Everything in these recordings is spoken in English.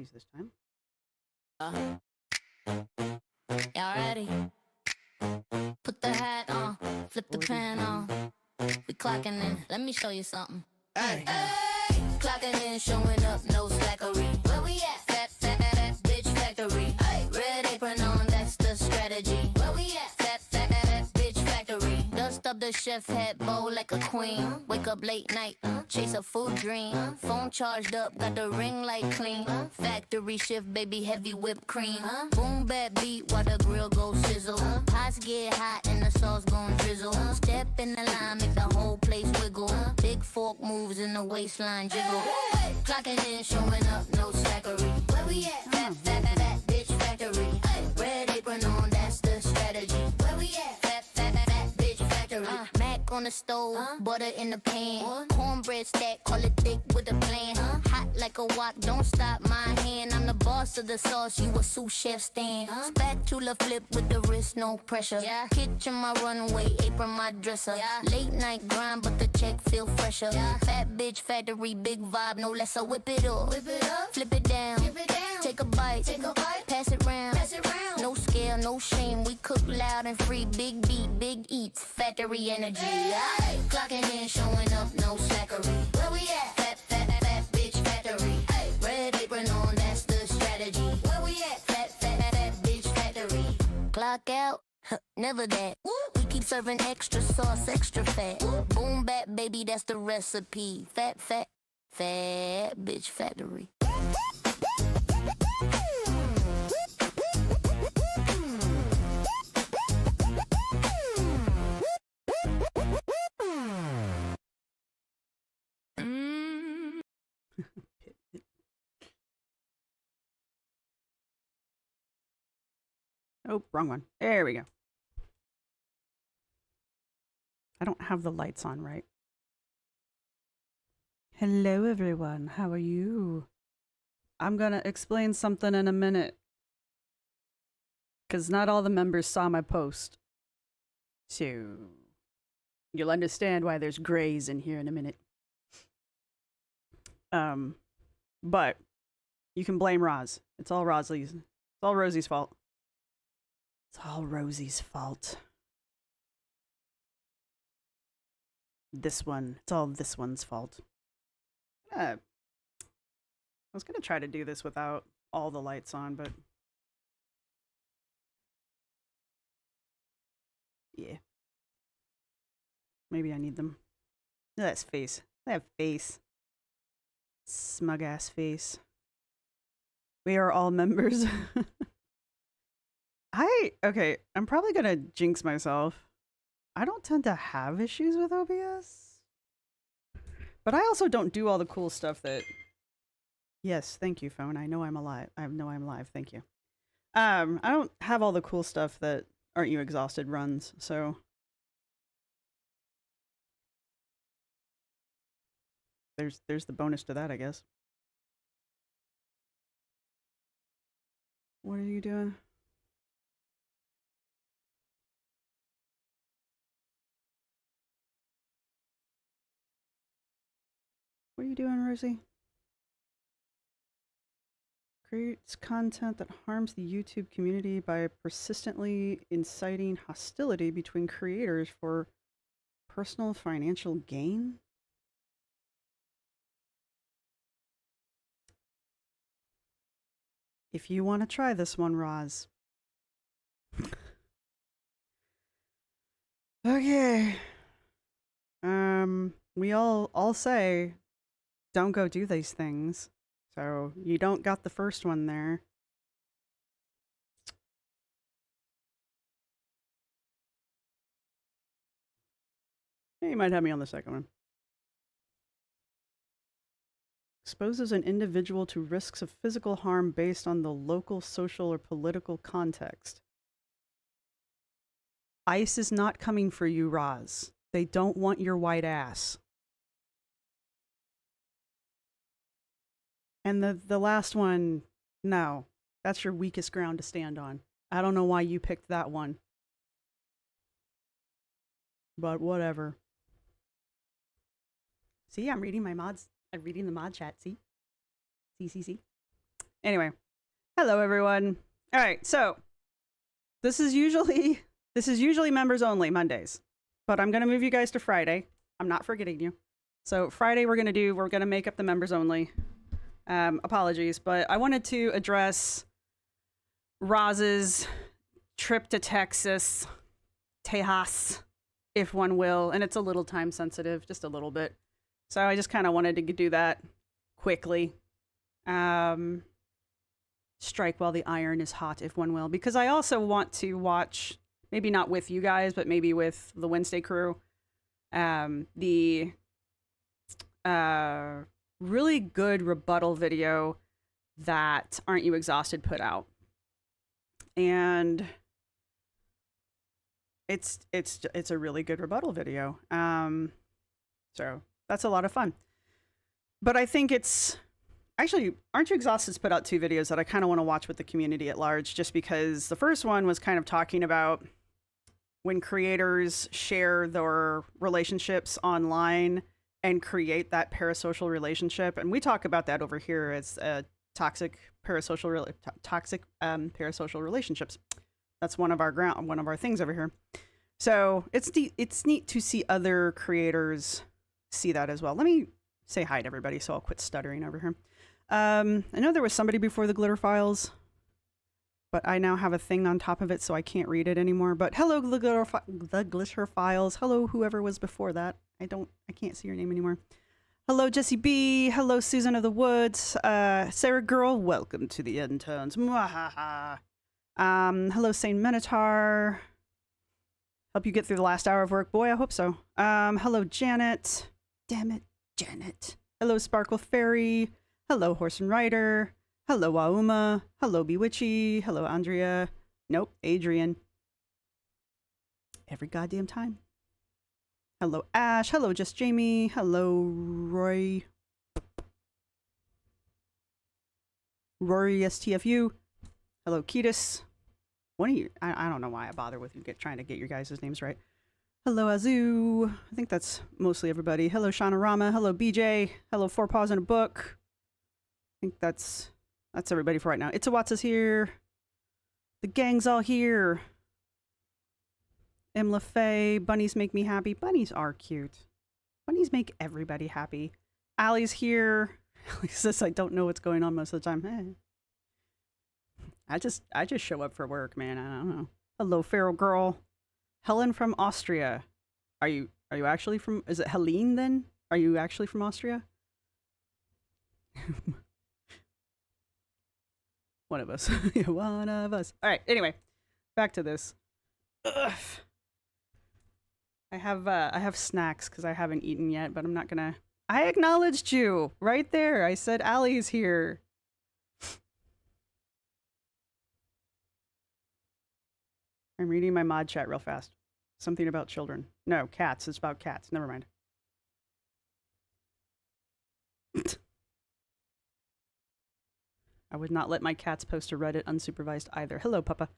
funsies this time. Y'all ready? Put the hat on, flip the pan on. We clocking in. Let me show you something. Hey, hey, clocking in, showing up, no slackery. Where we at? Fat, bitch factory. Hey, red apron on, that's the strategy. Where we at? Fat, bitch factory. Dust up the chef hat, bowl like a queen. Wake up late night, chase a food dream. Phone charged up, got the ring light clean. Factory shift, baby, heavy whipped cream. Boom, bad beat while the grill goes sizzle. Pots get hot and the sauce gon' drizzle. Step in the line, make the whole place wiggle. Big fork moves in the waistline jiggle. Clocking in, showing up, no slackery. Where we at? Fat, bitch factory. Red apron on, that's the strategy. Where we at? Fat, bitch factory. Mac on the stove, butter in the pan. Cornbread stack, call it thick with a plan. Hot like a wok, don't stop my hand. I'm the boss of the sauce, you a sous chef stand. Spatula flip with the wrist, no pressure. Kitchen my runway, apron my dresser. Late night grind, but the check feel fresher. Fat bitch factory, big vibe, no lesser. Whip it up, flip it down. Take a bite, pass it round. No scale, no shame, we cook loud and free. Big beat, big eats, factory energy. Clocking in, showing up, no slackery. Where we at? Fat, bitch factory. Red apron on, that's the strategy. Where we at? Fat, bitch factory. Clock out, never that. We keep serving extra sauce, extra fat. Boom bap, baby, that's the recipe. Fat, bitch factory. Oh, wrong one. There we go. I don't have the lights on right. Hello, everyone. How are you? I'm gonna explain something in a minute. Because not all the members saw my post. So, you'll understand why there's grays in here in a minute. But you can blame Roz. It's all Rosalie's. It's all Rosie's fault. It's all Rosie's fault. This one. It's all this one's fault. I was gonna try to do this without all the lights on, but yeah. Maybe I need them. Look at that face. Look at that face. Smug ass face. We are all members. Okay, I'm probably gonna jinx myself. I don't tend to have issues with OBS. But I also don't do all the cool stuff that... Yes, thank you, phone. I know I'm alive. I know I'm live, thank you. I don't have all the cool stuff that Aren't You Exhausted runs, so... There's the bonus to that, I guess. What are you doing? What are you doing, Rosie? Creates content that harms the YouTube community by persistently inciting hostility between creators for personal financial gain? If you want to try this one, Roz. Okay. We all say don't go do these things. So you don't got the first one there. Yeah, you might have me on the second one. Exposes an individual to risks of physical harm based on the local, social, or political context. ICE is not coming for you, Roz. They don't want your white ass. And the last one, no. That's your weakest ground to stand on. I don't know why you picked that one. But whatever. See, I'm reading my mods. I'm reading the mod chat, see? See. Anyway, hello everyone. All right, so this is usually members only Mondays, but I'm gonna move you guys to Friday. I'm not forgetting you. So Friday we're gonna make up the members only. Apologies, but I wanted to address Roz's trip to Texas, if one will, and it's a little time sensitive, just a little bit. So I just kind of wanted to do that quickly. Strike while the iron is hot, if one will, because I also want to watch, maybe not with you guys, but maybe with the Wednesday crew, the really good rebuttal video that Aren't You Exhausted put out. And it's a really good rebuttal video. So that's a lot of fun. But I think it's actually, Aren't You Exhausted's put out 2 videos that I kind of want to watch with the community at large, just because the first one was kind of talking about when creators share their relationships online and create that parasocial relationship. And we talk about that over here as toxic parasocial relationships. That's one of our things over here. So it's neat to see other creators see that as well. Let me say hi to everybody, so I'll quit stuttering over here. I know there was somebody before the Glitter Files, but I now have a thing on top of it, so I can't read it anymore. But hello, the Glitter Files. Hello, whoever was before that. I can't see your name anymore. Hello, Jessie B. Hello, Susan of the Woods. Sarah Girl, welcome to the interns. Mwahaha. Hello, Saint Minotaur. Hope you get through the last hour of work. Boy, I hope so. Hello, Janet. Damn it, Janet. Hello, Sparkle Fairy. Hello, Horse and Rider. Hello, Wauma. Hello, Bewitchy. Hello, Andrea. Nope, Adrian. Every goddamn time. Hello, Ash. Hello, Just Jamie. Hello, Rory STFU. Hello, Ketis. One of you, I don't know why I bother with you trying to get your guys' names right. Hello, Azu. I think that's mostly everybody. Hello, Shauna Rama. Hello, BJ. Hello, Four Paws in a Book. I think that's everybody for right now. Itawatsa's here. The gang's all here. M. LaFay. Bunnies make me happy. Bunnies are cute. Bunnies make everybody happy. Allie's here. Allie says I don't know what's going on most of the time. I just show up for work, man. I don't know. Hello, Feral Girl. Helen from Austria. Are you actually from, is it Helene then? Are you actually from Austria? One of us. Yeah, one of us. All right, anyway. Back to this. Ugh. I have snacks because I haven't eaten yet, but I'm not gonna. I acknowledged you right there. I said Allie's here. I'm reading my mod chat real fast. Something about children. No, cats. It's about cats. Never mind. I would not let my cats post to Reddit unsupervised either. Hello, Papa.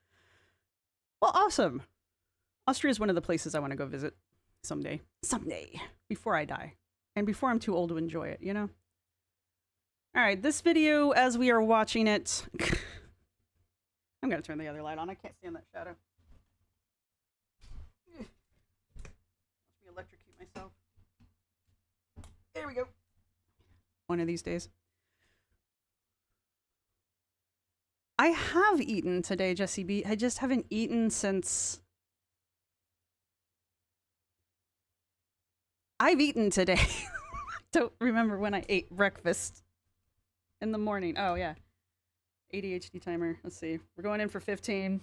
Well, awesome. Austria is one of the places I want to go visit someday. Someday. Before I die. And before I'm too old to enjoy it, you know? Alright, this video, as we are watching it... I'm going to turn the other light on. I can't stand that shadow. Let me electrocute myself. There we go. One of these days. I have eaten today, Jessie B. I just haven't eaten since... I've eaten today. Don't remember when I ate breakfast in the morning. Oh, yeah. ADHD timer. Let's see. We're going in for 15.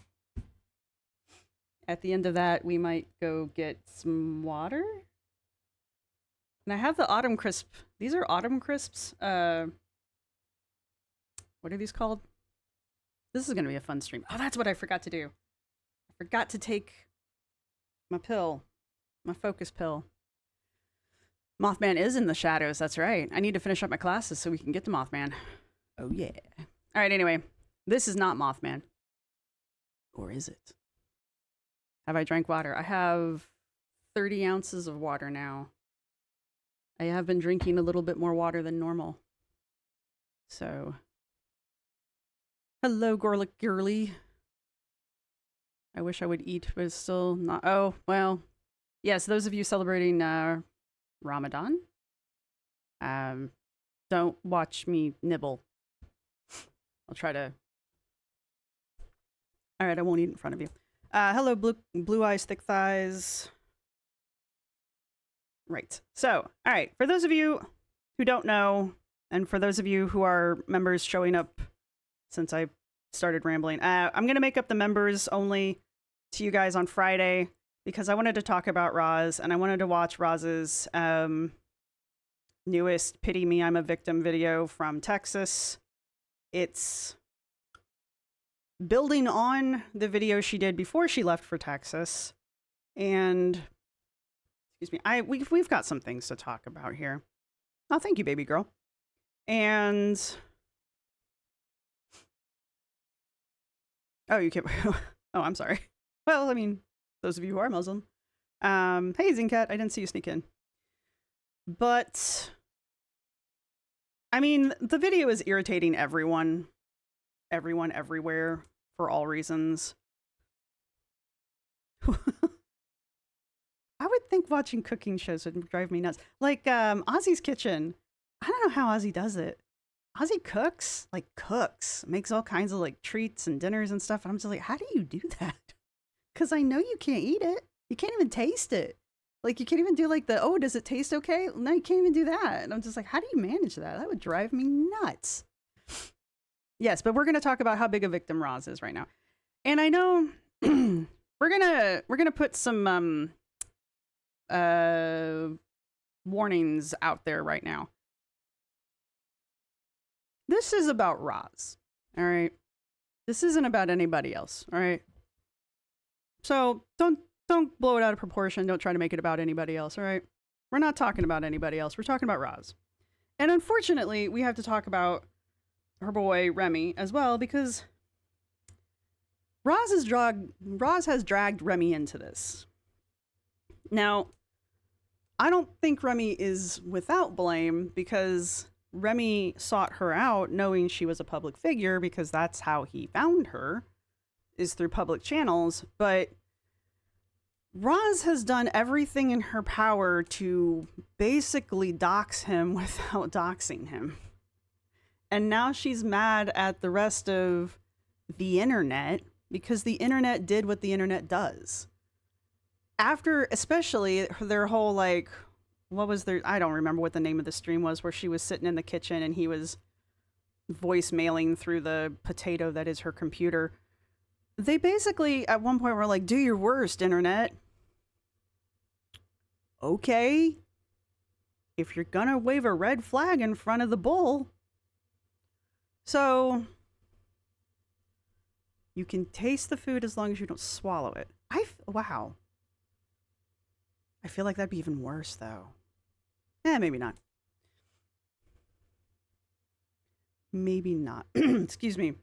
At the end of that, we might go get some water. And I have the Autumn Crisp. These are Autumn Crisps. What are these called? This is going to be a fun stream. Oh, that's what I forgot to do. I forgot to take my pill. My focus pill. Mothman is in the shadows. That's right. I need to finish up my classes so we can get to Mothman. Oh, yeah. All right, anyway. This is not Mothman. Or is it? Have I drank water? I have 30 ounces of water now. I have been drinking a little bit more water than normal. So, Hello, Gorlick Girly. I wish I would eat, but it's still not. Oh, well. Yes, those of you celebrating Ramadan, don't watch me nibble. I'll try to. All right, I won't eat in front of you. Hello, blue eyes, thick thighs. Right. So, all right, for those of you who don't know, and for those of you who are members showing up since I started rambling, I'm going to make up the members only to you guys on Friday because I wanted to talk about Roz, and I wanted to watch Roz's newest Pity Me, I'm a Victim video from Texas. It's building on the video she did before she left for Texas. And, excuse me, we've got some things to talk about here. Oh, thank you, baby girl. And, oh, you can't, oh, I'm sorry. Well, I mean, those of you who are Muslim. Hey, Zincat, I didn't see you sneak in. But, I mean, the video is irritating everyone, everywhere, for all reasons. I would think watching cooking shows would drive me nuts. Like, Ozzy's Kitchen. I don't know how Ozzy does it. Ozzy cooks, makes all kinds of, like, treats and dinners and stuff. And I'm just like, how do you do that? Because I know you can't eat it. You can't even taste it. Like, you can't even do, like, oh, does it taste okay? No, you can't even do that. And I'm just like, how do you manage that? That would drive me nuts. Yes, but we're going to talk about how big a victim Roz is right now. And I know we're gonna put some warnings out there right now. This is about Roz, all right? This isn't about anybody else, all right? So don't blow it out of proportion. Don't try to make it about anybody else, all right? We're not talking about anybody else. We're talking about Roz. And unfortunately, we have to talk about her boy Remy as well, because Roz has dragged Remy into this. Now, I don't think Remy is without blame, because Remy sought her out knowing she was a public figure, because that's how he found her, is through public channels. But Roz has done everything in her power to basically dox him without doxing him. And now she's mad at the rest of the internet because the internet did what the internet does. After, especially, their whole, like, what was their, I don't remember what the name of the stream was, where she was sitting in the kitchen and he was voicemailing through the potato that is her computer. They basically, at one point, were like, do your worst, internet. Okay. If you're gonna wave a red flag in front of the bull, so you can taste the food as long as you don't swallow it. Wow. I feel like that'd be even worse, though. Maybe not. Maybe not. Excuse me.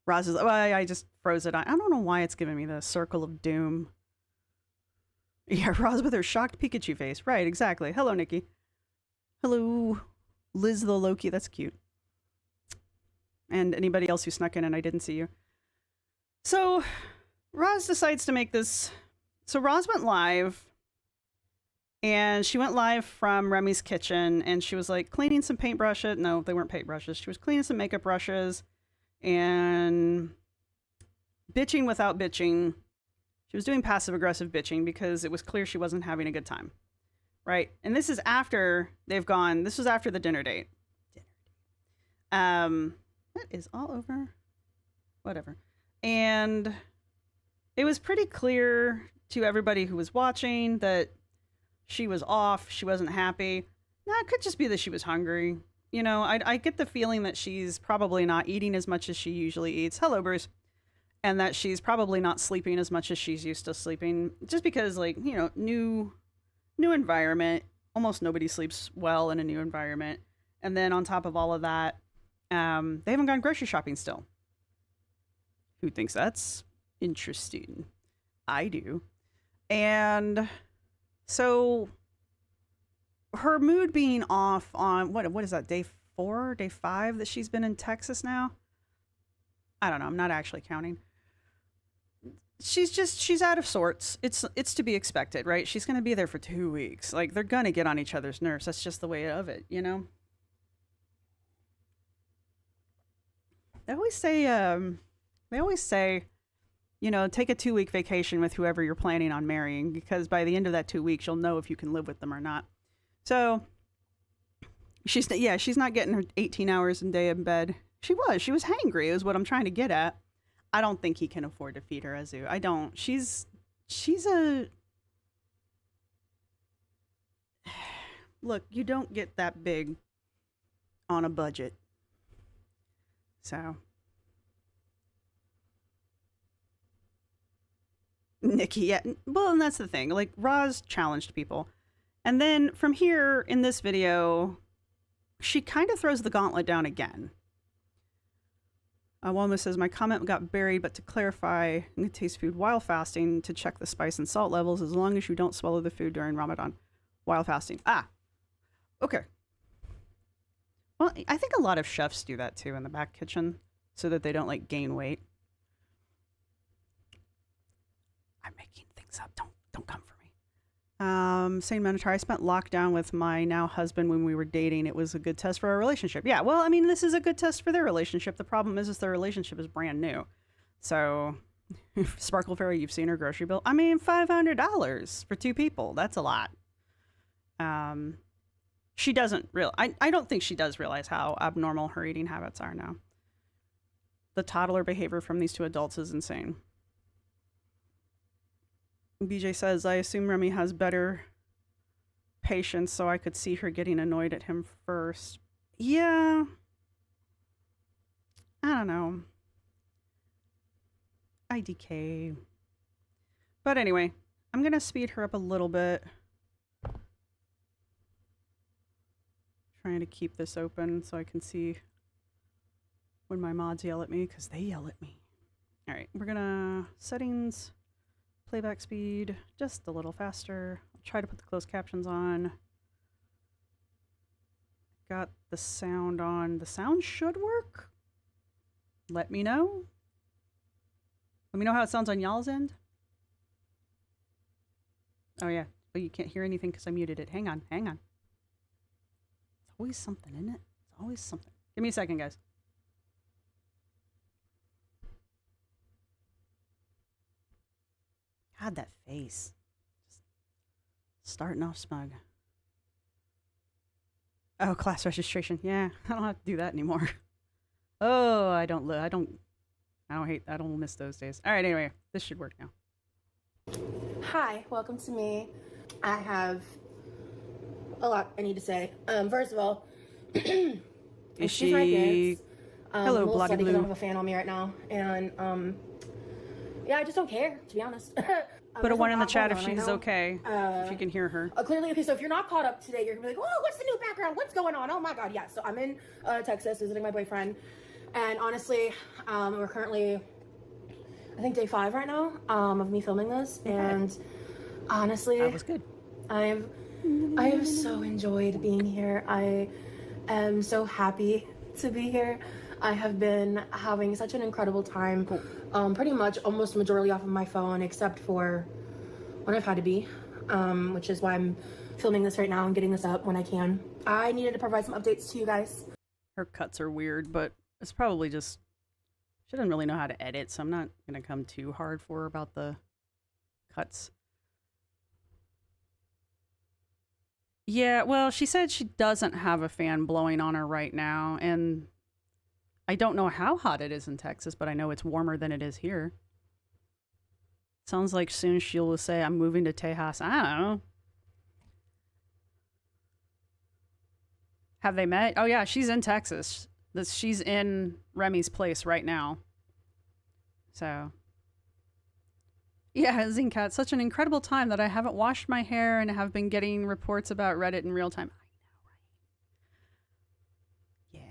Roz is, well, I just froze it. I don't know why it's giving me the circle of doom. Yeah, Roz with her shocked Pikachu face. Right, exactly. Hello, Nikki. Hello, Liz the Loki. That's cute. And anybody else who snuck in and I didn't see you. So, Roz decides to make this. So, Roz went live. And she went live from Remy's kitchen. And she was like cleaning some paintbrushes. No, they weren't paintbrushes. She was cleaning some makeup brushes. And bitching without bitching. She was doing passive-aggressive bitching because it was clear she wasn't having a good time. Right? And this is after they've gone, this was after the dinner date. That is all over. Whatever. And it was pretty clear to everybody who was watching that she was off. She wasn't happy. Now, it could just be that she was hungry. You know, I get the feeling that she's probably not eating as much as she usually eats. Hello, Bruce. And that she's probably not sleeping as much as she's used to sleeping. Just because, like, you know, new environment. Almost nobody sleeps well in a new environment. And then on top of all of that, they haven't gone grocery shopping still. Who thinks that's interesting? I do. And so her mood being off on, what is that, day 4, day 5 that she's been in Texas now. I don't know. I'm not actually counting. She's out of sorts. It's to be expected, right? She's going to be there for 2 weeks. Like, they're going to get on each other's nerves. That's just the way of it, you know? They always say, you know, take a 2-week vacation with whoever you're planning on marrying, because by the end of that 2 weeks, you'll know if you can live with them or not. So she's not getting her 18 hours a day in bed. She was hangry is what I'm trying to get at. I don't think he can afford to feed her, Azu. I don't. She's a... Look, you don't get that big on a budget. So... Nikki, yeah. Well, and that's the thing. Like, Roz challenged people. And then from here, in this video, she kind of throws the gauntlet down again. Walma says, my comment got buried, but to clarify, you can taste food while fasting to check the spice and salt levels as long as you don't swallow the food during Ramadan while fasting. Ah, okay. Well, I think a lot of chefs do that too in the back kitchen so that they don't, like, gain weight. I'm making things up. Don't come for me. Sane Minotaur, I spent lockdown with my now husband when we were dating. It was a good test for our relationship. Yeah, well, I mean, this is a good test for their relationship. The problem is their relationship is brand new. So, Sparkle Fairy, you've seen her grocery bill. I mean, $500 for 2 people. That's a lot. She doesn't I don't think she does realize how abnormal her eating habits are now. The toddler behavior from these 2 adults is insane. BJ says, I assume Remy has better patience, so I could see her getting annoyed at him first. Yeah. I don't know. IDK. But anyway, I'm going to speed her up a little bit. Trying to keep this open so I can see when my mods yell at me, because they yell at me. All right, we're going to settings... Playback speed, just a little faster. I'll try to put the closed captions on. Got the sound on. The sound should work. Let me know. Let me know how it sounds on y'all's end. Oh yeah, but you can't hear anything because I muted it. Hang on. It's always something, isn't it? It's always something. Give me a second, guys. God, that face. Just starting off smug. Oh, class registration. Yeah, I don't have to do that anymore. Oh, I don't miss those days. All right, anyway, this should work now. Hi, welcome to me. I have a lot I need to say. First of all, is she... Hello, Bloody Blue. I don't have a fan on me right now, and yeah, I just don't care, to be honest. Put a 1 in the chat if she's okay, if you can hear her. Clearly, okay, so if you're not caught up today, you're gonna be like, oh, what's the new background? What's going on? Oh my God, yeah. So I'm in Texas visiting my boyfriend, and honestly, we're currently, I think, day 5 right now of me filming this, and honestly, that was good. I have so enjoyed being here. I am so happy to be here. I have been having such an incredible time, pretty much almost majority off of my phone, except for when I've had to be, which is why I'm filming this right now and getting this up when I can. I needed to provide some updates to you guys. Her cuts are weird, but it's probably just, she doesn't really know how to edit, so I'm not going to come too hard for her about the cuts. Yeah, well, she said she doesn't have a fan blowing on her right now, and I don't know how hot it is in Texas, but I know it's warmer than it is here. Sounds like soon she'll say, I'm moving to Tejas. I don't know. Have they met? Oh yeah, she's in Texas. She's in Remy's place right now. So. Yeah, Zincat, such an incredible time that I haven't washed my hair and have been getting reports about Reddit in real time. I know, right?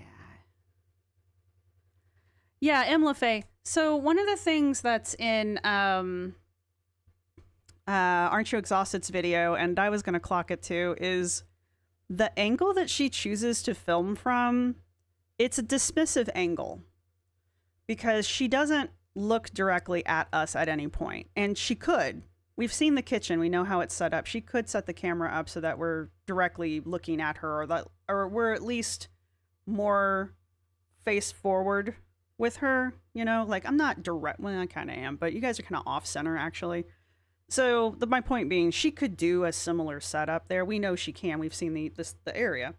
Yeah. Yeah, M. LaFay. So one of the things that's in Aren't You Exhausted's video, and I was going to clock it too, is the angle that she chooses to film from, it's a dismissive angle because she doesn't look directly at us at any point. And she could. We've seen the kitchen. We know how it's set up. She could set the camera up so that we're directly looking at her, or we're at least more face forward with her, you know? Like, I'm not direct, well, I kind of am, but you guys are kind of off center, actually. So my point being, she could do a similar setup there. We know she can. We've seen the area.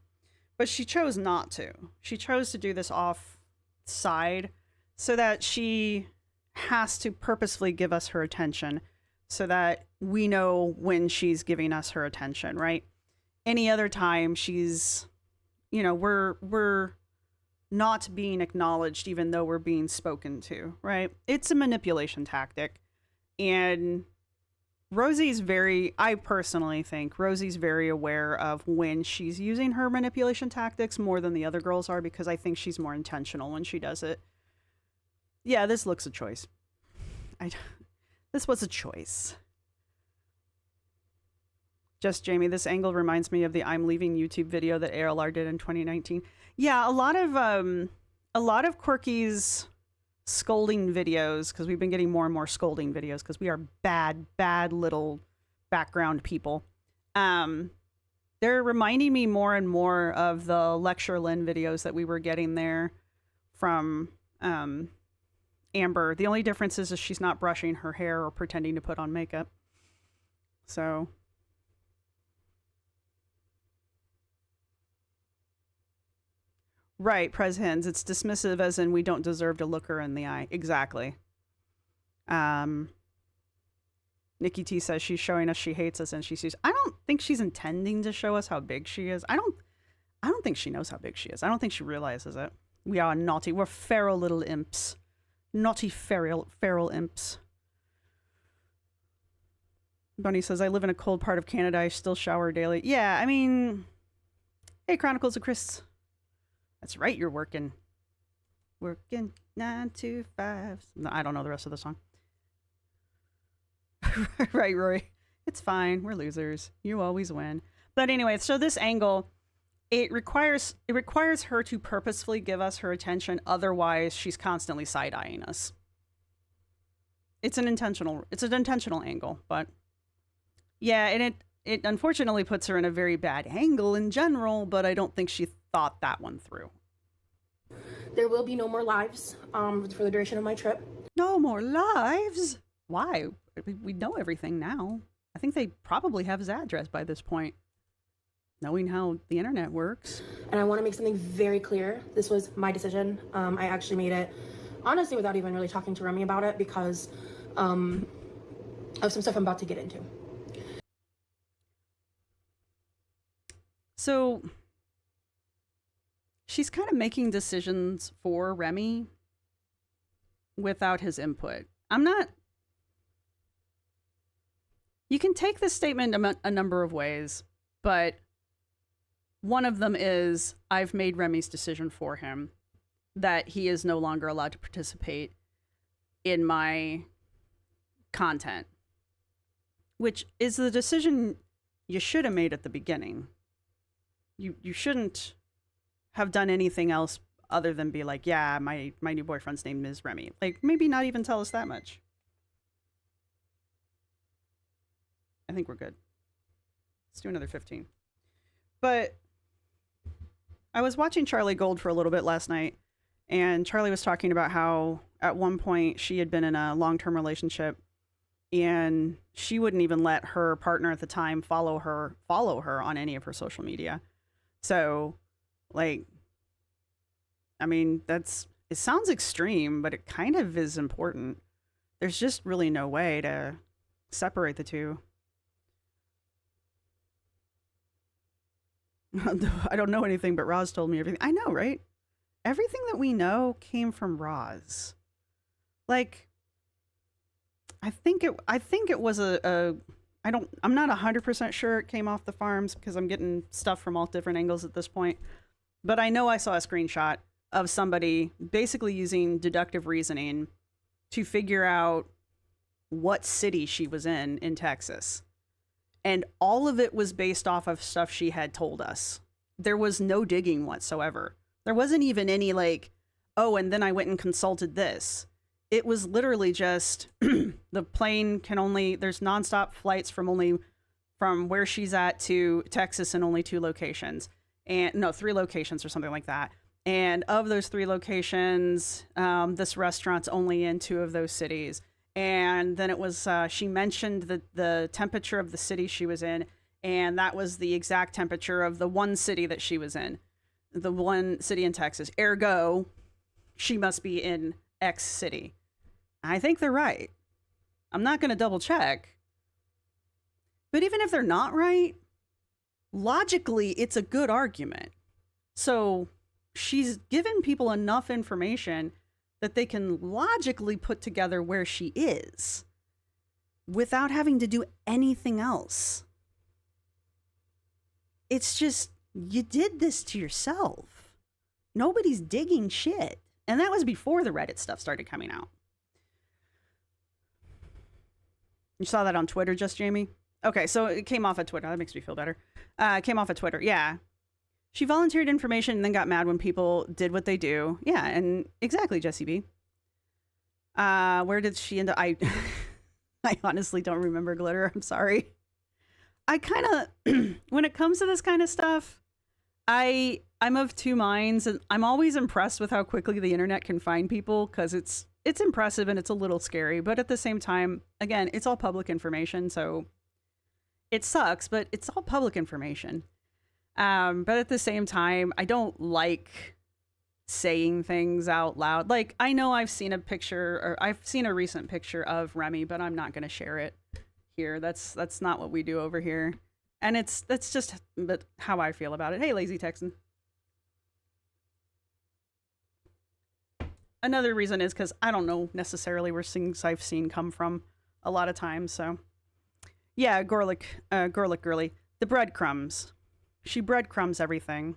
But she chose not to. She chose to do this off side so that she has to purposefully give us her attention so that we know when she's giving us her attention, right? Any other time she's, you know, we're not being acknowledged even though we're being spoken to, right? It's a manipulation tactic. And I personally think Rosie's very aware of when she's using her manipulation tactics more than the other girls are, because I think she's more intentional when she does it. Yeah, this looks a choice. This was a choice. Just Jamie, this angle reminds me of the I'm Leaving YouTube video that ALR did in 2019. Yeah, a lot of Quirky's scolding videos, because we've been getting more and more scolding videos because we are bad little background people. They're reminding me more and more of the Lecture Lynn videos that we were getting there from Amber. The only difference is she's not brushing her hair or pretending to put on makeup. So right, Prez Hens. It's dismissive as in we don't deserve to look her in the eye. Exactly. Nikki T says she's showing us she hates us and she sees. I don't think she's intending to show us how big she is. I don't think she knows how big she is. I don't think she realizes it. We are naughty. We're feral little imps. Naughty feral imps. Bunny says, I live in a cold part of Canada. I still shower daily. Yeah, I mean, hey, Chronicles of Chris. That's right, you're working. Working 9 to 5. No, I don't know the rest of the song. Right, Roy. It's fine. We're losers. You always win. But anyway, so this angle, it requires her to purposefully give us her attention. Otherwise, she's constantly side-eyeing us. It's an intentional angle, but yeah, and it unfortunately puts her in a very bad angle in general, but I don't think she thought that one through. There will be no more lives for the duration of my trip. No more lives? Why? We know everything now. I think they probably have his address by this point, knowing how the internet works. And I want to make something very clear. This was my decision. I actually made it, honestly, without even really talking to Remy about it because of some stuff I'm about to get into. So she's kind of making decisions for Remy without his input. You can take this statement a number of ways, but one of them is I've made Remy's decision for him that he is no longer allowed to participate in my content, which is the decision you should have made at the beginning. You shouldn't have done anything else other than be like, yeah, my new boyfriend's name is Remy. Like, maybe not even tell us that much. I think we're good. Let's do another 15. But I was watching Charlie Gold for a little bit last night, and Charlie was talking about how at one point she had been in a long-term relationship and she wouldn't even let her partner at the time follow her on any of her social media. So, like, I mean, it sounds extreme, but it kind of is important. There's just really no way to separate the two. I don't know anything, but Roz told me everything. I know, right? Everything that we know came from Roz. Like, I think it was I'm not 100% sure it came off the farms because I'm getting stuff from all different angles at this point. But I know I saw a screenshot of somebody basically using deductive reasoning to figure out what city she was in Texas. And all of it was based off of stuff she had told us. There was no digging whatsoever. There wasn't even any like, oh, and then I went and consulted this. It was literally just the plane can only, there's nonstop flights from where she's at to Texas in only 2 locations. And no, 3 locations or something like that. And of those 3 locations, this restaurant's only in 2 of those cities. And then it was, she mentioned the temperature of the city she was in, and that was the exact temperature of the one city that she was in, the one city in Texas. Ergo, she must be in X city. I think they're right. I'm not going to double check. But even if they're not right, logically, it's a good argument. So she's given people enough information that they can logically put together where she is without having to do anything else. It's just, you did this to yourself. Nobody's digging shit. And that was before the Reddit stuff started coming out. You saw that on Twitter, just Jamie? Okay, so it came off of Twitter. That makes me feel better. It came off of Twitter. Yeah. She volunteered information and then got mad when people did what they do. Yeah, and exactly, Jessie B. Where did she end up? I honestly don't remember, Glitter. I'm sorry. I kind of, when it comes to this kind of stuff, I'm of 2 minds, and I'm always impressed with how quickly the internet can find people, because it's impressive and it's a little scary. But at the same time, again, it's all public information, so it sucks, but it's all public information. But at the same time, I don't like saying things out loud. Like, I know I've seen a picture, or I've seen a recent picture of Remy, but I'm not going to share it here. That's not what we do over here. And that's just how I feel about it. Hey, Lazy Texan. Another reason is because I don't know necessarily where things I've seen come from a lot of times. So, yeah, Gorlick Girly. The breadcrumbs. She breadcrumbs everything.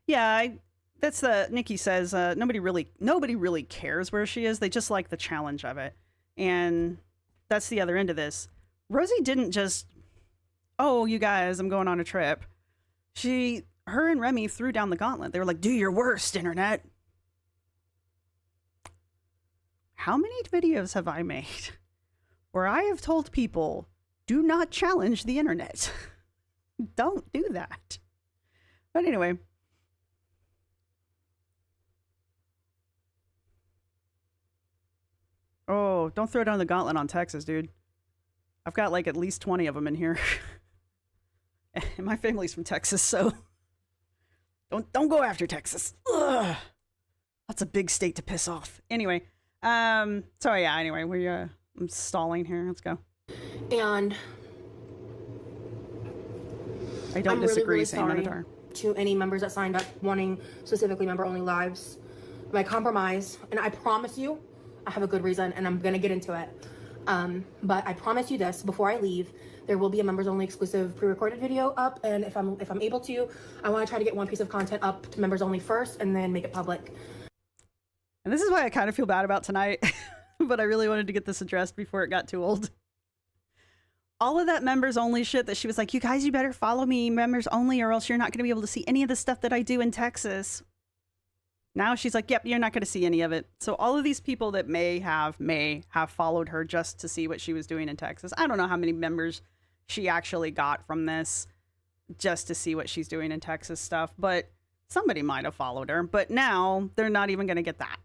Yeah, that's Nikki says, nobody really cares where she is. They just like the challenge of it. And that's the other end of this. Rosee didn't just, oh, you guys, I'm going on a trip. Her and Remy threw down the gauntlet. They were like, do your worst, internet. How many videos have I made where I have told people, do not challenge the internet? Don't do that. But anyway. Oh, don't throw down the gauntlet on Texas, dude. I've got like at least 20 of them in here. And my family's from Texas, so don't go after Texas. Ugh. That's a big state to piss off. Anyway, so yeah, anyway, I'm stalling here. Let's go. And I don't disagree, Saint sorry Minotaur. To any members that signed up wanting specifically member-only lives. My compromise, and I promise you, I have a good reason, and I'm gonna get into it. But I promise you this, before I leave, there will be a members-only exclusive pre-recorded video up, and if I'm able to, I want to try to get one piece of content up to members-only first, and then make it public. And this is why I kind of feel bad about tonight, but I really wanted to get this addressed before it got too old. All of that members-only shit that she was like, you guys, you better follow me members-only, or else you're not going to be able to see any of the stuff that I do in Texas. Now she's like, yep, you're not going to see any of it. So all of these people that may have followed her just to see what she was doing in Texas. I don't know how many members she actually got from this just to see what she's doing in Texas stuff, but somebody might have followed her. But now they're not even going to get that.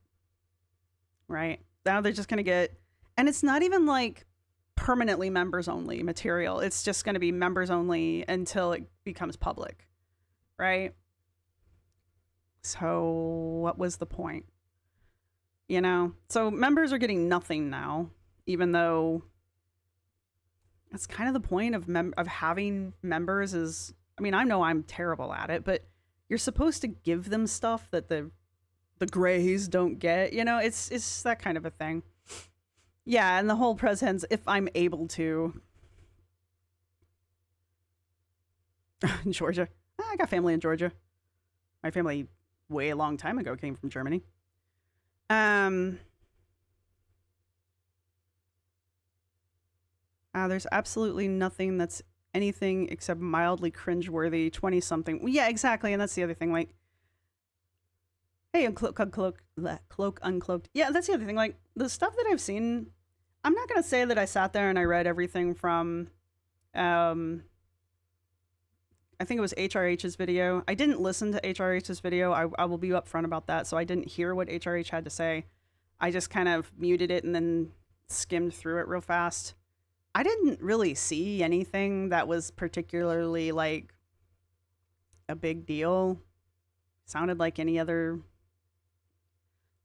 Right? Now they're just going to get, and it's not even like permanently members only material. It's just going to be members only until it becomes public. Right? So what was the point? You know, so members are getting nothing now, even though that's kind of the point of having members is, I mean, I know I'm terrible at it, but you're supposed to give them stuff that the grays don't get, you know, it's that kind of a thing. Yeah. And the whole presence, if I'm able to. In Georgia. I got family in Georgia. My family way a long time ago came from Germany. There's absolutely nothing that's anything except mildly cringeworthy 20-something. Well, yeah, exactly. And that's the other thing. Like, hey, cloak, uncloaked. Yeah, that's the other thing. Like, the stuff that I've seen, I'm not going to say that I sat there and I read everything from, I think it was HRH's video. I didn't listen to HRH's video. I will be upfront about that. So I didn't hear what HRH had to say. I just kind of muted it and then skimmed through it real fast. I didn't really see anything that was particularly like a big deal. Sounded like any other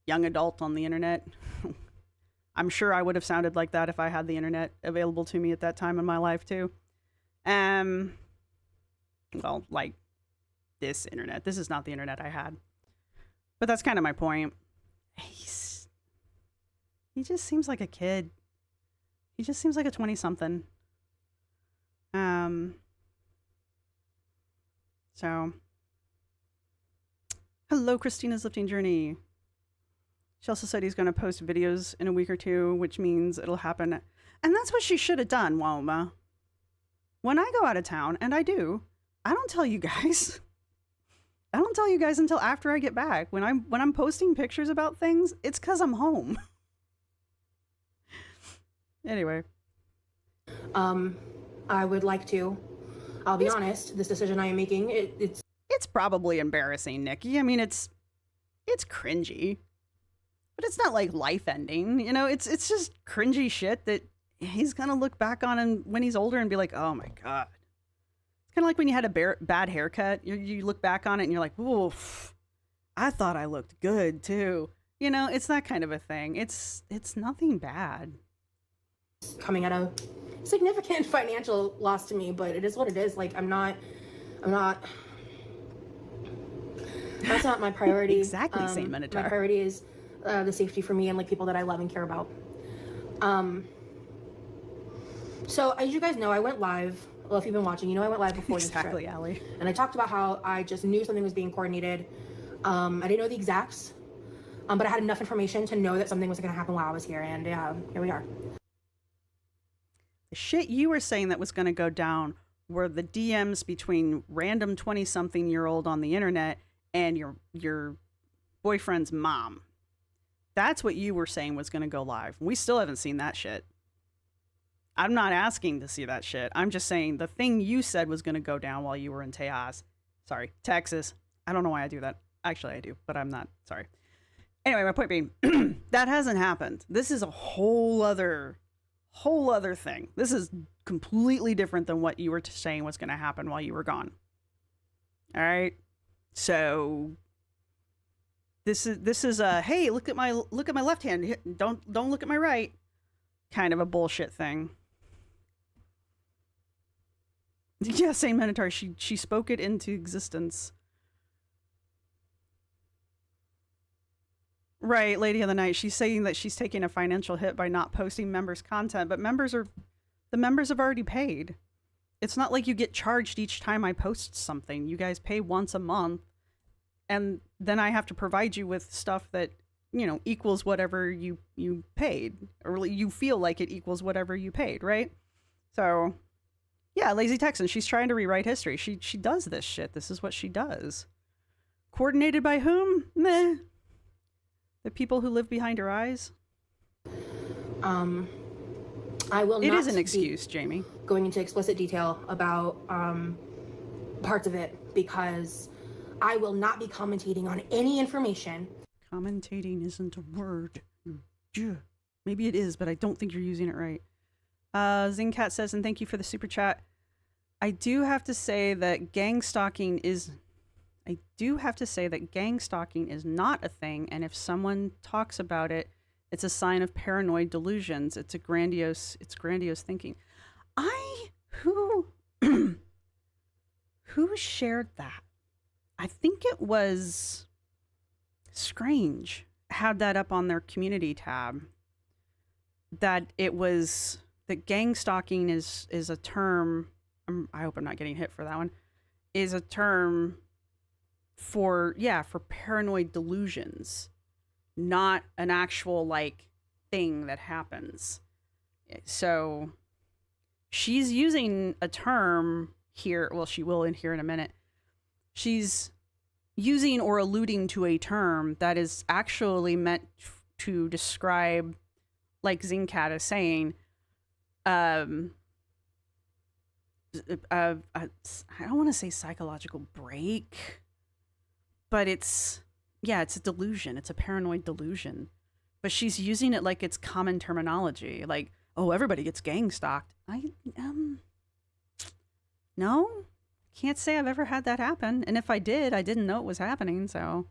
young adult on the internet. I'm sure I would have sounded like that if I had the internet available to me at that time in my life too. Well, like this internet. This is not the internet I had. But that's kind of my point. He just seems like a kid. He just seems like a 20-something. So. Hello, Christina's Lifting Journey. She also said he's going to post videos in a week or two, which means it'll happen. And that's what she should have done, Woma. When I go out of town, and I do, I don't tell you guys. I don't tell you guys until after I get back. When I'm posting pictures about things, it's because I'm home. Anyway. I would like to. I'll be honest, this decision I am making, it's probably embarrassing, Nikki. I mean, it's cringy. But it's not like life-ending. You know, it's just cringy shit that he's going to look back on him when he's older and be like, oh my God. It's kind of like when you had a bad haircut. You look back on it and you're like, oof, I thought I looked good too. You know, it's that kind of a thing. It's nothing bad. Coming at a significant financial loss to me, but it is what it is. Like, I'm not, that's not my priority. Exactly, Saint Minotaur. My priority is the safety for me and like people that I love and care about. So as you guys know, I went live. Well, if you've been watching, you know I went live before this trip. Exactly, Allie. And I talked about how I just knew something was being coordinated. I didn't know the exacts, but I had enough information to know that something was going to happen while I was here, and here we are. The shit you were saying that was going to go down were the DMs between random 20-something-year-old on the internet and your boyfriend's mom. That's what you were saying was going to go live. We still haven't seen that shit. I'm not asking to see that shit. I'm just saying the thing you said was going to go down while you were in Texas. I don't know why I do that. Actually, I do, but I'm not. Sorry. Anyway, my point being, that hasn't happened. This is a whole other thing. This is completely different than what you were saying was going to happen while you were gone. All right. So this is a, hey, look at my left hand. Don't look at my right. Kind of a bullshit thing. Yeah, Saint Minotaur, she spoke it into existence. Right, Lady of the Night. She's saying that she's taking a financial hit by not posting members' content, but the members have already paid. It's not like you get charged each time I post something. You guys pay once a month, and then I have to provide you with stuff that, you know, equals whatever you paid, or you feel like it equals whatever you paid, right? So, yeah, Lazy Texan, she's trying to rewrite history. She does this shit. This is what she does. Coordinated by whom? Meh. The people who live behind her eyes? I will not. It is an excuse, Jamie. Going into explicit detail about parts of it, because I will not be commentating on any information. Commentating isn't a word. Maybe it is, but I don't think you're using it right. Zingcat says, and thank you for the super chat. I do have to say that gang stalking is not a thing, and if someone talks about it, it's a sign of paranoid delusions. It's grandiose thinking. Who shared that? I think it was Scrange had that up on their community tab. That gang stalking is a term. I hope I'm not getting hit for that one. Is a term for paranoid delusions, not an actual like thing that happens. So she's using a term here. Well, she will in here in a minute. She's using or alluding to a term that is actually meant to describe, like Zincat is saying, I don't want to say psychological break, but it's a delusion. It's a paranoid delusion. But she's using it like it's common terminology, like, oh, everybody gets gang stalked. No, can't say I've ever had that happen. And if I did, I didn't know it was happening, so.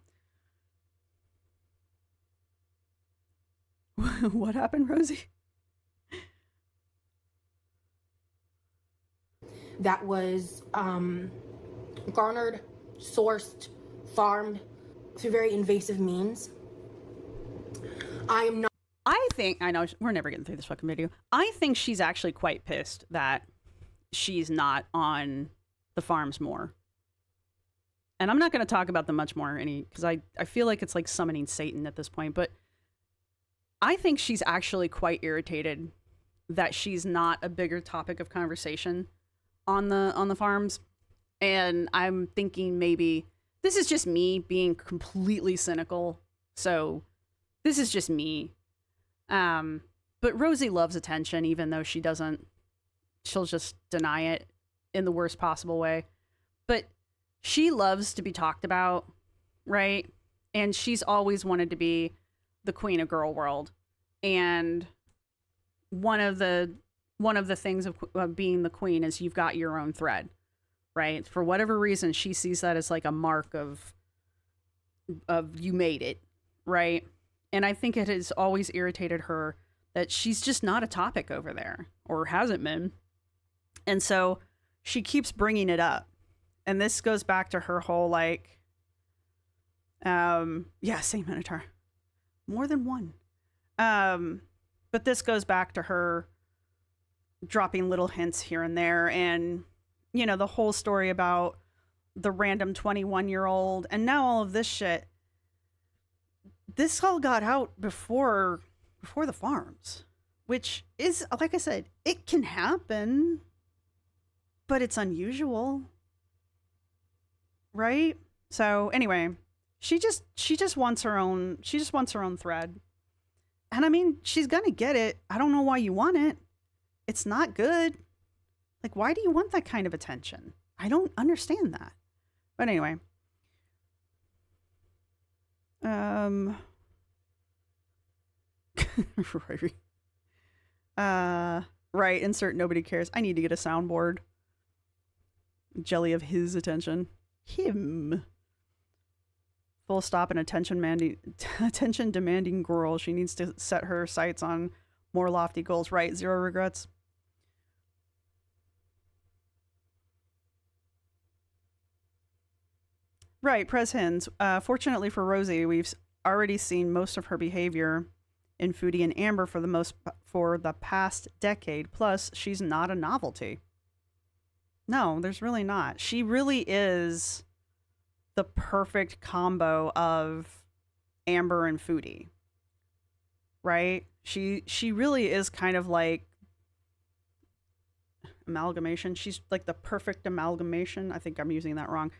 What happened, Rosie? That was garnered, sourced, farmed through very invasive means. I know we're never getting through this fucking video. I think she's actually quite pissed that she's not on the farms more. And I'm not going to talk about them much more because I feel like it's like summoning Satan at this point, but I think she's actually quite irritated that she's not a bigger topic of conversation on the farms. And I'm thinking maybe this is just me being completely cynical. So this is just me. But Rosee loves attention, even though she'll just deny it in the worst possible way. But she loves to be talked about, right? And she's always wanted to be the queen of girl world. And one of the things of being the queen is you've got your own thread, right? For whatever reason, she sees that as like a mark of you made it, right? And I think it has always irritated her that she's just not a topic over there, or hasn't been. And so she keeps bringing it up. And this goes back to her whole like, same Minotaur. More than one. But this goes back to her dropping little hints here and there. And, you know, the whole story about the random 21-year-old and now all of this shit. This all got out before the farms, which is, like I said, it can happen, but it's unusual. Right? So anyway, she just wants her own thread. And I mean, she's gonna get it. I don't know why you want it. It's not good. Like, why do you want that kind of attention? I don't understand that. But anyway. Right, insert nobody cares. I need to get a soundboard. Jelly of his attention. Him. Full stop and attention demanding girl. She needs to set her sights on more lofty goals. Right, zero regrets. Right, Prez Hins. Fortunately for Rosee, we've already seen most of her behavior in Foodie and Amber for the past decade. Plus, she's not a novelty. No, there's really not. She really is the perfect combo of Amber and Foodie. Right? She really is kind of like amalgamation. She's like the perfect amalgamation. I think I'm using that wrong.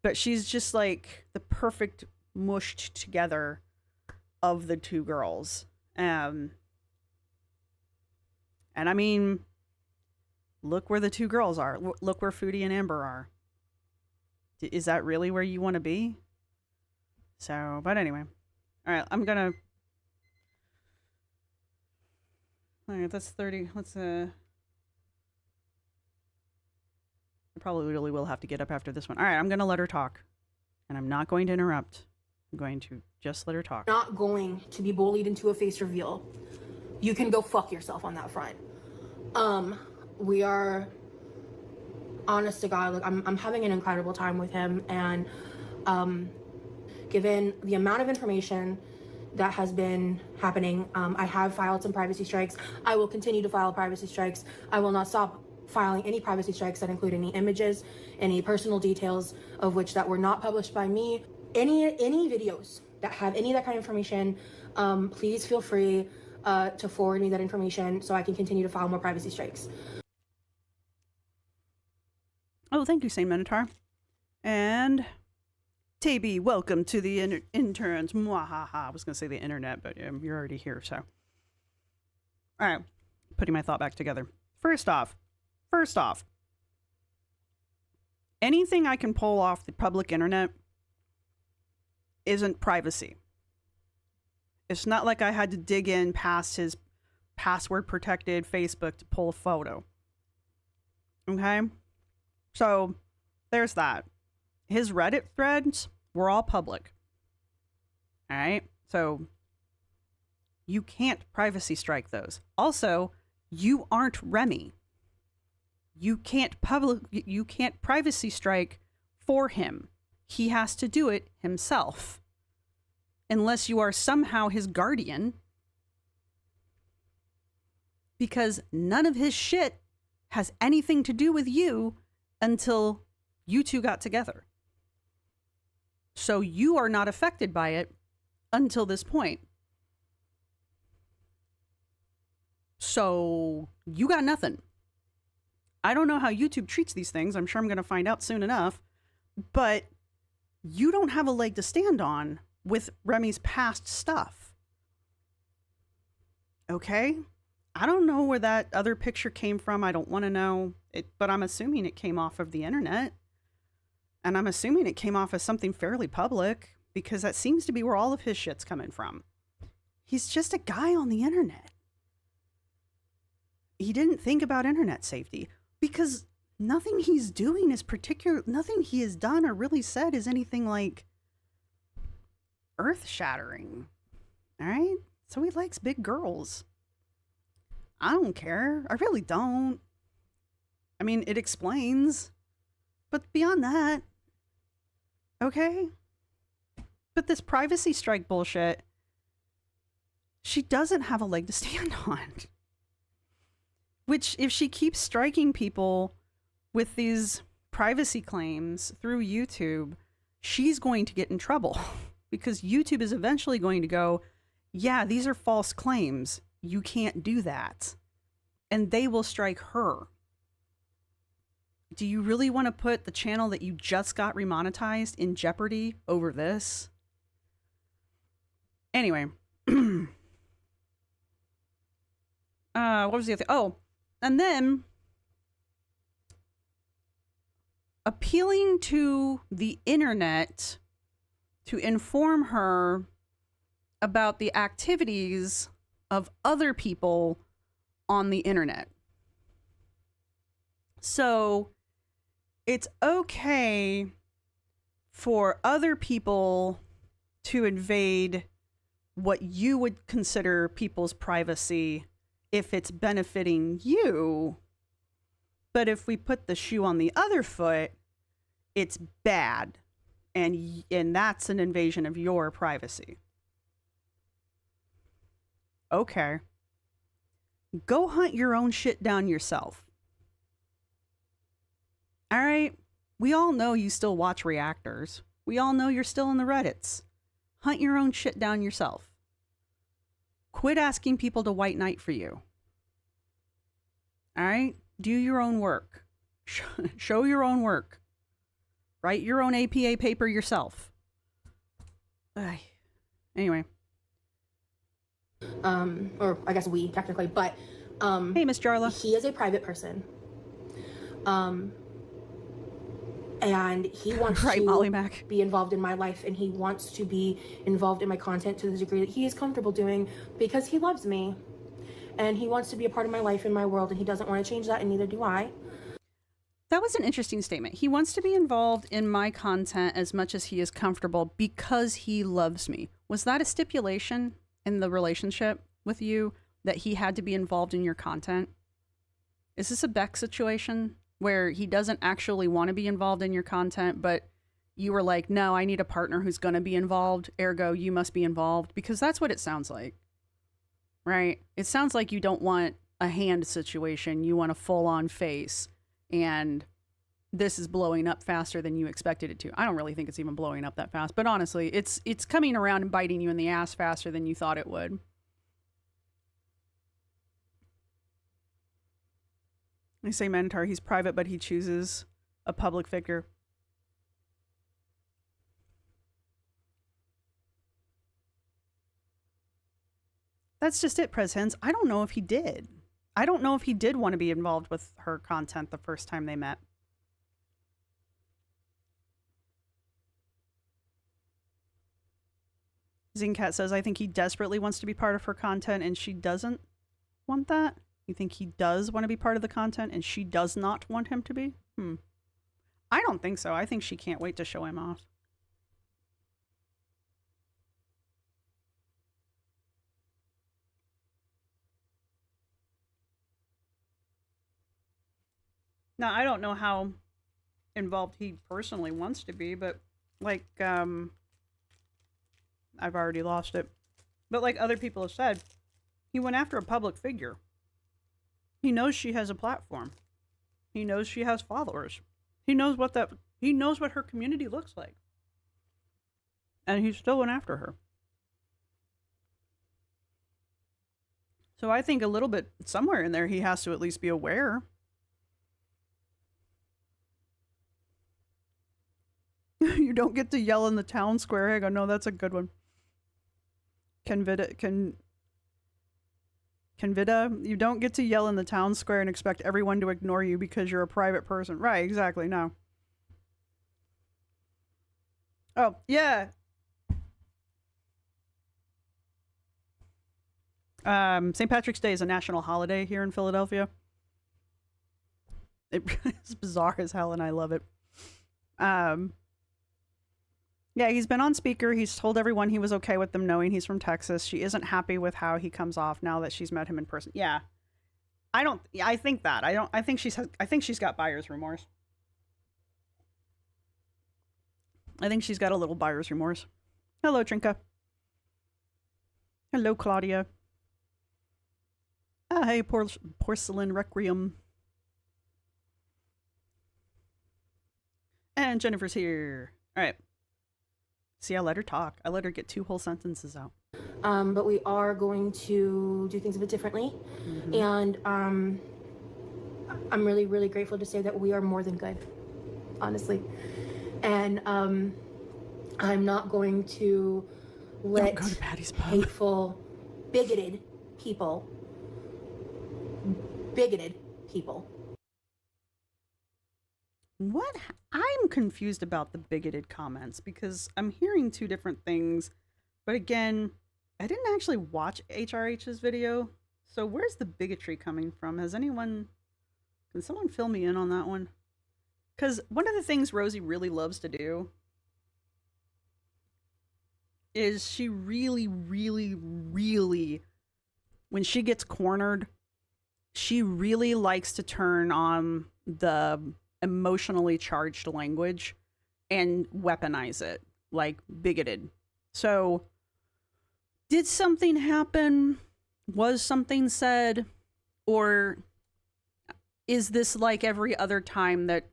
But she's just like the perfect mushed together of the two girls. And I mean, look where the two girls are. Look where Foodie and Amber are. Is that really where you want to be? So, but anyway. All right, all right, that's 30. I probably really will have to get up after this one. All right, I'm going to let her talk. And I'm not going to interrupt. I'm going to just let her talk. Not going to be bullied into a face reveal. You can go fuck yourself on that front. We are, honest to God, like I'm having an incredible time with him, and given the amount of information that has been happening, I have filed some privacy strikes. I will continue to file privacy strikes. I will not stop filing any privacy strikes that include any images, any personal details of which that were not published by me. Any videos that have any of that kind of information, please feel free to forward me that information so I can continue to file more privacy strikes. Oh, thank you, Saint Minotaur. And TB, welcome to the interns. Mwahaha. I was going to say the internet, but you're already here, so. All right, putting my thought back together. First off, anything I can pull off the public internet isn't privacy. It's not like I had to dig in past his password protected Facebook to pull a photo. Okay? So, there's that. His Reddit threads were all public. All right? So, you can't privacy strike those. Also, you aren't Remy. You can't privacy strike for him. He has to do it himself. Unless you are somehow his guardian. Because none of his shit has anything to do with you until you two got together. So you are not affected by it until this point. So you got nothing. I don't know how YouTube treats these things. I'm sure I'm going to find out soon enough. But you don't have a leg to stand on with Remy's past stuff. Okay? I don't know where that other picture came from. I don't want to know. But I'm assuming it came off of the internet. And I'm assuming it came off as something fairly public, because that seems to be where all of his shit's coming from. He's just a guy on the internet. He didn't think about internet safety, because nothing he's doing is nothing he has done or really said is anything like earth-shattering. All right? So he likes big girls. I don't care. I really don't. I mean, it explains. But beyond that, okay? But this privacy strike bullshit, she doesn't have a leg to stand on. Which, if she keeps striking people with these privacy claims through YouTube, she's going to get in trouble. Because YouTube is eventually going to go, yeah, these are false claims. You can't do that. And they will strike her. Do you really want to put the channel that you just got remonetized in jeopardy over this? Anyway. What was the other thing? Oh, and then appealing to the internet to inform her about the activities of other people on the internet. So it's okay for other people to invade what you would consider people's privacy if it's benefiting you. But if we put the shoe on the other foot, it's bad. And that's an invasion of your privacy. Okay. Go hunt your own shit down yourself. All right? We all know you still watch reactors. We all know you're still in the Reddits. Hunt your own shit down yourself. Quit asking people to white knight for you. All right? Do your own work. Show your own work. Write your own APA paper yourself. Anyway. Or I guess we technically, but hey, Miss Jarla. He is a private person. And he wants right, to Molly Mac. be involved in my life, and he wants to be involved in my content to the degree that he is comfortable doing, because he loves me and he wants to be a part of my life and my world, and he doesn't want to change that, and neither do I. That was an interesting statement. He wants to be involved in my content as much as he is comfortable because he loves me. Was that a stipulation in the relationship with you, that he had to be involved in your content? Is this a Beck situation where he doesn't actually want to be involved in your content, but you were like, no, I need a partner who's going to be involved, ergo you must be involved? Because that's what it sounds like, right? It sounds like you don't want a hand situation. You want a full-on face, and this is blowing up faster than you expected it to. I don't really think it's even blowing up that fast, but honestly, it's coming around and biting you in the ass faster than you thought it would. I say Mentor, he's private, but he chooses a public figure. That's just it, Presence. I don't know if he did. I don't know if he did want to be involved with her content the first time they met. Zingcat says, I think he desperately wants to be part of her content and she doesn't want that. You think he does want to be part of the content and she does not want him to be? I don't think so. I think she can't wait to show him off. Now, I don't know how involved he personally wants to be, but like, I've already lost it. But like other people have said, he went after a public figure. He knows she has a platform. He knows she has followers. He knows what her community looks like. And he still went after her. So I think a little bit somewhere in there he has to at least be aware. You don't get to yell in the town square. I go, no, that's a good one. Convida, you don't get to yell in the town square and expect everyone to ignore you because you're a private person. Right, exactly, no. Oh, yeah. St. Patrick's Day is a national holiday here in Philadelphia. It's bizarre as hell and I love it. Yeah, he's been on speaker. He's told everyone he was okay with them knowing he's from Texas. She isn't happy with how he comes off now that she's met him in person. Yeah. I think she's got buyer's remorse. I think she's got a little buyer's remorse. Hello, Trinka. Hello, Claudia. Hey, Porcelain Requiem. And Jennifer's here. All right. See, I let her talk. I let her get 2 whole sentences out. But we are going to do things a bit differently. Mm-hmm. And I'm really, really grateful to say that we are more than good, honestly. And I'm not going to let Don't go to Patty's Pub. hateful, bigoted people What? I'm confused about the bigoted comments because I'm hearing 2 different things. But again, I didn't actually watch HRH's video. So where's the bigotry coming from? Can someone fill me in on that one? Because one of the things Rosee really loves to do is she really, really, really, when she gets cornered, she really likes to turn on the emotionally charged language and weaponize it, like bigoted. So, did something happen? Was something said? Or is this like every other time that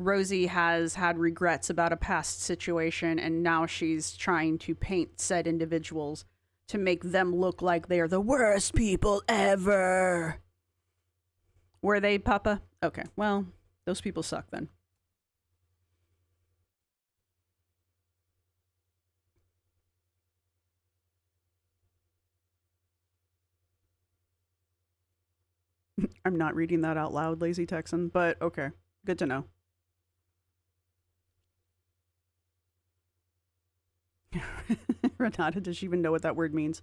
Rosee has had regrets about a past situation and now she's trying to paint said individuals to make them look like they're the worst people ever? Were they, Papa? Okay, well, those people suck then. I'm not reading that out loud, Lazy Texan, but okay, good to know. Renata, does she even know what that word means?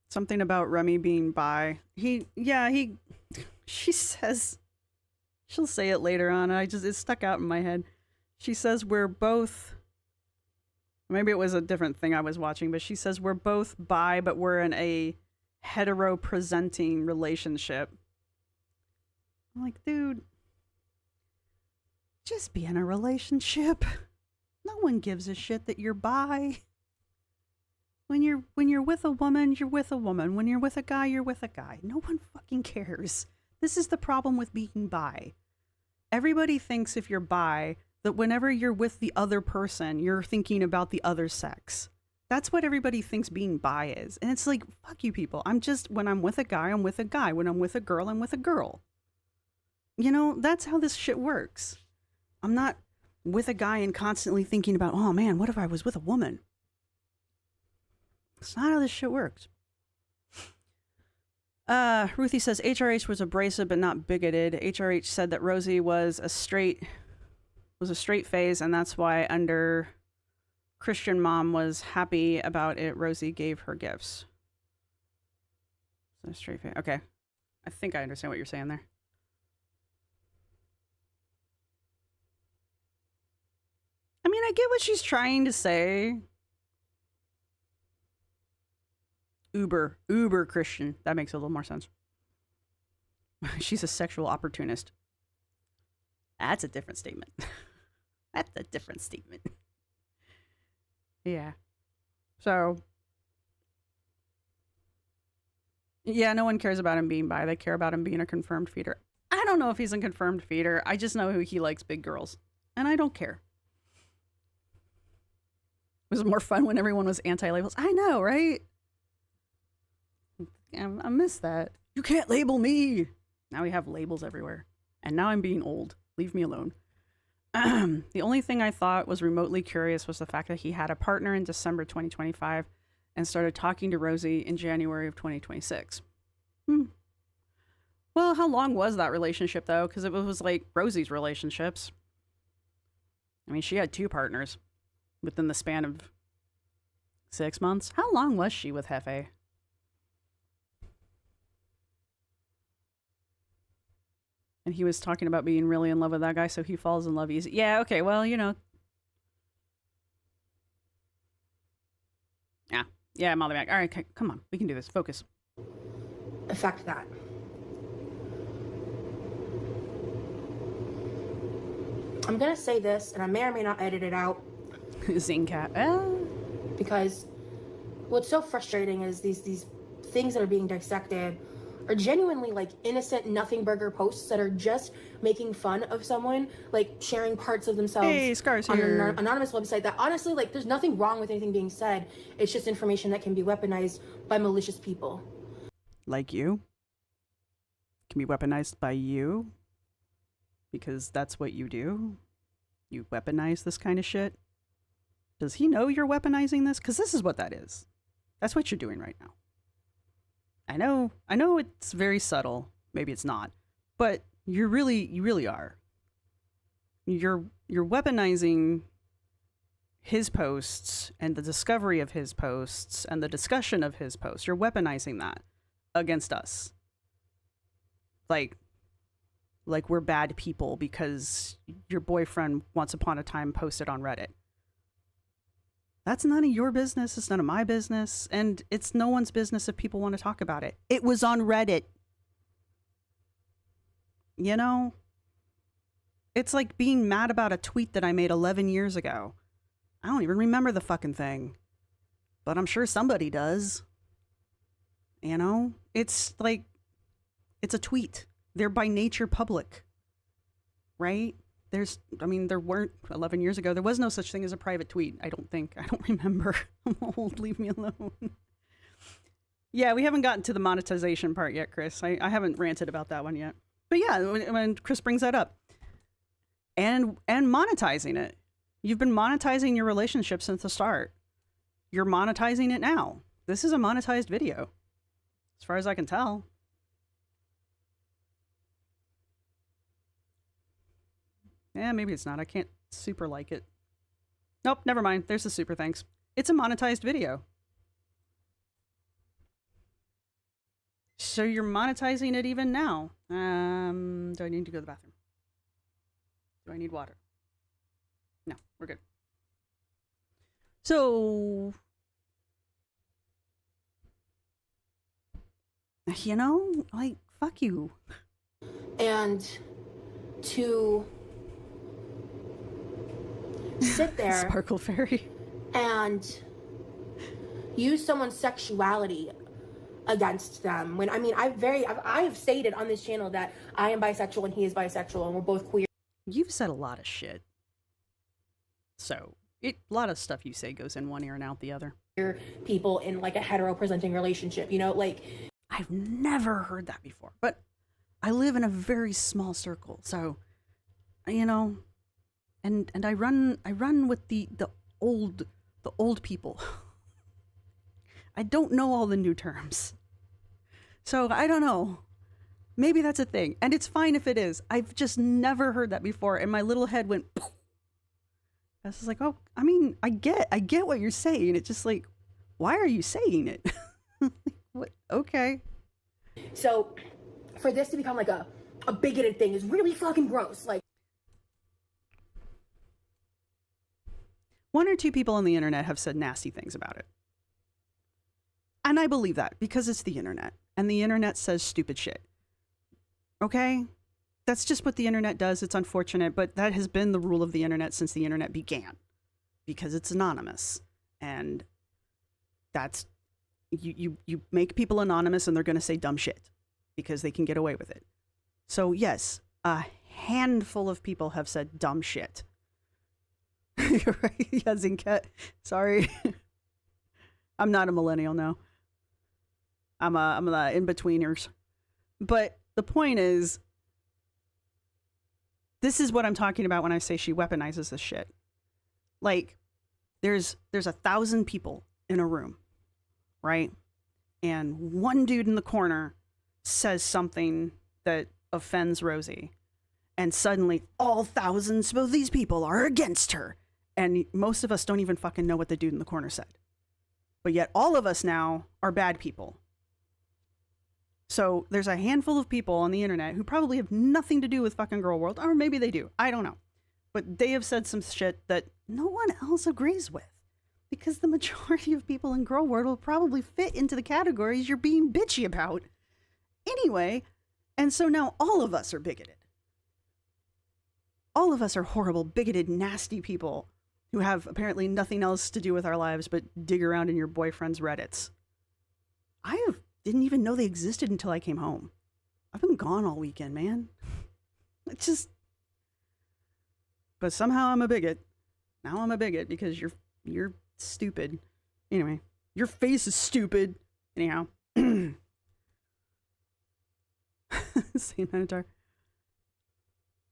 Something about Remy being bi. She says, she'll say it later on. It stuck out in my head. She says we're both, maybe it was a different thing I was watching, but she says we're both bi, but we're in a hetero presenting relationship. I'm like, dude, just be in a relationship. No one gives a shit that you're bi. When you're with a woman, you're with a woman. When you're with a guy, you're with a guy. No one fucking cares. This is the problem with being bi. Everybody thinks if you're bi, that whenever you're with the other person, you're thinking about the other sex. That's what everybody thinks being bi is. And it's like, fuck you people. When I'm with a guy, I'm with a guy. When I'm with a girl, I'm with a girl. You know, that's how this shit works. I'm not with a guy and constantly thinking about, oh man, what if I was with a woman? It's not how this shit works. Ruthie says HRH was abrasive but not bigoted. HRH said that Rosee was a straight phase, and that's why under Christian mom was happy about it. Rosee gave her gifts. So straight phase. Okay. I think I understand what you're saying there. I mean, I get what she's trying to say. Uber Christian. That makes a little more sense. She's a sexual opportunist. That's a different statement. That's a different statement. Yeah. So, yeah, no one cares about him being bi. They care about him being a confirmed feeder. I don't know if he's a confirmed feeder. I just know he likes big girls. And I don't care. It was more fun when everyone was anti-labels. I know, right? I miss that. You can't label me. Now we have labels everywhere. And now I'm being old. Leave me alone. The only thing I thought was remotely curious was the fact that he had a partner in December 2025 and started talking to Rosee in January of 2026. Well, how long was that relationship, though? Because it was like Rosee's relationships. I mean, she had 2 partners within the span of 6 months. How long was she with Hefe? And he was talking about being really in love with that guy, so he falls in love easy. Yeah, okay, well, you know. Yeah, I'm all the back. All right, okay, come on. We can do this. Focus. Affect that. I'm going to say this, and I may or may not edit it out. Zingcat. Because what's so frustrating is these things that are being dissected are genuinely like innocent nothing burger posts that are just making fun of someone, like sharing parts of themselves on an anonymous website that honestly, like, there's nothing wrong with anything being said. It's just information that can be weaponized by malicious people. Like you? Can be weaponized by you? Because that's what you do? You weaponize this kind of shit? Does he know you're weaponizing this? Because this is what that is. That's what you're doing right now. I know it's very subtle. Maybe it's not. But you really are. You're weaponizing his posts and the discovery of his posts and the discussion of his posts. You're weaponizing that against us. Like we're bad people because your boyfriend once upon a time posted on Reddit. That's none of your business. It's none of my business. And it's no one's business if people want to talk about it. It was on Reddit. You know? It's like being mad about a tweet that I made 11 years ago. I don't even remember the fucking thing. But I'm sure somebody does. You know? It's like, it's a tweet. They're by nature public. Right? There weren't 11 years ago. There was no such thing as a private tweet. I don't think. I don't remember. I'm old. Leave me alone. Yeah, we haven't gotten to the monetization part yet, Chris. I haven't ranted about that one yet. But yeah, when Chris brings that up. And monetizing it. You've been monetizing your relationship since the start. You're monetizing it now. This is a monetized video. As far as I can tell. Yeah, maybe it's not. I can't super like it. Nope, never mind. There's the super thanks. It's a monetized video. So you're monetizing it even now. Do I need to go to the bathroom? Do I need water? No, we're good. So, you know, like, fuck you. And to sit there Sparkle Fairy and use someone's sexuality against them when I have stated on this channel that I am bisexual and he is bisexual and we're both queer. You've said a lot of shit. So a lot of stuff you say goes in one ear and out the other. people in like a hetero presenting relationship, you know, like I've never heard that before, but I live in a very small circle, so you know, and I run with the old people. I don't know all the new terms, so I don't know. Maybe that's a thing, and it's fine if it is. I've just never heard that before, and my little head went. Poof. I was just like, oh, I mean, I get what you're saying. It's just like, why are you saying it? What? Okay. So for this to become like a bigoted thing is really fucking gross. Like, one or two people on the internet have said nasty things about it. And I believe that because it's the internet and the internet says stupid shit. Okay? That's just what the internet does. It's unfortunate, but that has been the rule of the internet since the internet began because it's anonymous. And that's, you make people anonymous and they're going to say dumb shit because they can get away with it. So yes, a handful of people have said dumb shit. You're right. Yeah, Zinket. Sorry. I'm not a millennial, no. I'm the in-betweeners. But the point is, this is what I'm talking about when I say she weaponizes this shit. Like, there's 1,000 people in a room, right? And one dude in the corner says something that offends Rosee. And suddenly all thousands of these people are against her. And most of us don't even fucking know what the dude in the corner said. But yet all of us now are bad people. So there's a handful of people on the internet who probably have nothing to do with fucking Girl World. Or maybe they do. I don't know. But they have said some shit that no one else agrees with. Because the majority of people in Girl World will probably fit into the categories you're being bitchy about. Anyway, and so now all of us are bigoted. All of us are horrible, bigoted, nasty people who have apparently nothing else to do with our lives but dig around in your boyfriend's Reddits. Didn't even know they existed until I came home. I've been gone all weekend, man. It's just... But somehow I'm a bigot. Now I'm a bigot because you're stupid. Anyway, your face is stupid. Anyhow. Saint Minotaur.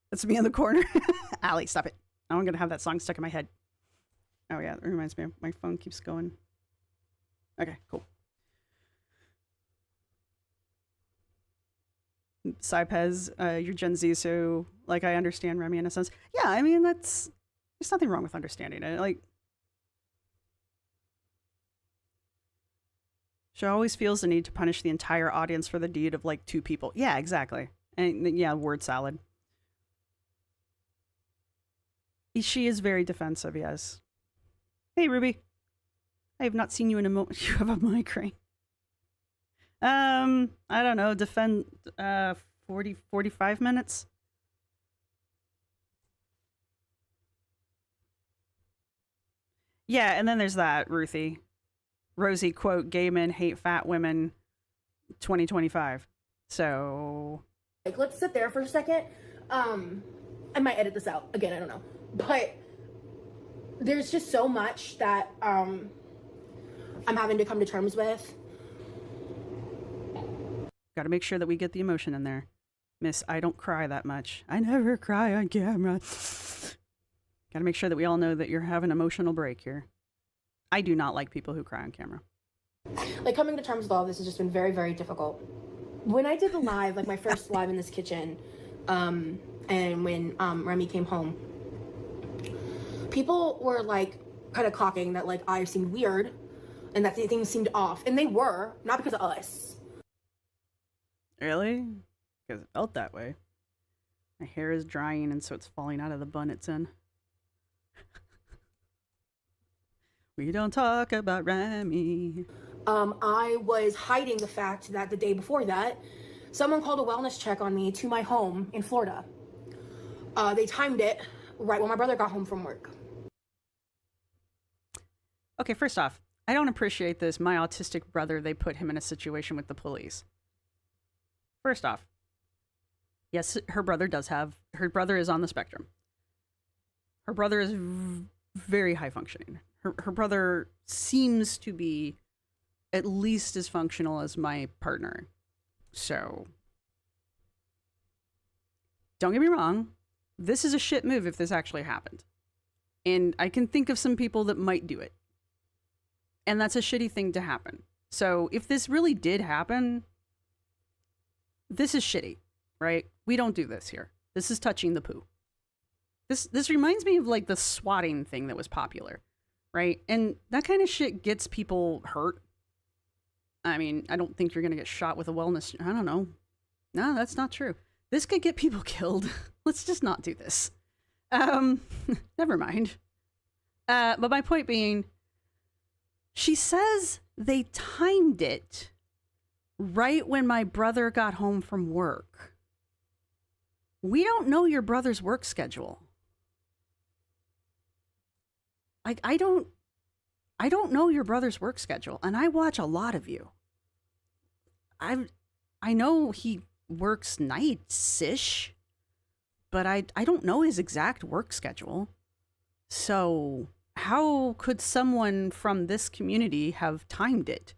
That's me in the corner. Allie, stop it. Now I'm going to have that song stuck in my head. Oh, yeah, that reminds me. My phone keeps going. Okay, cool. Saipez, you're Gen Z, so, like, I understand Remy in a sense. Yeah, I mean, there's nothing wrong with understanding it. Like, she always feels the need to punish the entire audience for the deed of, like, two people. Yeah, exactly. And, yeah, word salad. She is very defensive, yes. Hey, Ruby. I have not seen you in a moment. You have a migraine. I don't know. Defend 45 minutes? Yeah, and then there's that, Ruthie. Rosee, quote, gay men hate fat women 2025. So... Like, let's sit there for a second. I might edit this out. Again, I don't know. But there's just so much that I'm having to come to terms with. Got to make sure that we get the emotion in there. Miss, I don't cry that much. I never cry on camera. Got to make sure that we all know that you're having an emotional break here. I do not like people who cry on camera. Like, coming to terms with all of this has just been very, very difficult. When I did the live, like my first live in this kitchen, and when Remy came home, people were like kind of clocking that like I seemed weird and that things seemed off, and they were, not because of us. Really? Because it felt that way. My hair is drying and so it's falling out of the bun it's in. We don't talk about Remy. I was hiding the fact that the day before that, someone called a wellness check on me to my home in Florida. They timed it right when my brother got home from work. Okay, first off, I don't appreciate this. My autistic brother, they put him in a situation with the police. First off, yes, her brother is on the spectrum. Her brother is very high functioning. Her brother seems to be at least as functional as my partner. So, don't get me wrong. This is a shit move if this actually happened. And I can think of some people that might do it. And that's a shitty thing to happen. So if this really did happen, this is shitty, right? We don't do this here. This is touching the poo. This reminds me of like the swatting thing that was popular, right? And that kind of shit gets people hurt. I mean, I don't think you're going to get shot with a wellness. I don't know. No, that's not true. This could get people killed. Let's just not do this. Never mind. But my point being, she says they timed it right when my brother got home from work. We don't know your brother's work schedule. Like, I don't know your brother's work schedule, and I watch a lot of you. I know he works nights-ish, but I don't know his exact work schedule. So how could someone from this community have timed it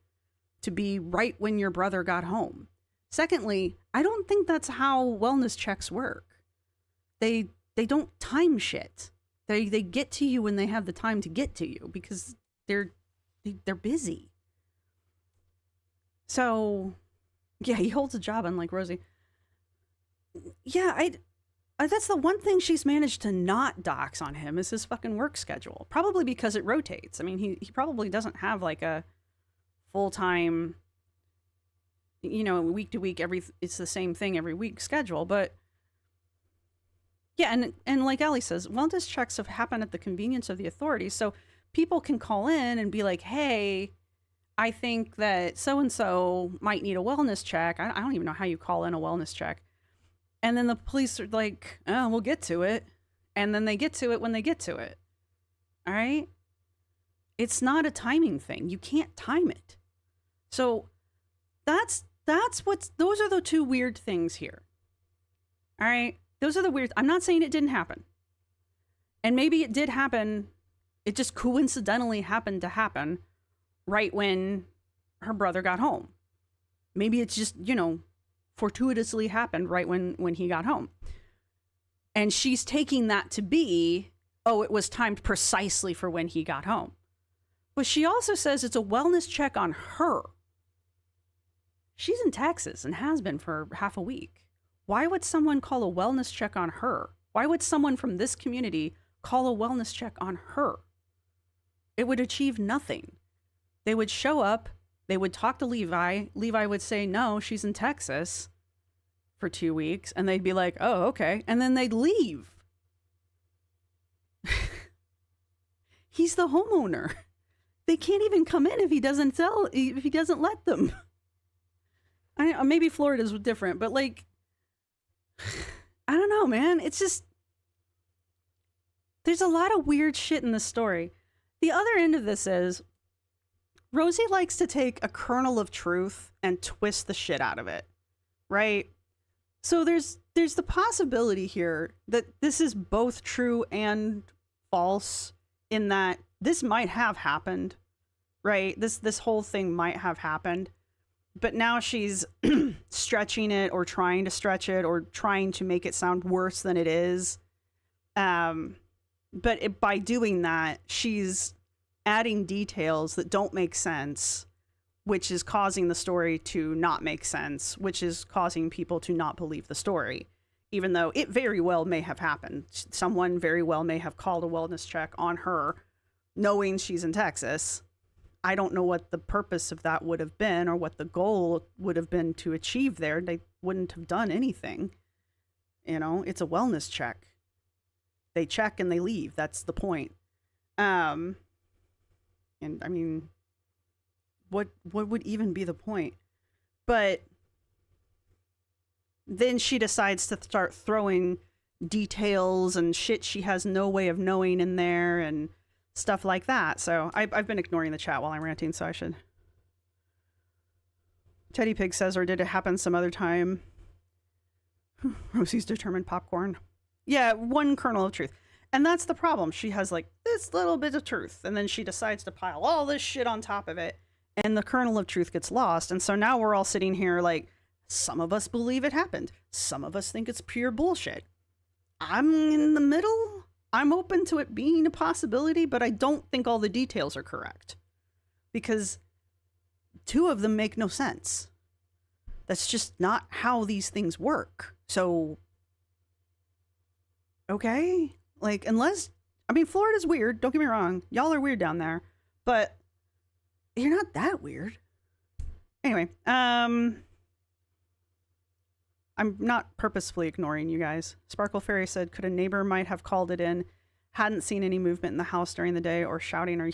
to be right when your brother got home? Secondly, I don't think that's how wellness checks work. They don't time shit. They get to you when they have the time to get to you because they're busy. So, yeah, he holds a job unlike Rosee. Yeah, that's the one thing she's managed to not dox on him is his fucking work schedule. Probably because it rotates. I mean, he probably doesn't have like a full-time, week to week, it's the same thing every week schedule. But yeah, and like Allie says, wellness checks have happened at the convenience of the authorities. So people can call in and be like, hey, I think that so-and-so might need a wellness check. I don't even know how you call in a wellness check. And then the police are like, oh, we'll get to it. And then they get to it when they get to it. All right? It's not a timing thing. You can't time it. So those are the two weird things here. All right? Those are the weird. I'm not saying it didn't happen. And maybe it did happen. It just coincidentally happened to happen right when her brother got home. Maybe it's just, fortuitously happened right when he got home. And she's taking that to be, oh, it was timed precisely for when he got home. But she also says it's a wellness check on her. She's in Texas and has been for half a week. Why would someone call a wellness check on her? Why would someone from this community call a wellness check on her? It would achieve nothing. They would show up. They would talk to Levi. Levi would say, no, she's in Texas for 2 weeks. And they'd be like, oh, okay. And then they'd leave. He's the homeowner. They can't even come in if he doesn't let them. Maybe Florida's different, but like, I don't know, man. It's just, there's a lot of weird shit in this story. The other end of this is, Rosee likes to take a kernel of truth and twist the shit out of it, right? So there's the possibility here that this is both true and false in that this might have happened, right? This whole thing might have happened, but now she's stretching it or trying to stretch it or trying to make it sound worse than it is. But by doing that, she's adding details that don't make sense, which is causing the story to not make sense, which is causing people to not believe the story, even though it very well may have happened. Someone very well may have called a wellness check on her, knowing she's in Texas. I don't know what the purpose of that would have been or what the goal would have been to achieve there. They wouldn't have done anything. It's a wellness check. They check and they leave. That's the point. And I mean, what would even be the point? But then she decides to start throwing details and shit she has no way of knowing in there and stuff like that. So I've been ignoring the chat while I'm ranting, so I should. Teddy Pig says, or did it happen some other time? Rosie's determined popcorn. Yeah, one kernel of truth. And that's the problem. She has like this little bit of truth. And then she decides to pile all this shit on top of it. And the kernel of truth gets lost. And so now we're all sitting here like, some of us believe it happened. Some of us think it's pure bullshit. I'm in the middle. I'm open to it being a possibility, but I don't think all the details are correct. Because 2 of them make no sense. That's just not how these things work. So, okay? Like, unless, I mean, Florida's weird. Don't get me wrong. Y'all are weird down there. But you're not that weird. Anyway, I'm not purposefully ignoring you guys. Sparkle Fairy said, could a neighbor might have called it in, hadn't seen any movement in the house during the day or shouting or...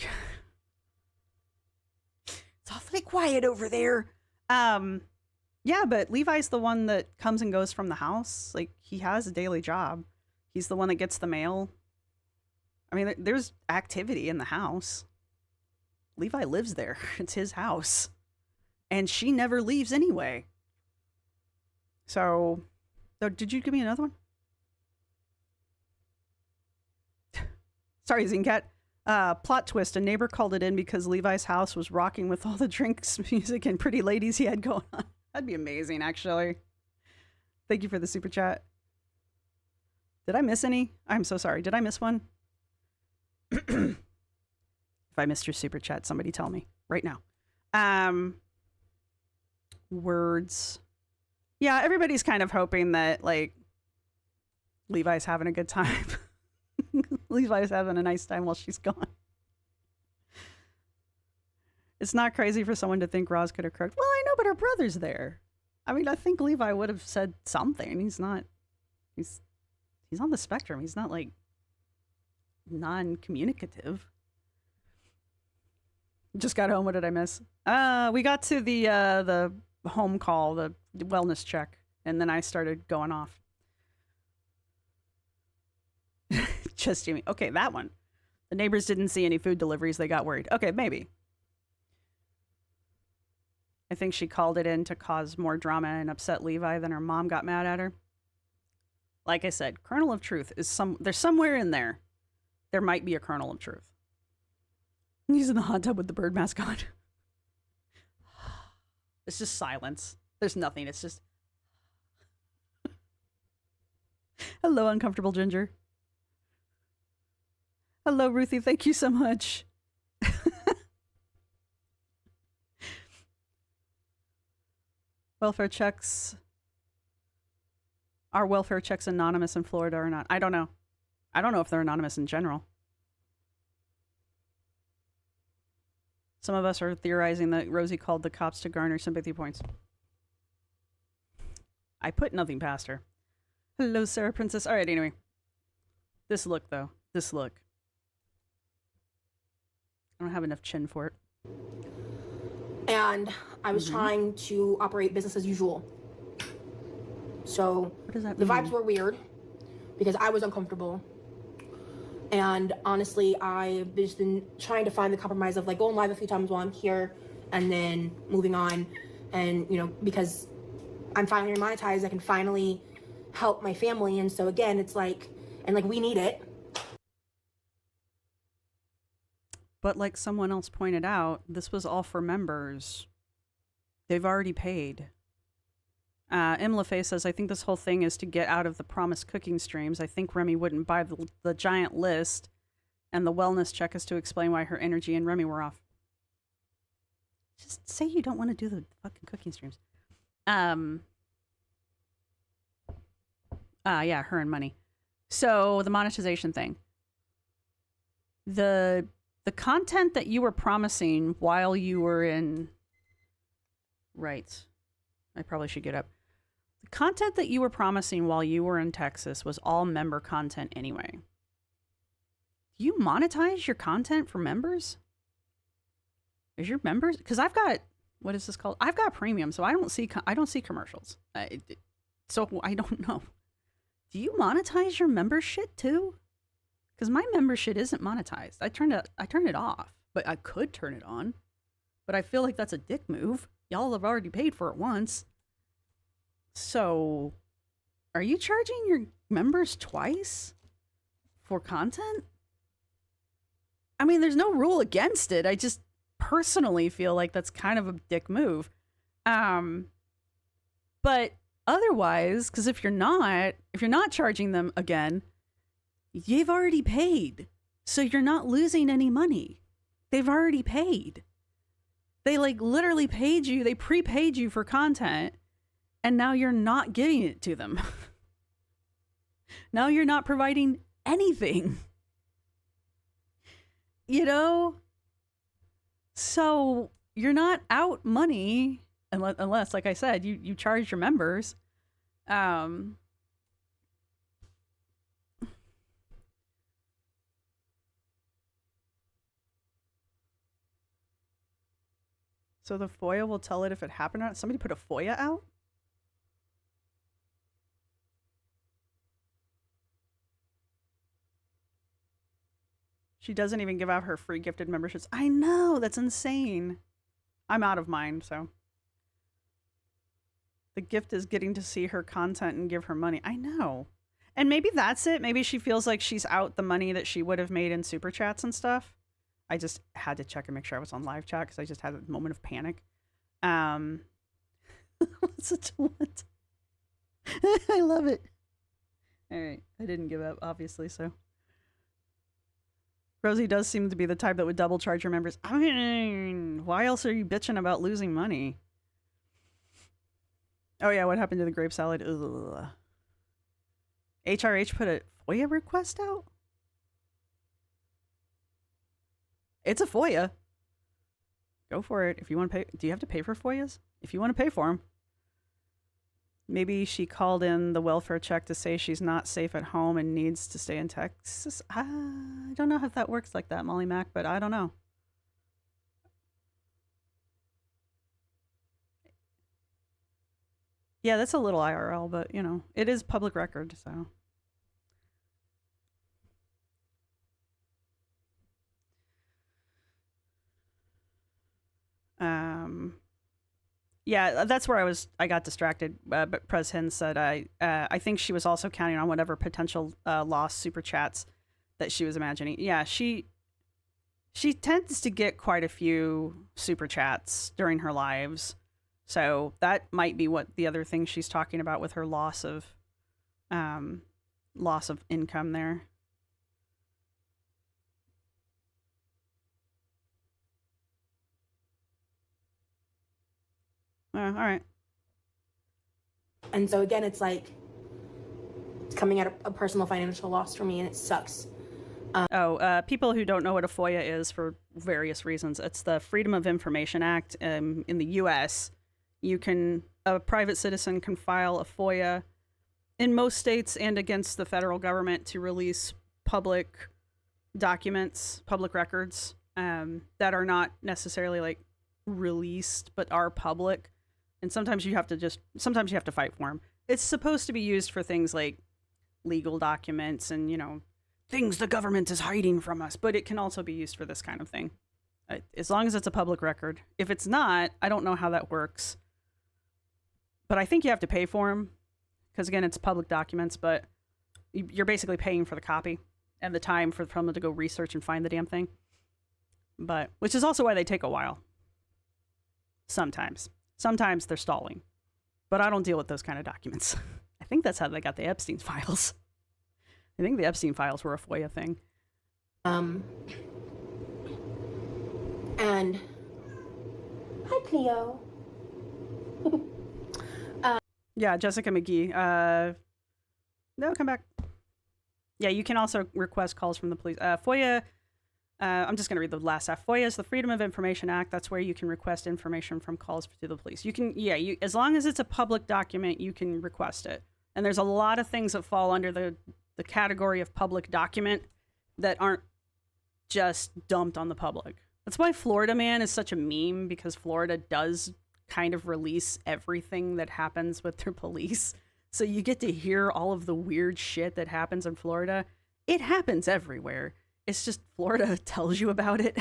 It's awfully quiet over there. Yeah, but Levi's the one that comes and goes from the house. Like, he has a daily job. He's the one that gets the mail. I mean, there's activity in the house. Levi lives there. It's his house. And she never leaves anyway. So, did you give me another one? Sorry, Zincat. Plot twist. A neighbor called it in because Levi's house was rocking with all the drinks, music, and pretty ladies he had going on. That'd be amazing, actually. Thank you for the super chat. Did I miss any? I'm so sorry. Did I miss one? If I missed your super chat, somebody tell me right now. Words. Yeah, everybody's kind of hoping that, like, Levi's having a good time. Levi's having a nice time while she's gone. It's not crazy for someone to think Roz could have croaked. Well, I know, but her brother's there. I mean, I think Levi would have said something. He's not... He's on the spectrum. He's not, like, non-communicative. Just got home. What did I miss? We got to the home call, the wellness check, and then I started going off. Just Jimmy. Okay, that one. The neighbors didn't see any food deliveries. They got worried. Okay, maybe. I think she called it in to cause more drama and upset Levi. Then her mom got mad at her. Like I said, kernel of truth is there's somewhere in there. There might be a kernel of truth. He's in the hot tub with the bird mask on. It's just silence. There's nothing. It's just... Hello, uncomfortable ginger. Hello, Ruthie. Thank you so much. Welfare checks. Are welfare checks anonymous in Florida or not? I don't know. I don't know if they're anonymous in general. Some of us are theorizing that Rosee called the cops to garner sympathy points. I put nothing past her. Hello, Sarah Princess. All right, anyway. This look, though. This look. I don't have enough chin for it. And I was trying to operate business as usual. So what does that the mean? vibes were weird because I was uncomfortable. And honestly, I've just been trying to find the compromise of like going live a few times while I'm here and then moving on. And, you know, because I'm finally monetized, I can finally help my family. And so again, it's like, and like we need it. But like someone else pointed out, this was all for members. They've already paid. Imlafay says, I think this whole thing is to get out of the promised cooking streams. I think Remy wouldn't buy the giant list, and the wellness check is to explain why her energy and Remy were off. Just say you don't want to do the fucking cooking streams. Yeah, her and money. So the monetization thing. The content that you were promising while you were in... Right. I probably should get up. The content that you were promising while you were in Texas was all member content anyway. Do you monetize your content for members? Is your members? Because I've got... What is this called? I've got premium, so I don't see commercials. So I don't know. Do you monetize your member shit too? Because my membership isn't monetized. I turned it off, but I could turn it on. But I feel like that's a dick move. Y'all have already paid for it once. So, are you charging your members twice for content? I mean, there's no rule against it. I just personally feel like that's kind of a dick move. But otherwise, because if you're not charging them again, you've already paid. So you're not losing any money. They've already paid. They like literally paid you, they prepaid you for content, and now you're not giving it to them. Now you're not providing anything. You know? So you're not out money unless like I said, you charge your members. So the FOIA will tell it if it happened or not. Somebody put a FOIA out? She doesn't even give out her free gifted memberships. I know, that's insane. I'm out of mine, so. The gift is getting to see her content and give her money. I know. And maybe that's it. Maybe she feels like she's out the money that she would have made in super chats and stuff. I just had to check and make sure I was on live chat because I just had a moment of panic. What's it want? I love it. All right. I didn't give up, obviously, so. Rosee does seem to be the type that would double charge your members. I mean, why else are you bitching about losing money? Oh yeah, what happened to the grape salad? Ugh. HRH put a FOIA request out? It's a FOIA. Go for it. If you want to pay. Do you have to pay for FOIAs? If you want to pay for them. Maybe she called in the welfare check to say she's not safe at home and needs to stay in Texas. I don't know if that works like that, Molly Mac, but I don't know. Yeah, that's a little IRL, but, you know, it is public record, so. Yeah, that's where I got distracted. But Pres Hin said I think she was also counting on whatever potential lost super chats that she was imagining. Yeah, she tends to get quite a few super chats during her lives, so that might be what the other thing she's talking about with her loss of income there. All right. And so again, it's like it's coming at a personal financial loss for me, and it sucks. People who don't know what a FOIA is for various reasons, it's the Freedom of Information Act. In the U.S., a private citizen can file a FOIA in most states and against the federal government to release public documents, public records that are not necessarily like released but are public. And sometimes you have to fight for them. It's supposed to be used for things like legal documents and, you know, things the government is hiding from us, but it can also be used for this kind of thing. As long as it's a public record. If it's not, I don't know how that works. But I think you have to pay for them because, again, it's public documents, but you're basically paying for the copy and the time for someone to go research and find the damn thing. But, which is also why they take a while. Sometimes they're stalling, but I don't deal with those kind of documents. I think that's how they got the Epstein files. I think the Epstein files were a FOIA thing. And hi, Cleo. Yeah, Jessica McGee. No, come back. Yeah, you can also request calls from the police. FOIA. I'm just going to read the last half. FOIA is the Freedom of Information Act. That's where you can request information from calls to the police. You can, as long as it's a public document, you can request it. And there's a lot of things that fall under the category of public document that aren't just dumped on the public. That's why Florida Man is such a meme, because Florida does kind of release everything that happens with their police. So you get to hear all of the weird shit that happens in Florida. It happens everywhere. It's just Florida tells you about it,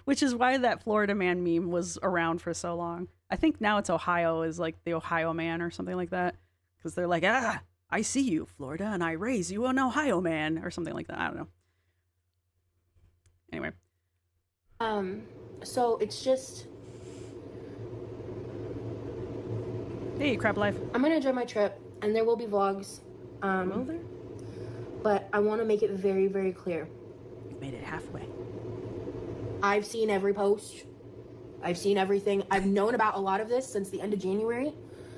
which is why that Florida Man meme was around for so long. I think now it's Ohio is like the Ohio Man or something like that, because they're like, I see you, Florida, and I raise you an Ohio man or something like that. I don't know. Anyway. So it's just... Hey, Crab Life. I'm gonna enjoy my trip, and there will be vlogs. Will there? But I want to make it very, very clear. You made it halfway. I've seen every post. I've seen everything. I've known about a lot of this since the end of January.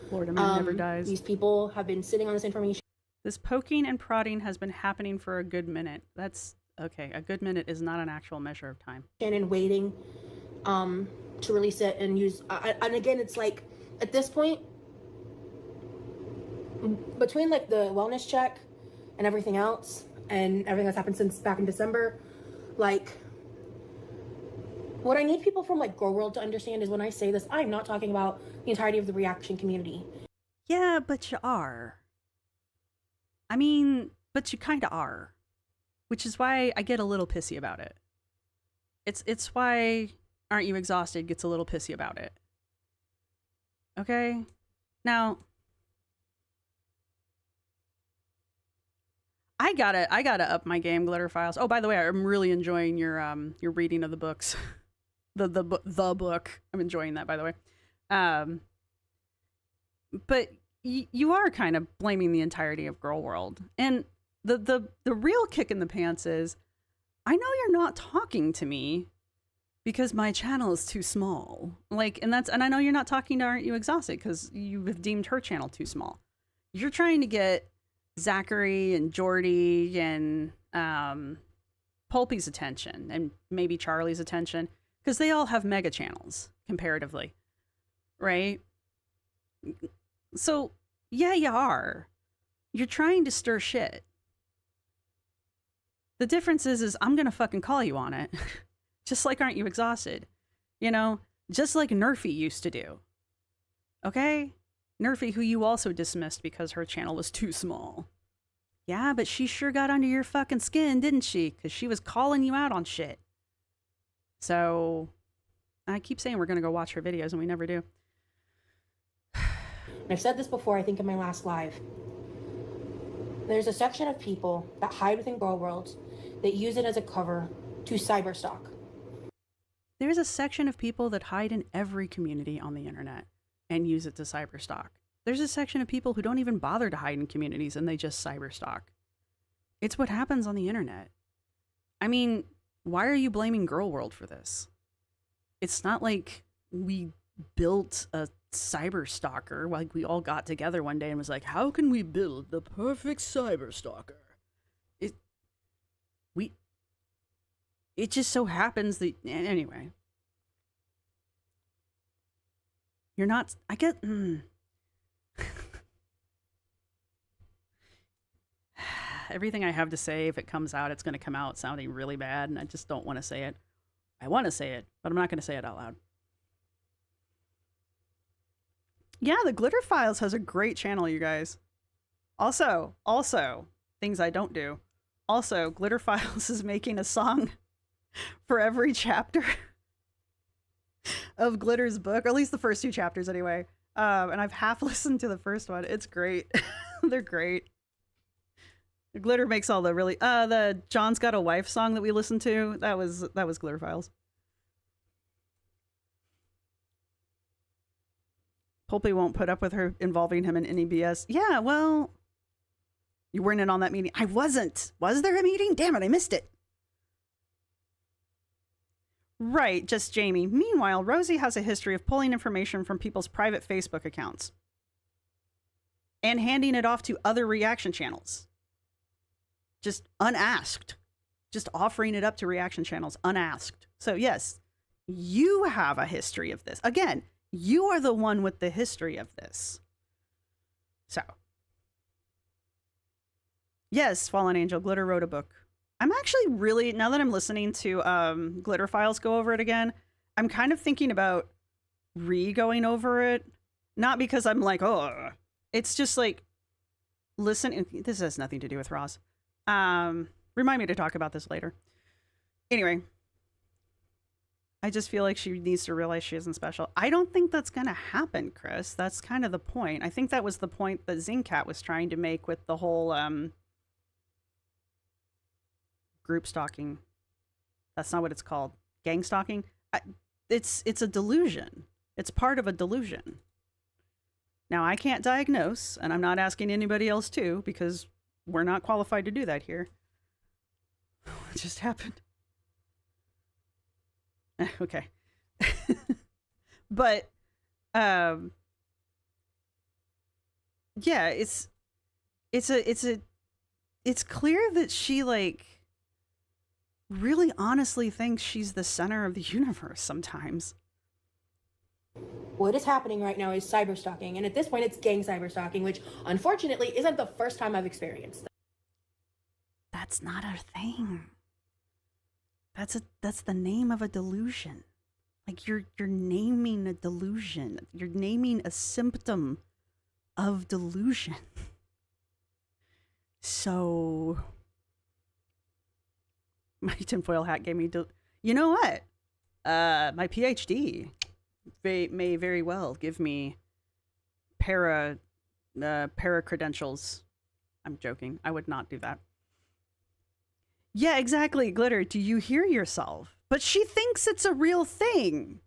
Florida man never dies. These people have been sitting on this information. This poking and prodding has been happening for a good minute. That's okay. A good minute is not an actual measure of time. And waiting to release it and use. And again, it's like at this point, between like the wellness check and everything else and everything that's happened since back in December, like what I need people from like Grow World to understand is when I say this, I'm not talking about the entirety of the reaction community. Yeah, but you are. I mean, but you kind of are, which is why I get a little pissy about it. It's why Aren't You Exhausted gets a little pissy about it. Okay? Now, I gotta up my game, Glitter Files. Oh, by the way, I'm really enjoying your reading of the books. the book. I'm enjoying that, by the way. But you are kind of blaming the entirety of Girl World. And the real kick in the pants is, I know you're not talking to me because my channel is too small. Like, and I know you're not talking to Aren't You Exhausted because you have deemed her channel too small. You're trying to get Zachary and Jordy and Pulpy's attention and maybe Charlie's attention because they all have mega channels comparatively, right? So yeah, you are. You're trying to stir shit. The difference is I'm gonna fucking call you on it, just like Aren't You Exhausted? You know, just like Nerfy used to do. Okay? Nerfy, who you also dismissed because her channel was too small. Yeah, but she sure got under your fucking skin, didn't she? Because she was calling you out on shit. So, I keep saying we're going to go watch her videos, and we never do. And I've said this before, I think in my last live. There's a section of people that hide within Girl World that use it as a cover to cyberstalk. There's a section of people that hide in every community on the internet and use it to cyberstalk. There's a section of people who don't even bother to hide in communities and they just cyberstalk. It's what happens on the internet. I mean, why are you blaming Girl World for this? It's not like we built a cyberstalker, like we all got together one day and was like, how can we build the perfect cyberstalker? It just so happens that, anyway. You're not, I get, everything I have to say, if it comes out, it's going to come out sounding really bad, and I just don't want to say it. I want to say it, but I'm not going to say it out loud. Yeah, the Glitter Files has a great channel, you guys. Also, things I don't do. Also, Glitter Files is making a song for every chapter of Glitter's book, or at least the first 2 chapters anyway. And I've half listened to the first one. It's great. They're great. Glitter makes all the really the John's Got a Wife song that we listened to. That was Glitter Files. Pulpy won't put up with her involving him in any BS. Yeah, well, you weren't in on that meeting. I wasn't. Was there a meeting? Damn it, I missed it. Right, just Jamie. Meanwhile, Rosee has a history of pulling information from people's private Facebook accounts and handing it off to other reaction channels. Just unasked. Just offering it up to reaction channels unasked. So yes, you have a history of this. Again, you are the one with the history of this. So, yes, Fallen Angel, Glitter wrote a book. I'm actually really, now that I'm listening to Glitter Files go over it again, I'm kind of thinking about going over it. Not because I'm like, oh, it's just like, listen, this has nothing to do with Ross. Remind me to talk about this later. Anyway, I just feel like she needs to realize she isn't special. I don't think that's going to happen, Chris. That's kind of the point. I think that was the point that Zingcat was trying to make with the whole group stalking That's not what it's called. Gang stalking. It's a delusion. It's part of a delusion. Now, I can't diagnose, and I'm not asking anybody else to, because we're not qualified to do that here. What just happened? Okay. But, yeah, it's clear that she, like, really honestly thinks she's the center of the universe sometimes. What is happening right now is cyberstalking, and at this point it's gang cyberstalking, which unfortunately isn't the first time I've experienced. That's not a thing. That's the name of a delusion. Like you're naming a delusion. You're naming a symptom of delusion. So my tinfoil hat gave me you know what? My PhD may very well give me para credentials. I'm joking. I would not do that. Yeah, exactly. Glitter, do you hear yourself? But she thinks it's a real thing.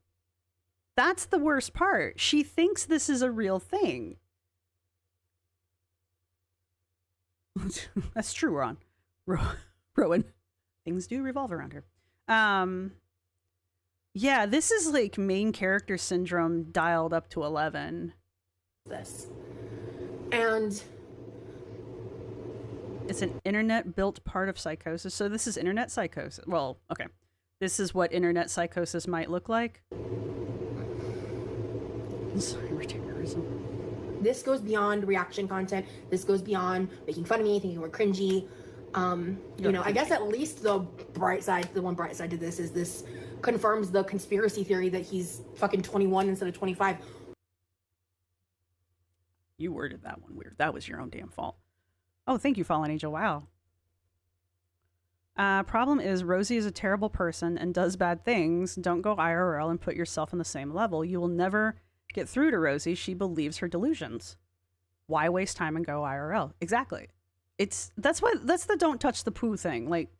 That's the worst part. She thinks this is a real thing. That's true, Ron. Rowan. Things do revolve around her. Yeah, this is like main character syndrome dialed up to 11. This. And it's an internet-built part of psychosis. So this is internet psychosis. Well, okay. This is what internet psychosis might look like. Cyber terrorism. This goes beyond reaction content. This goes beyond making fun of me, thinking we're cringy. You know, I guess at least the bright side to this is this confirms the conspiracy theory that he's fucking 21 instead of 25. You worded that one weird. That was your own damn fault. Oh, thank you, Fallen Angel. Wow. Problem is, Rosee is a terrible person and does bad things. Don't go IRL and put yourself on the same level. You will never get through to Rosee. She believes her delusions. Why waste time and go IRL? Exactly. That's the don't touch the poo thing. Like,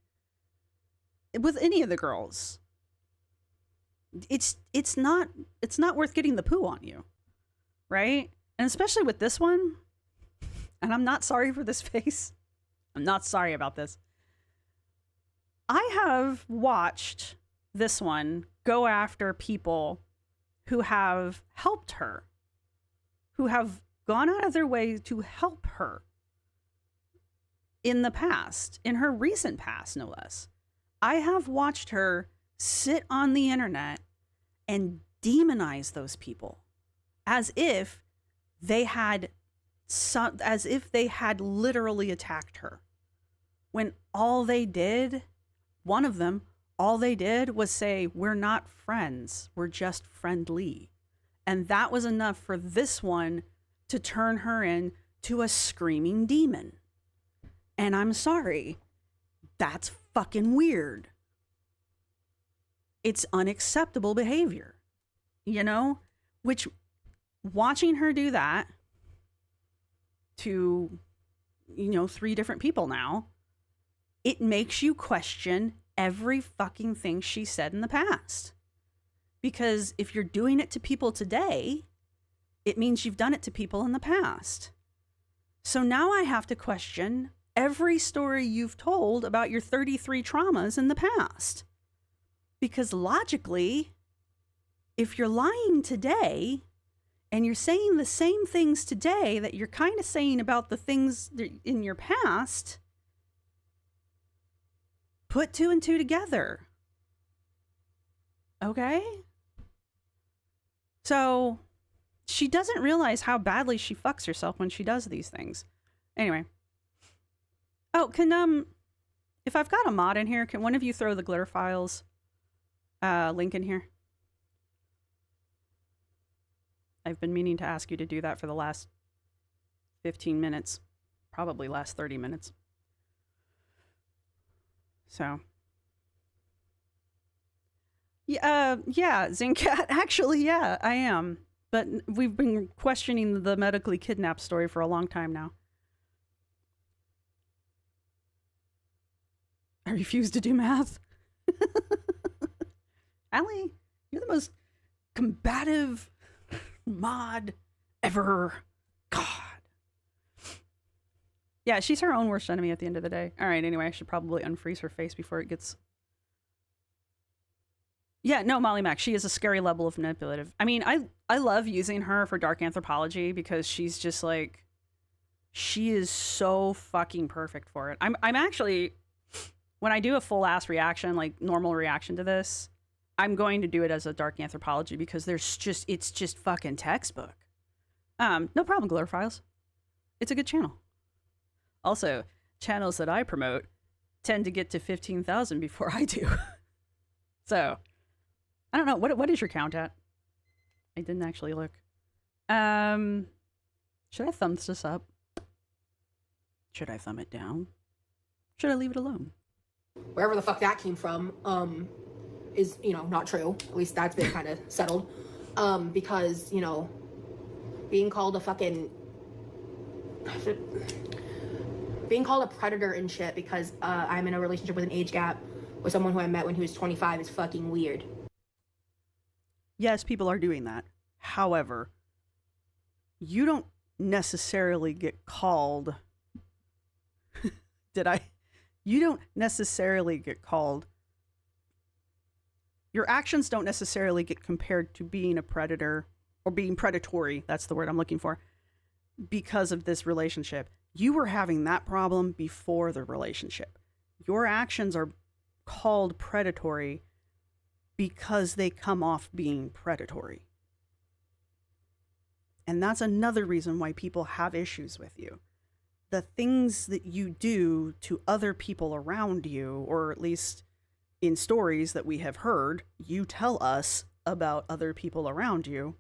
with any of the girls, it's not worth getting the poo on you, right? And especially with this one, and I'm not sorry for this face. I'm not sorry about this. I have watched this one go after people who have helped her, who have gone out of their way to help her in the past, in her recent past, no less. I have watched her sit on the internet and demonize those people as if they had literally attacked her, when all they did was say, we're not friends, we're just friendly. And that was enough for this one to turn her into a screaming demon. And I'm sorry, that's fucking weird. It's unacceptable behavior, you know? Which, watching her do that to, 3 different people now, it makes you question every fucking thing she said in the past. Because if you're doing it to people today, it means you've done it to people in the past. So now I have to question every story you've told about your 33 traumas in the past. Because logically, if you're lying today and you're saying the same things today that you're kind of saying about the things in your past, put 2 and 2 together. Okay? So she doesn't realize how badly she fucks herself when she does these things. Anyway. Oh, can, if I've got a mod in here, can one of you throw the glitter files link in here? I've been meaning to ask you to do that for the last 15 minutes. Probably last 30 minutes. So. Yeah, Zincat, actually, yeah, I am. But we've been questioning the medically kidnapped story for a long time now. I refuse to do math. Allie, you're the most combative mod ever. God. Yeah, she's her own worst enemy at the end of the day. All right, anyway, I should probably unfreeze her face before it gets... Yeah, no, Molly Mac, she is a scary level of manipulative. I mean, I love using her for dark anthropology because she's just like... She is so fucking perfect for it. I'm actually... When I do a full-ass reaction, like normal reaction to this, I'm going to do it as a dark anthropology because it's just fucking textbook. No problem, Glorifiles. It's a good channel. Also, channels that I promote tend to get to 15,000 before I do. So, I don't know. What is your count at? I didn't actually look. Should I thumb this up? Should I thumb it down? Should I leave it alone? Wherever the fuck that came from, is, you know, not true. At least that's been kind of settled. Because, you know, being called a fucking... Being called a predator and shit because I'm in a relationship with an age gap with someone who I met when he was 25 is fucking weird. Yes, people are doing that. However, you don't necessarily get called... You don't necessarily get called... Your actions don't necessarily get compared to being a predator or being predatory. That's the word I'm looking for. Because of this relationship. You were having that problem before the relationship. Your actions are called predatory because they come off being predatory. And that's another reason why people have issues with you. The things that you do to other people around you, or at least in stories that we have heard, you tell us about other people around you,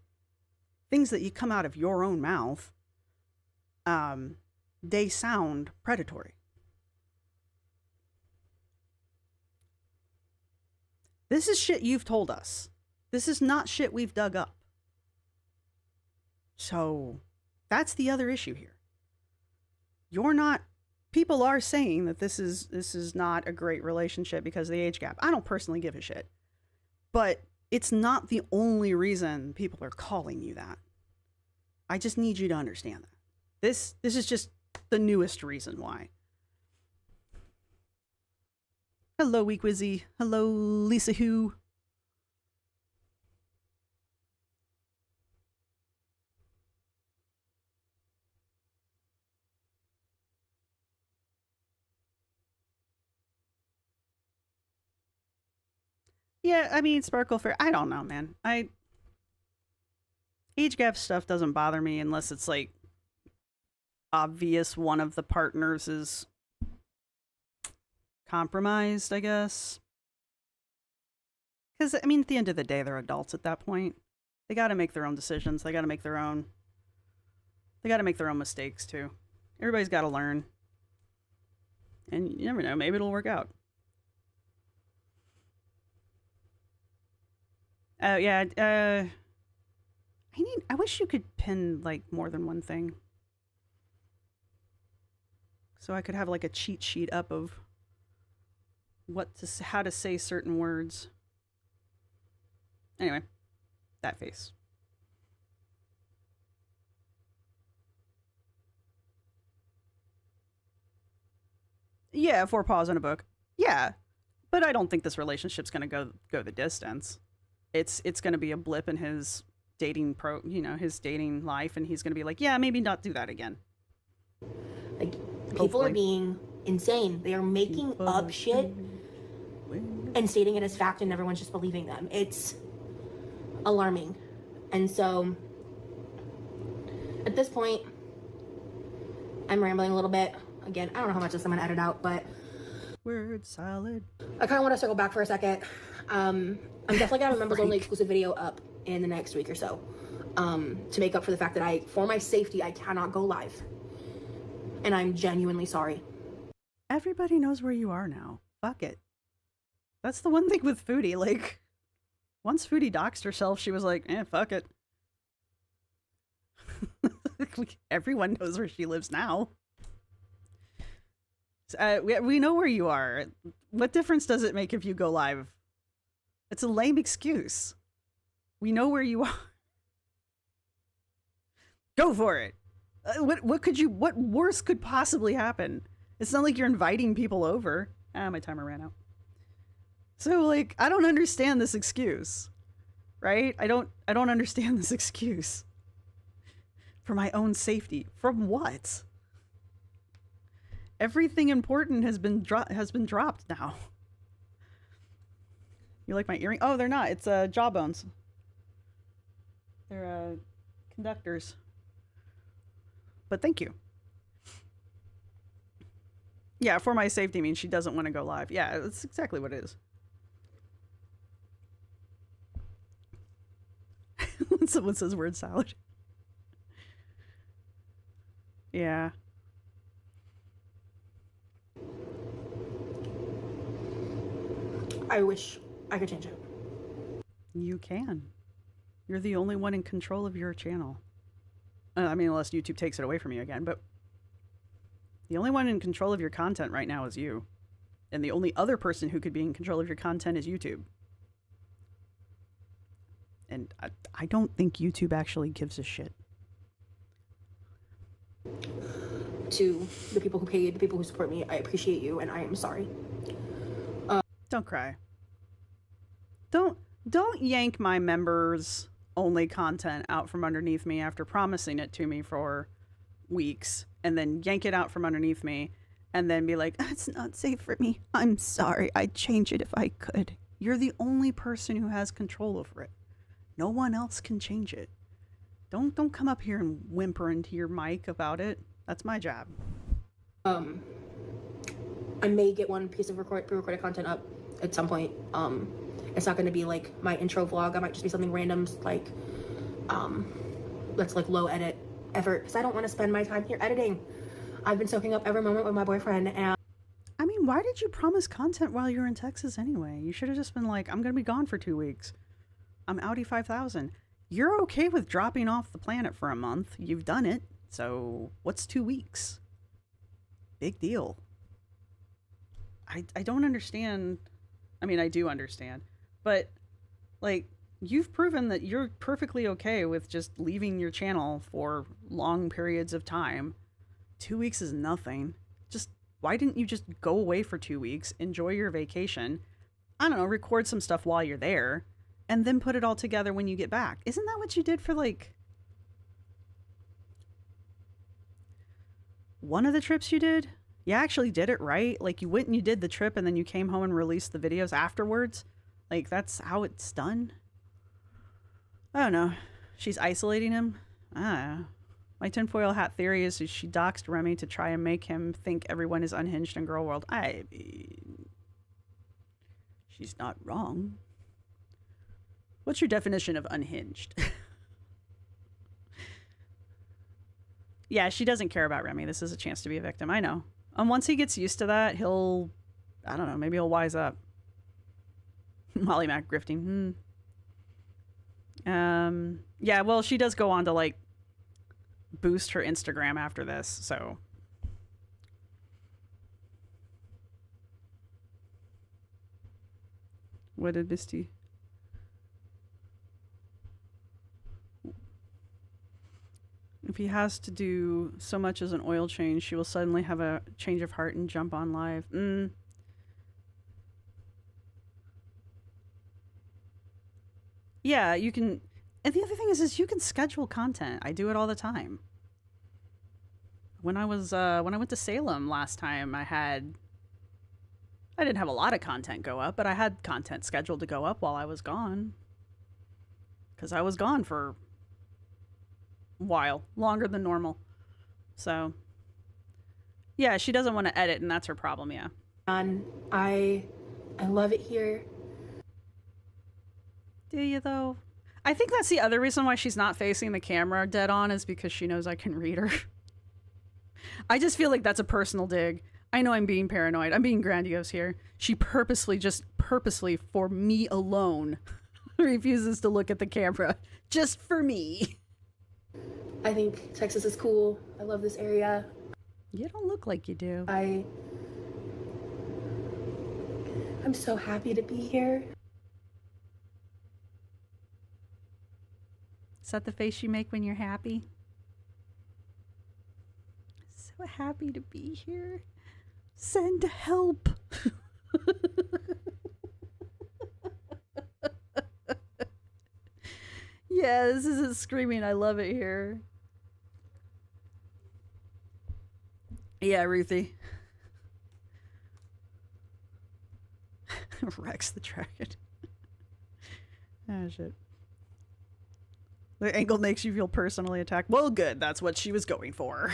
things that you come out of your own mouth, they sound predatory. This is shit you've told us. This is not shit we've dug up. So that's the other issue here. People are saying that this is not a great relationship because of the age gap. I don't personally give a shit. But it's not the only reason people are calling you that. I just need you to understand that. This is just the newest reason why. Hello, Week Wizzy. Hello, Lisa Who. Yeah, I mean, Sparkle Fair, I don't know, man. Age gap stuff doesn't bother me unless it's like obvious one of the partners is compromised, I guess. Because, I mean, at the end of the day, they're adults at that point. They gotta make their own decisions. They gotta make their own mistakes, too. Everybody's gotta learn. And you never know, maybe it'll work out. I wish you could pin, like, more than one thing. So I could have, like, a cheat sheet up of how to say certain words. Anyway, that face. Yeah, 4 paws in a book. Yeah, but I don't think this relationship's gonna go the distance. It's gonna be a blip in his his dating life, and he's gonna be like, yeah, maybe not do that again. Like, people are being insane. They are making up shit and stating it as fact, and everyone's just believing them. It's alarming. And so, at this point, I'm rambling a little bit. Again, I don't know how much of this I'm gonna edit out, but word salad. I kind of want to circle back for a second. I'm definitely gonna have a members only exclusive video up in the next week or so, to make up for the fact that for my safety, I cannot go live, and I'm genuinely sorry. Everybody knows where you are now. Fuck it. That's the one thing with Foodie. Like, once Foodie doxed herself, she was like, fuck it. Everyone knows where she lives now. We know where you are. What difference does it make if you go live? It's a lame excuse. We know where you are. Go for it. What worse could possibly happen? It's not like you're inviting people over. My timer ran out. So like, I don't understand this excuse. Right? I don't understand this excuse. For my own safety. From what? Everything important has been dropped now. You like my earring? Oh, they're not. It's jawbones. They're conductors. But thank you. Yeah, for my safety means she doesn't want to go live. Yeah, that's exactly what it is. When someone says word salad. Yeah. I wish I could change it. You can. You're the only one in control of your channel. I mean, unless YouTube takes it away from you again, but the only one in control of your content right now is you. And the only other person who could be in control of your content is YouTube. And I don't think YouTube actually gives a shit. To the people who paid, the people who support me, I appreciate you, and I am sorry. Don't cry. Don't yank my members only content out from underneath me after promising it to me for weeks, and then yank it out from underneath me and then be like, it's not safe for me. I'm sorry. I'd change it if I could. You're the only person who has control over it. No one else can change it. Don't come up here and whimper into your mic about it. That's my job. I may get one piece of pre-recorded content up at some point. It's not going to be like my intro vlog. I might just be something random, like that's like low edit effort, because I don't want to spend my time here editing. I've been soaking up every moment with my boyfriend, and I mean, why did you promise content while you're in Texas anyway? You should have just been like, I'm going to be gone for 2 weeks. I'm Audi 5000. You're okay with dropping off the planet for a month. You've done it. So what's 2 weeks? Big deal. I don't understand. I mean, I do understand. But, like, you've proven that you're perfectly okay with just leaving your channel for long periods of time. 2 weeks is nothing. Just, why didn't you just go away for 2 weeks, enjoy your vacation, I don't know, record some stuff while you're there, and then put it all together when you get back? Isn't that what you did for, like, one of the trips you did? You actually did it, right? Like, you went and you did the trip, and then you came home and released the videos afterwards? Like, that's how it's done? I don't know. She's isolating him? Ah. My tinfoil hat theory is she doxed Remy to try and make him think everyone is unhinged in Girl World. I mean, she's not wrong. What's your definition of unhinged? Yeah, she doesn't care about Remy. This is a chance to be a victim. I know. And once he gets used to that, he'll, I don't know, maybe he'll wise up. Molly Mac grifting. Yeah, well, she does go on to, like, boost her Instagram after this, so. What did Misty? If he has to do so much as an oil change, she will suddenly have a change of heart and jump on live. Yeah, you can. And the other thing is you can schedule content. I do it all the time. When I went to Salem last time, I didn't have a lot of content go up, but I had content scheduled to go up while I was gone. Because I was gone for a while, longer than normal. So, yeah, she doesn't want to edit, and that's her problem, yeah. I love it here. Do you, though? I think that's the other reason why she's not facing the camera dead on, is because she knows I can read her. I just feel like that's a personal dig. I know I'm being paranoid. I'm being grandiose here. She purposely, for me alone, refuses to look at the camera. Just for me. I think Texas is cool. I love this area. You don't look like you do. I'm so happy to be here. Is that the face you make when you're happy? So happy to be here. Send help. Yeah, this isn't screaming. I love it here. Yeah, Ruthie. Rex the dragon. Oh, shit. The angle makes you feel personally attacked. Well, good. That's what she was going for.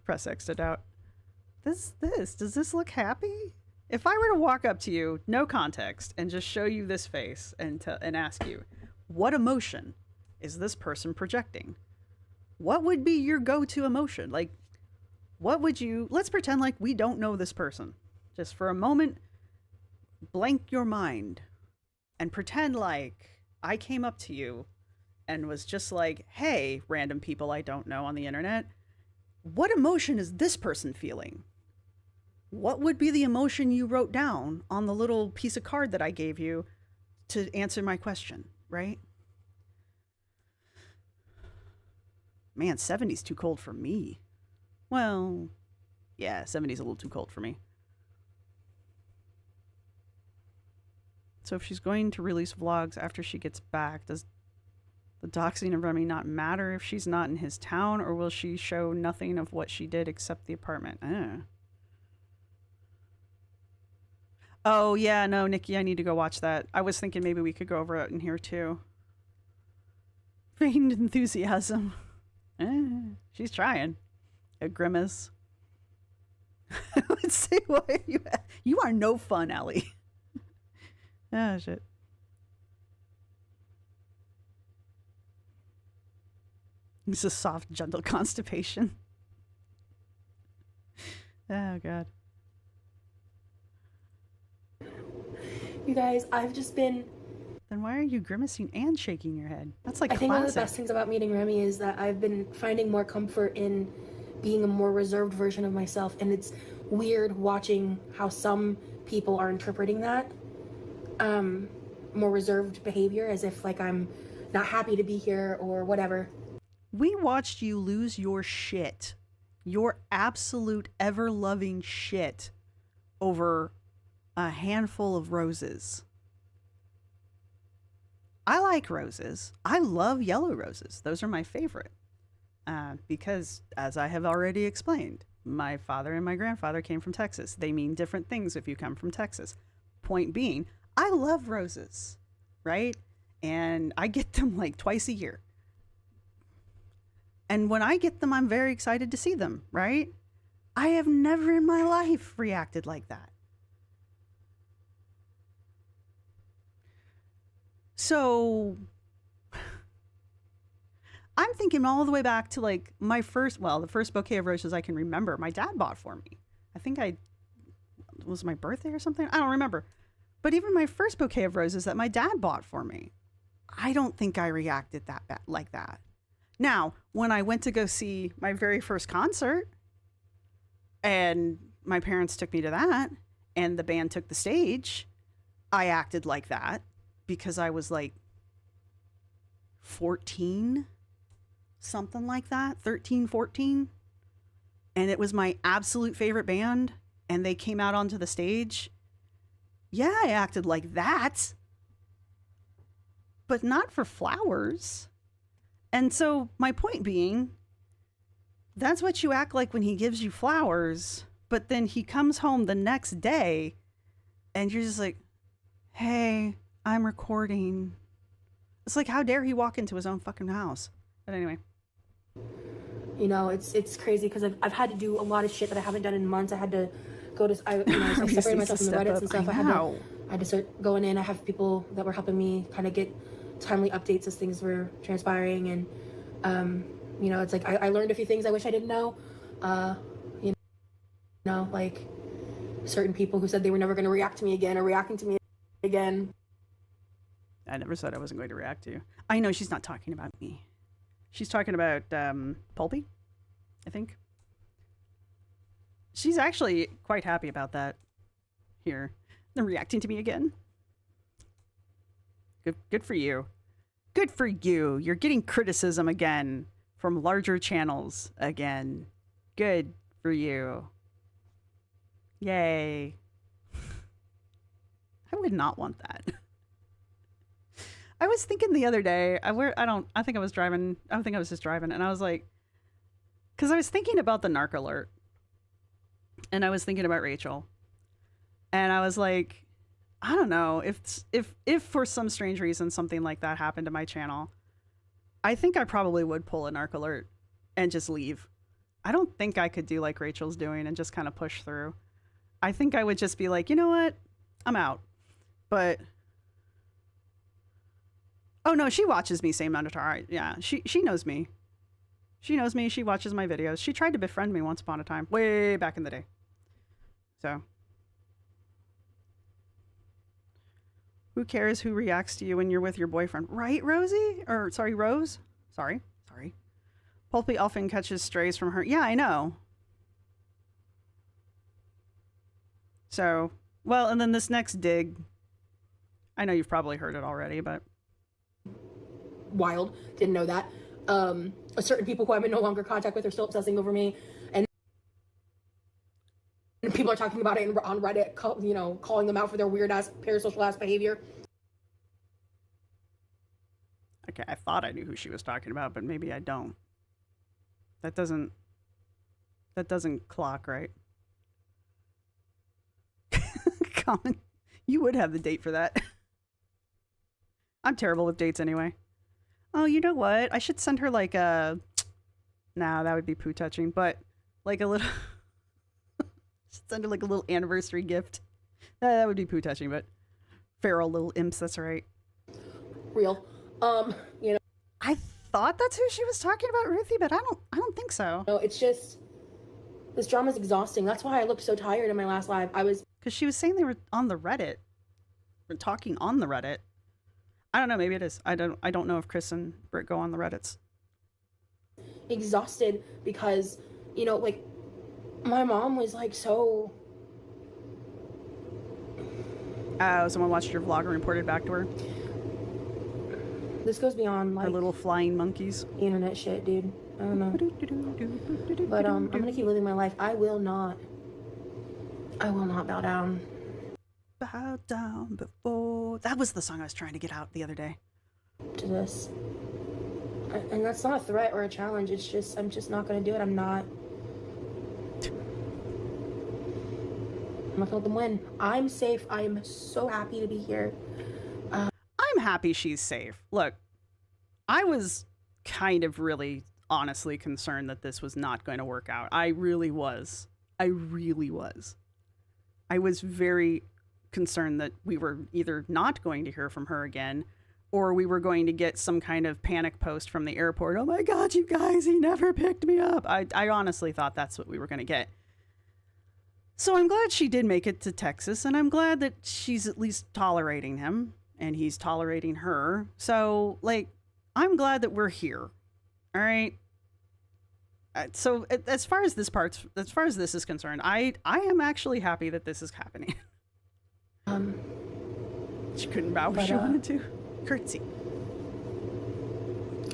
Press X to doubt. Does this look happy? If I were to walk up to you, no context, and just show you this face and ask you, what emotion is this person projecting? What would be your go-to emotion? Like, what would you... Let's pretend like we don't know this person. Just for a moment, blank your mind and pretend like I came up to you and was just like, hey, random people I don't know on the internet, what emotion is this person feeling? What would be the emotion you wrote down on the little piece of card that I gave you to answer my question, right? Man, 70's too cold for me. Well, yeah, 70's a little too cold for me. So if she's going to release vlogs after she gets back, does the doxing of Remy not matter if she's not in his town, or will she show nothing of what she did except the apartment? Oh, yeah, no, Nikki, I need to go watch that. I was thinking maybe we could go over it in here, too. Feigned enthusiasm. She's trying. A grimace. I would say, why are you are no fun, Ellie. Oh, shit. It's a soft, gentle constipation. Oh, God. You guys, I've just been... Then why are you grimacing and shaking your head? That's like I think classic. one of the best things about meeting Remy is that I've been finding more comfort in being a more reserved version of myself, and it's weird watching how some people are interpreting that more reserved behavior as if like I'm not happy to be here or whatever. We watched you lose your shit, your absolute ever-loving shit, over a handful of roses. I like roses. I love yellow roses. Those are my favorite. Because, as I have already explained, my father and my grandfather came from Texas. They mean different things if you come from Texas. Point being, I love roses, right? And I get them like twice a year. And when I get them, I'm very excited to see them, right? I have never in my life reacted like that. So I'm thinking all the way back to like the first bouquet of roses I can remember my dad bought for me. I think was my birthday or something. I don't remember. But even my first bouquet of roses that my dad bought for me, I don't think I reacted like that. Now, when I went to go see my very first concert and my parents took me to that and the band took the stage, I acted like that because I was like 14, something like that, 13, 14. And it was my absolute favorite band and they came out onto the stage. Yeah, I acted like that, but not for flowers. And so my point being, that's what you act like when he gives you flowers, but then he comes home the next day and you're just like, hey, I'm recording. It's like, how dare he walk into his own fucking house? But anyway. You know, it's crazy because I've had to do a lot of shit that I haven't done in months. I had to go to, I separated myself from the Reddits and stuff. I had to start going in. I have people that were helping me kind of get timely updates as things were transpiring. And, you know, it's like, I learned a few things I wish I didn't know. You know, like certain people who said they were never going to react to me again are reacting to me again. I never said I wasn't going to react to you. I know she's not talking about me. She's talking about Pulpy, I think. She's actually quite happy about that here. They're reacting to me again. Good for you. Good for you. You're getting criticism again from larger channels again. Good for you. Yay. I would not want that. I was thinking the other day, I think I was just driving, and I was like, because I was thinking about the narc alert, and I was thinking about Rachel, and I was like, I don't know, if for some strange reason something like that happened to my channel, I think I probably would pull a narc alert and just leave. I don't think I could do like Rachel's doing and just kind of push through. I think I would just be like, you know what? I'm out. But oh no, she watches me say Minotaur. Yeah, she knows me. She knows me. She watches my videos. She tried to befriend me once upon a time, way back in the day. So, who cares who reacts to you when you're with your boyfriend, right, Rosie? Or sorry, Rose. Sorry. Pulpy often catches strays from her. Yeah, I know. So, well, and then this next dig. I know you've probably heard it already, but Wild. Didn't know that. Certain people who I'm in no longer contact with are still obsessing over me, and people are talking about it on Reddit, calling them out for their weird ass parasocial ass behavior. Okay, I thought I knew who she was talking about, but maybe I don't. That doesn't clock right. Colin, you would have the date for that. I'm terrible with dates anyway. Oh, you know what? I should send her like a... Nah, that would be poo touching, but like a little... send her like a little anniversary gift. That would be poo touching, but feral little imps, that's right. Real. I thought that's who she was talking about, Ruthie, but I don't think so. No, it's just... This drama's exhausting. That's why I looked so tired in my last live. Because she was saying they were on the Reddit. We're talking on the Reddit. I don't know, maybe it is. I don't know if Chris and Britt go on the Reddits. Exhausted because, like, my mom was like so... Someone watched your vlog and reported back to her. This goes beyond, like... Her little flying monkeys. Internet shit, dude. I don't know. But, I'm gonna keep living my life. I will not bow down. Bow down before... That was the song I was trying to get out the other day. To this. And that's not a threat or a challenge. It's just, I'm just not gonna do it. I'm not gonna let them win. I'm safe. I am so happy to be here. I'm happy she's safe. Look, I was kind of really honestly concerned that this was not going to work out. I really was. I was very concerned that we were either not going to hear from her again, or we were going to get some kind of panic post from the airport. Oh my God, you guys, he never picked me up. I honestly thought that's what we were going to get. So I'm glad she did make it to Texas, and I'm glad that she's at least tolerating him, and he's tolerating her. So, like, I'm glad that we're here. All right. So as far as this is concerned, I am actually happy that this is happening. She couldn't bow if she wanted to. Curtsy.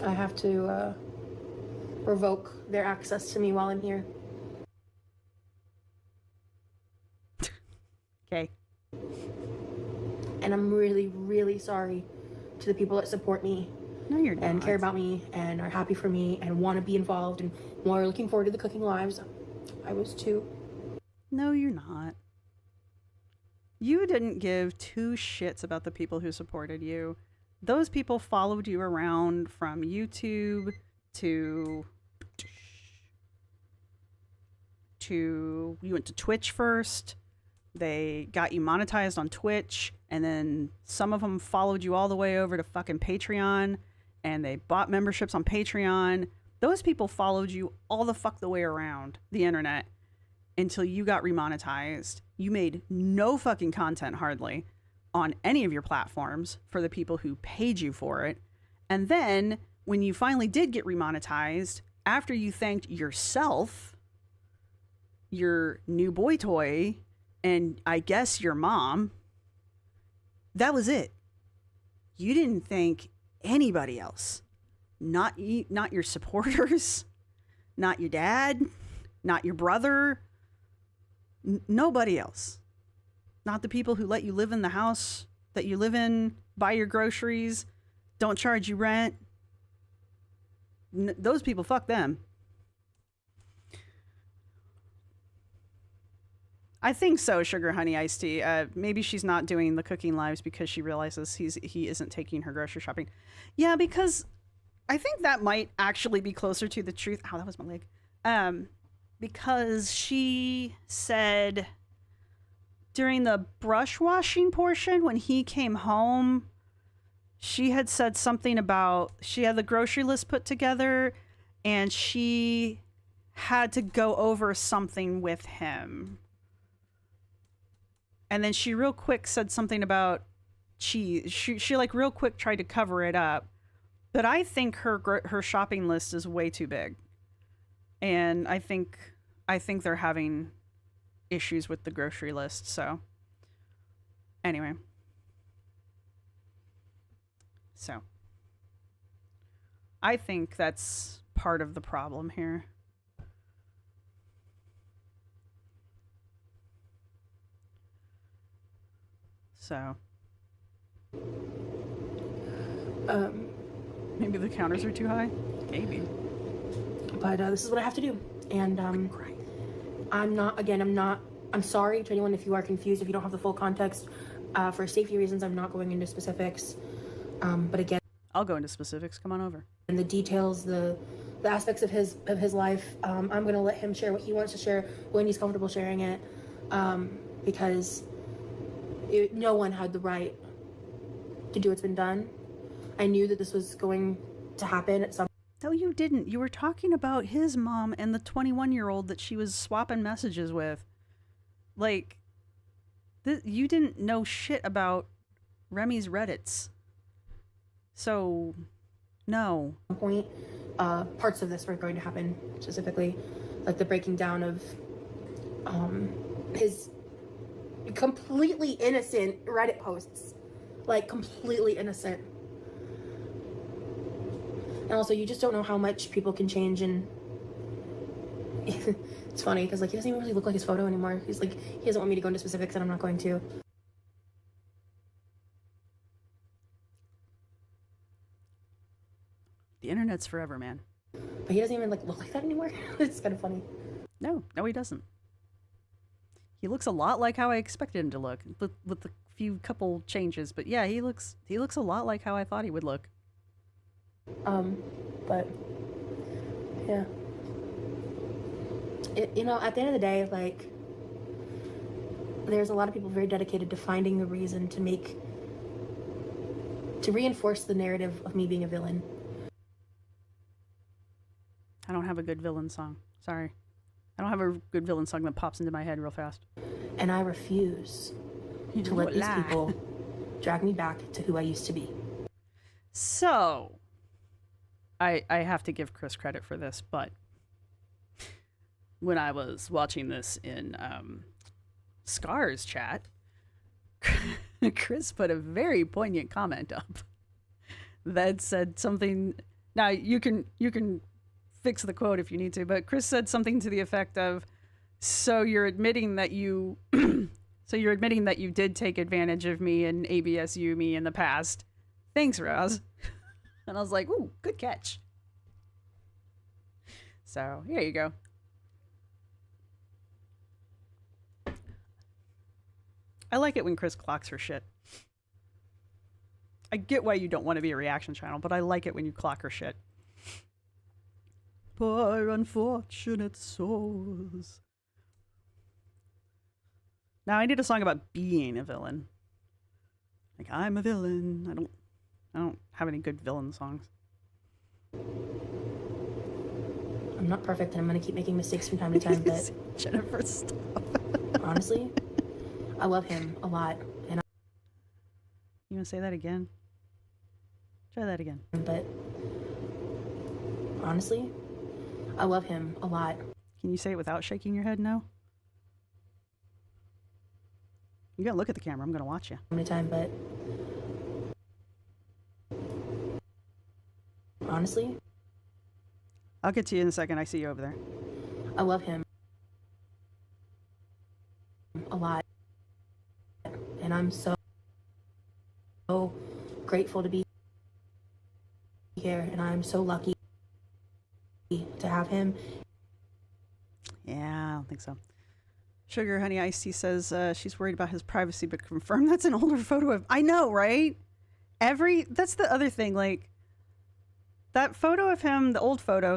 I have to revoke their access to me while I'm here. Okay. And I'm really, really sorry to the people that support me. No, you're not. And care about me and are happy for me and want to be involved and are looking forward to the cooking lives. I was too. No, you're not. You didn't give two shits about the people who supported you. Those people followed you around from YouTube to you went to Twitch first. They got you monetized on Twitch, and then some of them followed you all the way over to fucking Patreon, and they bought memberships on Patreon. Those people followed you all the fuck the way around the internet until you got remonetized. You made no fucking content hardly on any of your platforms for the people who paid you for it. And then when you finally did get remonetized, after you thanked yourself, your new boy toy, and I guess your mom, that was it. You didn't thank anybody else. Not your supporters, not your dad, not your brother, nobody else. Not the people who let you live in the house that you live in, buy your groceries, don't charge you rent. Those people, fuck them. I think so, Sugar Honey Iced Tea. Maybe she's not doing the cooking lives because she realizes he isn't taking her grocery shopping. Yeah, because I think that might actually be closer to the truth. Ow, that was my leg. Because she said during the brush washing portion when he came home, she had said something about she had the grocery list put together and she had to go over something with him. And then she real quick said something about cheese. She like real quick tried to cover it up. But I think her shopping list is way too big. And I think they're having issues with the grocery list. So anyway. So I think that's part of the problem here. So maybe the counters are too high. Maybe. But this is what I have to do. And I'm sorry to anyone if you are confused, if you don't have the full context. For safety reasons, I'm not going into specifics. But again, I'll go into specifics. Come on over. And the details, the aspects of his life, I'm going to let him share what he wants to share when he's comfortable sharing it. Because no one had the right to do what's been done. I knew that this was going to happen at some. No, you didn't. You were talking about his mom and the 21-year-old that she was swapping messages with. Like, you didn't know shit about Remy's Reddits. So, no. At some point, parts of this were going to happen, specifically, like the breaking down of his completely innocent Reddit posts. Like, completely innocent. And also, you just don't know how much people can change, and it's funny, because, like, he doesn't even really look like his photo anymore. He's like, he doesn't want me to go into specifics, and I'm not going to. The internet's forever, man. But he doesn't even, like, look like that anymore. It's kind of funny. No, he doesn't. He looks a lot like how I expected him to look, with a few couple changes. But yeah, he looks a lot like how I thought he would look. But yeah, at the end of the day, like, there's a lot of people very dedicated to finding a reason to reinforce the narrative of me being a villain. I don't have a good villain song. Sorry. I don't have a good villain song that pops into my head real fast. And I refuse to let these people drag me back to who I used to be. So, I have to give Chris credit for this, but when I was watching this in Scar's chat, Chris put a very poignant comment up that said something. Now you can fix the quote if you need to, but Chris said something to the effect of, "So you're admitting that you, did take advantage of me and ABSU me in the past. Thanks, Roz." And I was like, "Ooh, good catch." So here you go. I like it when Chris clocks her shit. I get why you don't want to be a reaction channel, but I like it when you clock her shit. Poor unfortunate souls. Now I need a song about being a villain. Like, I'm a villain. I don't have any good villain songs. I'm not perfect, and I'm gonna keep making mistakes from time to time, but Jennifer, stop. Honestly, I love him a lot, and You want to say that again? Try that again. But honestly, I love him a lot. Can you say it without shaking your head? No. You gotta look at the camera. I'm gonna watch you. Time, but honestly, I'll get to you in a second. I see you over there. I love him a lot. And I'm so grateful to be here. And I'm so lucky to have him. Yeah, I don't think so. Sugar Honey Iced Tea says she's worried about his privacy, but confirmed that's an older photo of. I know, right? That's the other thing. Like that photo of him, the old photo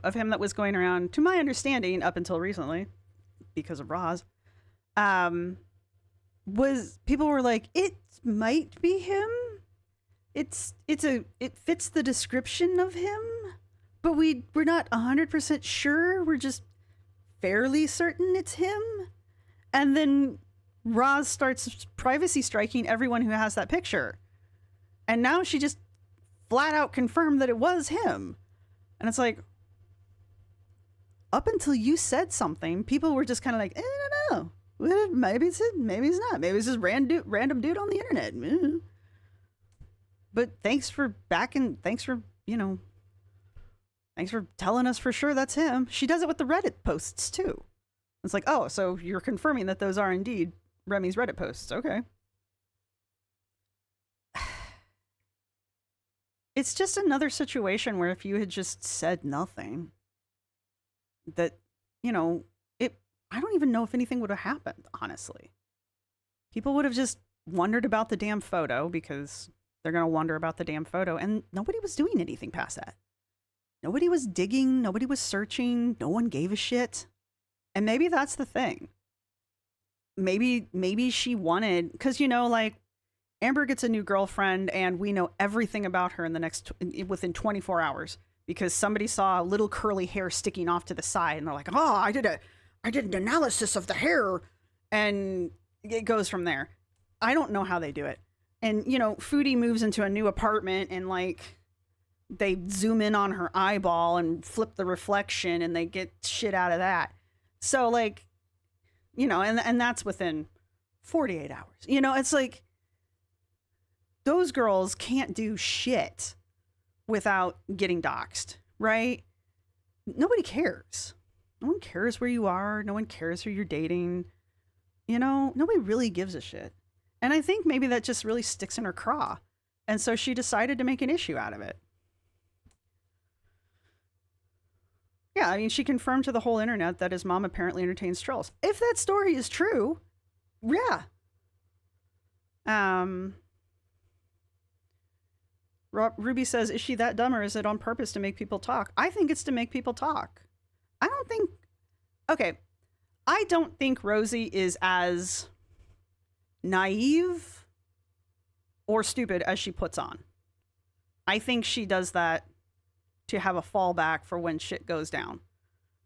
of him that was going around, to my understanding, up until recently, because of Roz, was people were like, it might be him. It fits the description of him, but we're not 100% sure. We're just fairly certain it's him. And then Roz starts privacy striking everyone who has that picture. And now she just flat out confirmed that it was him. And it's like, up until you said something, people were just kind of like, I don't know. Well, maybe it's him, maybe it's not. Maybe it's just random dude on the internet. But thanks for thanks for telling us for sure that's him. She does it with the Reddit posts too. It's like, oh, so you're confirming that those are indeed Remy's Reddit posts. Okay. It's just another situation where if you had just said nothing, that, I don't even know if anything would have happened, honestly. People would have just wondered about the damn photo because they're going to wonder about the damn photo. And nobody was doing anything past that. Nobody was digging. Nobody was searching. No one gave a shit. And maybe that's the thing. Maybe she wanted, because, Amber gets a new girlfriend and we know everything about her within 24 hours because somebody saw a little curly hair sticking off to the side and they're like, oh, I did an analysis of the hair, and it goes from there. I don't know how they do it. And, Foodie moves into a new apartment and they zoom in on her eyeball and flip the reflection and they get shit out of that. So and that's within 48 hours. It's like those girls can't do shit without getting doxxed, right? Nobody cares. No one cares where you are. No one cares who you're dating. Nobody really gives a shit. And I think maybe that just really sticks in her craw. And so she decided to make an issue out of it. Yeah, I mean, she confirmed to the whole internet that his mom apparently entertains trolls. If that story is true, yeah. Ruby says, is she that dumb or is it on purpose to make people talk? I think it's to make people talk. I don't think Rosee is as naive or stupid as she puts on. I think she does that to have a fallback for when shit goes down.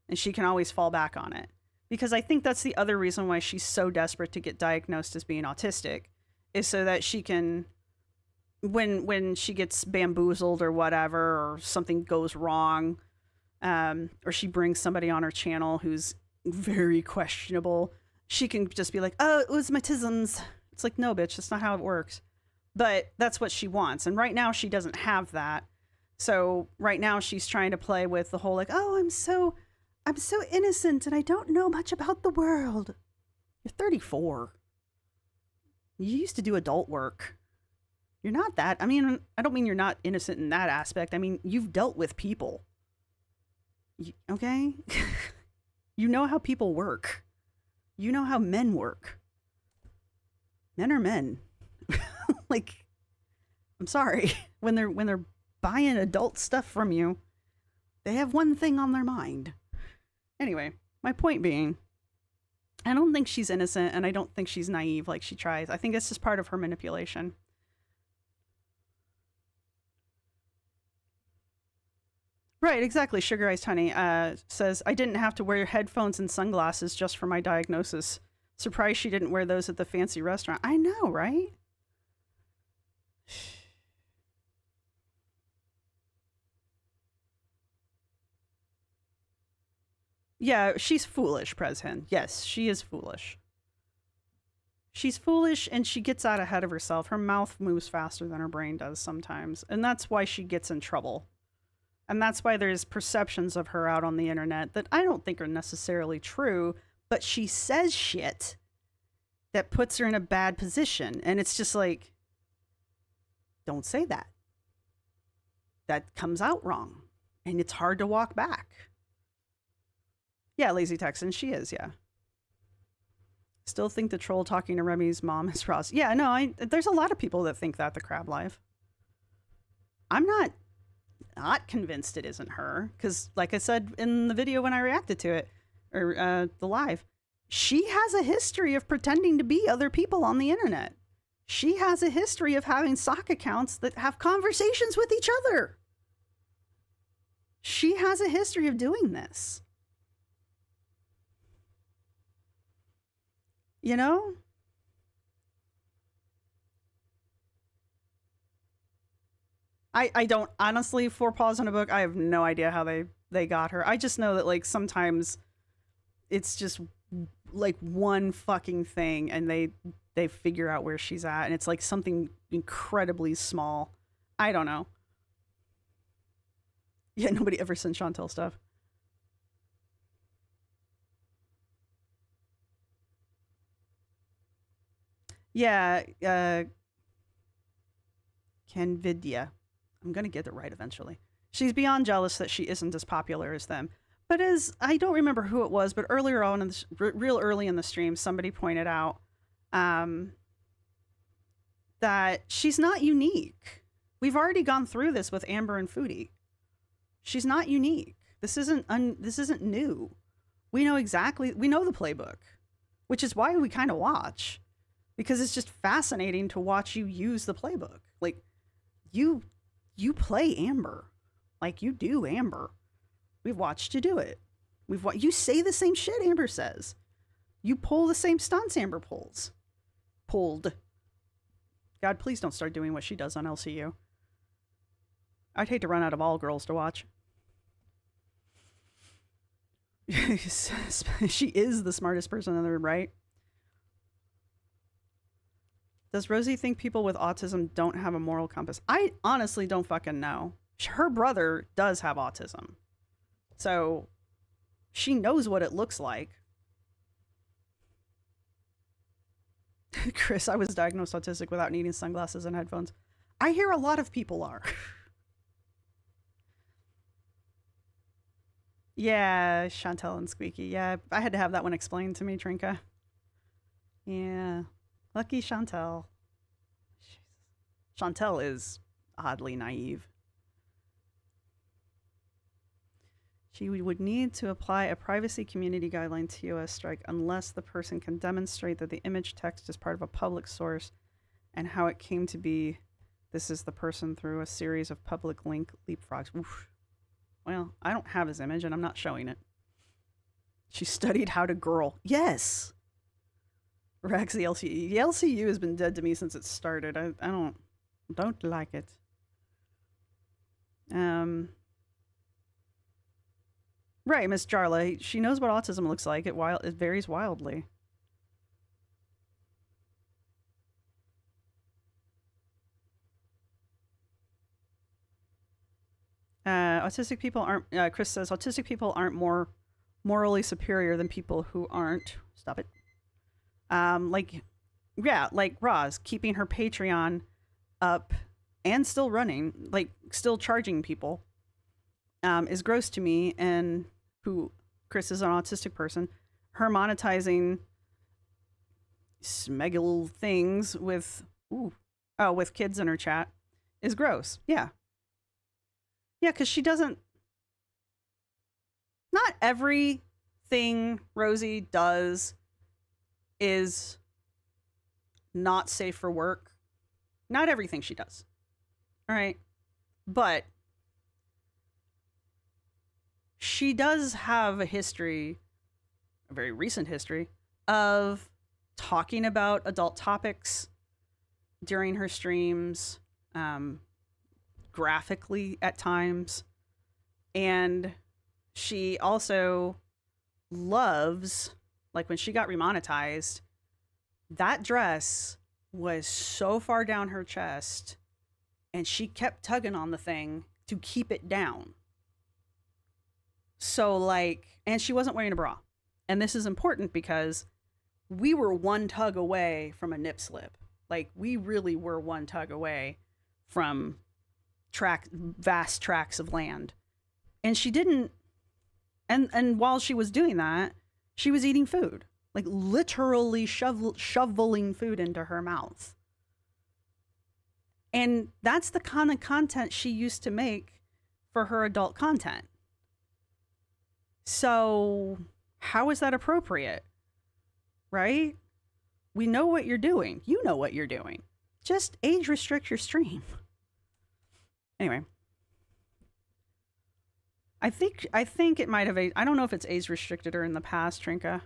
And she can always fall back on it. Because I think that's the other reason why she's so desperate to get diagnosed as being autistic, is so that she can, when she gets bamboozled or whatever, or something goes wrong, or she brings somebody on her channel who's very questionable, she can just be like, oh, it was my tisms. It's like, no, bitch, that's not how it works. But that's what she wants. And right now she doesn't have that. So right now she's trying to play with the whole like, oh, I'm so innocent and I don't know much about the world. You're 34. You used to do adult work. You're not that. I mean, I don't mean you're not innocent in that aspect. I mean, you've dealt with people. Okay? You know how people work. You know how men work. Men are men. Like, I'm sorry. When they're buying adult stuff from you, they have one thing on their mind. Anyway, my point being, I don't think she's innocent and I don't think she's naive like she tries. I think it's just part of her manipulation. Right, exactly. Sugar Iced Honey says, I didn't have to wear headphones and sunglasses just for my diagnosis. Surprised she didn't wear those at the fancy restaurant. I know, right? Yeah, she's foolish, Preshen. Yes, she is foolish. She's foolish and she gets out ahead of herself. Her mouth moves faster than her brain does sometimes. And that's why she gets in trouble. And that's why there's perceptions of her out on the internet that I don't think are necessarily true, but she says shit that puts her in a bad position. And it's just like, don't say that. That comes out wrong. And it's hard to walk back. Yeah, Lazy Texan, she is, yeah. Still think the troll talking to Remy's mom is Ross. Yeah, no, there's a lot of people that think that, the Crab Live. I'm not convinced it isn't her, because like I said in the video when I reacted to it, or the live, she has a history of pretending to be other people on the internet. She has a history of having sock accounts that have conversations with each other. She has a history of doing this. You know? I don't, honestly, 4 Paws in a Book, I have no idea how they got her. I just know that, like, sometimes it's just, like, one fucking thing, and they figure out where she's at, and it's, like, something incredibly small. I don't know. Yeah, nobody ever sent Chantel stuff. Yeah, Canvidya. I'm going to get it right eventually. She's beyond jealous that she isn't as popular as them. But as, I don't remember who it was, but earlier on, real early in the stream, somebody pointed out that she's not unique. We've already gone through this with Amber and Foodie. She's not unique. This isn't new. We know the playbook, which is why we kind of watch, because it's just fascinating to watch you use the playbook. Like, you play Amber, like you do Amber. We've watched you do it. You say the same shit Amber says. You pull the same stunts Amber pulled. God, please don't start doing what she does on LCU. I'd hate to run out of all girls to watch. She is the smartest person in the room, right? Does Rosee think people with autism don't have a moral compass? I honestly don't fucking know. Her brother does have autism. So she knows what it looks like. Chris, I was diagnosed autistic without needing sunglasses and headphones. I hear a lot of people are. Yeah, Chantel and Squeaky. Yeah, I had to have that one explained to me, Trinka. Yeah. Lucky Chantel. Chantel is oddly naive. She would need to apply a privacy community guideline TOS strike unless the person can demonstrate that the image text is part of a public source and how it came to be. This is the person through a series of public link leapfrogs. Oof. Well, I don't have his image and I'm not showing it. She studied how to girl. Yes! Rex, the LCU. The LCU has been dead to me since it started. I don't like it. Right, Miss Jarla. She knows what autism looks like. It varies wildly. Autistic people aren't. Chris says autistic people aren't more morally superior than people who aren't. Stop it. Like Roz keeping her Patreon up and still running, like still charging people, is gross to me. And who Chris is an autistic person, her monetizing smeggle things with kids in her chat is gross. Yeah, because she doesn't. Not everything Rosee does is not safe for work. Not everything she does. All right. But she does have a history, a very recent history, of talking about adult topics during her streams, graphically at times. And she also loves, like when she got remonetized, that dress was so far down her chest and she kept tugging on the thing to keep it down. So like, and she wasn't wearing a bra. And this is important because we were one tug away from a nip slip. Like we really were one tug away from vast tracts of land. And she didn't, and while she was doing that, she was eating food, like literally shoveling food into her mouth. And that's the kind of content she used to make for her adult content. So how is that appropriate? Right? We know what you're doing. You know what you're doing. Just age restrict your stream. Anyway. I think it might have, I don't know if it's age restricted or in the past, Trinka.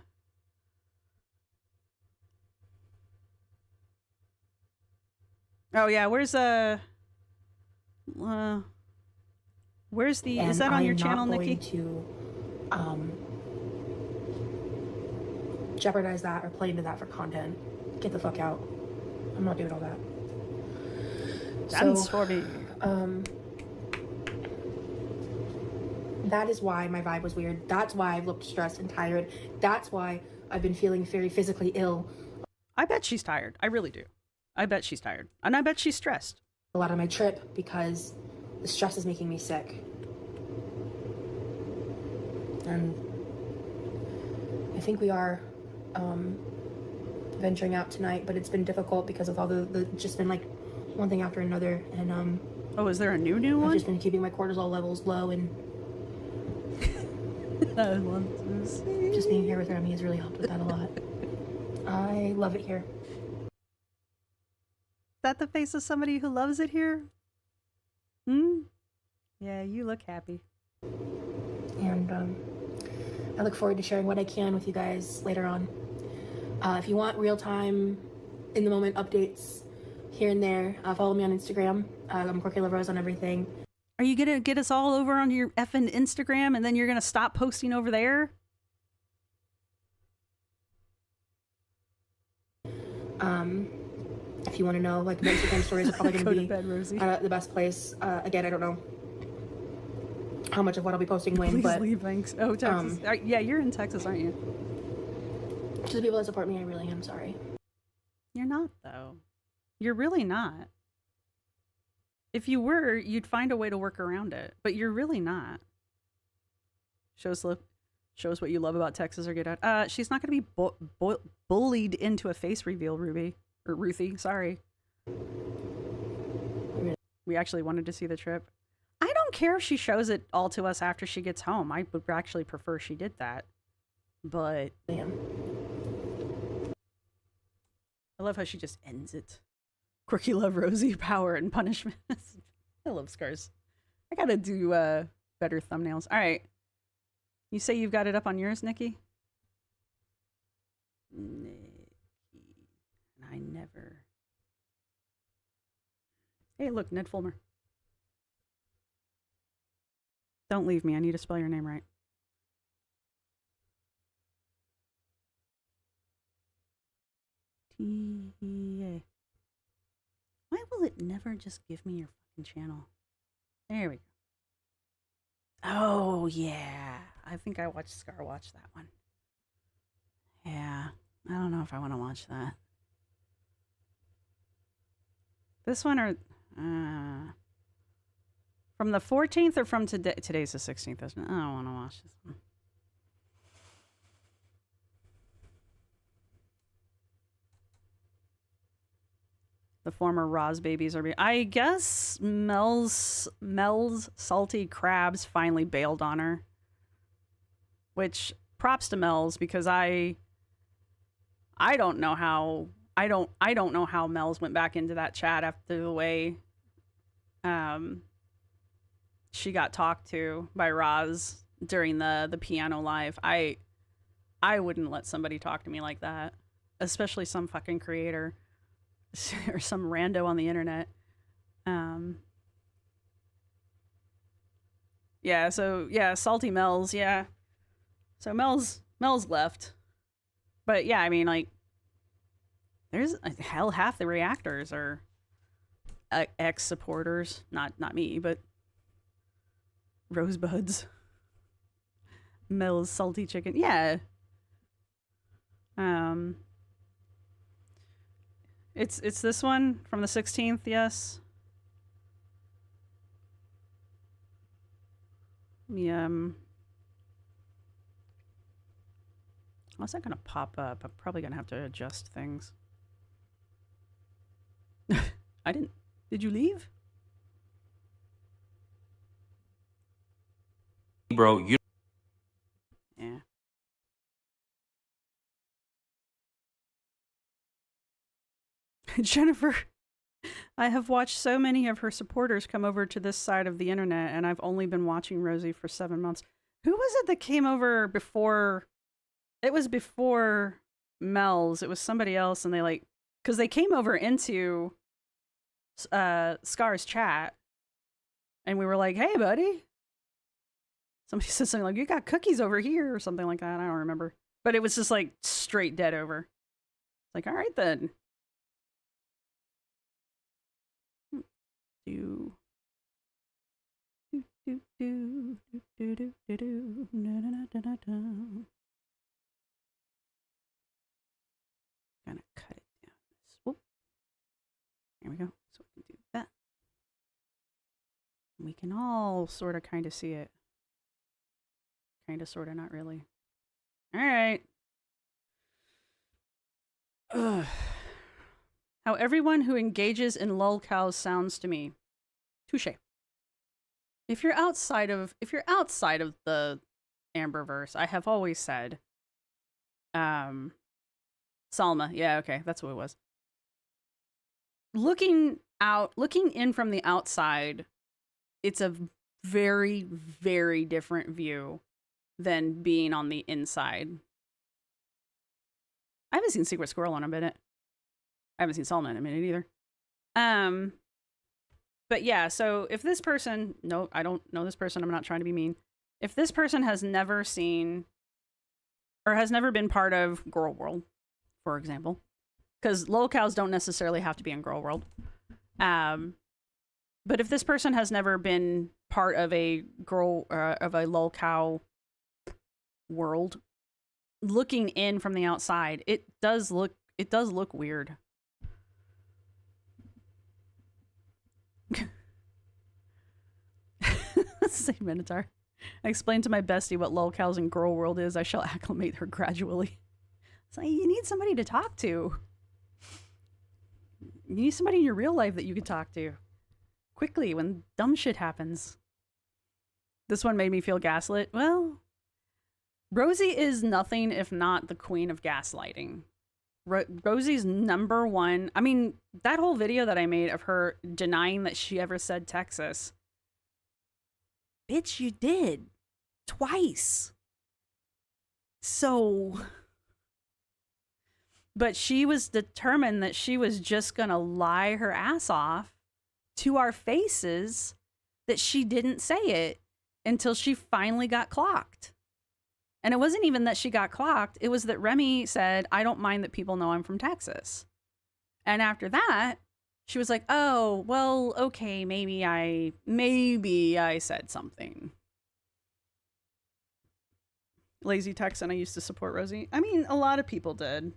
Oh yeah, where's the, is that on your channel, Nikki? To jeopardize that or play into that for content. Get the fuck out. I'm not doing all that. Dance for me. That is why my vibe was weird. That's why I've looked stressed and tired. That's why I've been feeling very physically ill. I bet she's tired. I really do. I bet she's tired. And I bet she's stressed. A lot of my trip because the stress is making me sick. And I think we are venturing out tonight, but it's been difficult because of all the just been like one thing after another. And oh, is there a new one? I've just been keeping my cortisol levels low, and I want to see. Just being here with Remy has really helped with that a lot. I love it here. Is that the face of somebody who loves it here? Hmm? Yeah, you look happy. And I look forward to sharing what I can with you guys later on. If you want real-time, in-the-moment updates here and there, follow me on Instagram. I'm Quirky Love Rose on everything. Are you going to get us all over on your effing Instagram and then you're going to stop posting over there? If you want to know, like, my Instagram stories are probably going to be bed, Rosee. The best place. Again, I don't know how much of what I'll be posting when, Please but leave links. Oh, Texas. Yeah, you're in Texas, aren't you? to the people that support me, I really am sorry. You're not, though. You're really not. If you were, you'd find a way to work around it, but you're really not. Shows what you love about Texas or get out. She's not going to be bullied into a face reveal, Ruthie. Sorry. We actually wanted to see the trip. I don't care if she shows it all to us after she gets home. I would actually prefer she did that. But Damn. I love how she just ends it. Quirky Love Rosee, power and punishment. I love scars. I gotta do better thumbnails. All right. You say you've got it up on yours, Nikki? Nikki. I never. Hey, look, Ned Fulmer. Don't leave me. I need to spell your name right. T-A. Why will it never just give me your fucking channel? There we go. Oh, yeah. I think I watched Scar watch that one. Yeah. I don't know if I want to watch that. This one or... from the 14th or from today? Today's the 16th, isn't it? I don't want to watch this one. The former Roz babies are... I guess Mel's salty crabs finally bailed on her. Which, props to Mel's, because I don't know how... I don't know how Mel's went back into that chat after the way she got talked to by Roz during the piano live. I wouldn't let somebody talk to me like that, especially some fucking creator or some rando on the internet. Yeah, so yeah, salty Mel's, yeah. So Mel's left. But yeah, I mean, like, there's hell, half the reactors are ex-supporters. Not me, but rosebuds. Mel's salty chicken. Yeah. It's this one from the 16th, yes. How's that gonna pop up? I'm probably gonna have to adjust things. I didn't. Did you leave? Bro, you. Yeah. Jennifer, I have watched so many of her supporters come over to this side of the internet, and I've only been watching Rosee for 7 months. Who was it that came over before? It was before Mel's. It was somebody else, and they like, because they came over into Scar's chat, and we were like, "Hey, buddy." Somebody said something like, "You got cookies over here," or something like that. I don't remember, but it was just like straight dead over. Like, all right then. Do do do do do do do do do. Gonna cut it down. Whoop. There we go. So we can do that. We can all sort of kind of see it. Kind of, sort of, not really. All right. Ugh. How everyone who engages in lolcows sounds to me. Touche. If you're outside of the Amberverse, I have always said, Salma. Yeah, okay, that's what it was. Looking in from the outside, it's a very, very different view than being on the inside. I haven't seen Secret Squirrel in a minute. I haven't seen Salma in a minute either. But yeah, so if this person, no, I don't know this person, I'm not trying to be mean. If this person has never seen or has never been part of Girl World, for example, because lolcows don't necessarily have to be in Girl World. But if this person has never been part of a lolcow world, looking in from the outside, it does look weird. Say Minotaur. I explained to my bestie what lolcows in Girl World is. I shall acclimate her gradually. It's like, you need somebody to talk to. You need somebody in your real life that you can talk to quickly when dumb shit happens. This one made me feel gaslit. Well, Rosee is nothing if not the queen of gaslighting. Rosie's number one. I mean, that whole video that I made of her denying that she ever said Texas. Bitch, you did. Twice. So. But she was determined that she was just gonna lie her ass off to our faces that she didn't say it until she finally got clocked. And it wasn't even that she got clocked. It was that Remy said, I don't mind that people know I'm from Texas. And after that, she was like, oh, well, okay, maybe I said something. Lazy Texan, I used to support Rosee. I mean, a lot of people did.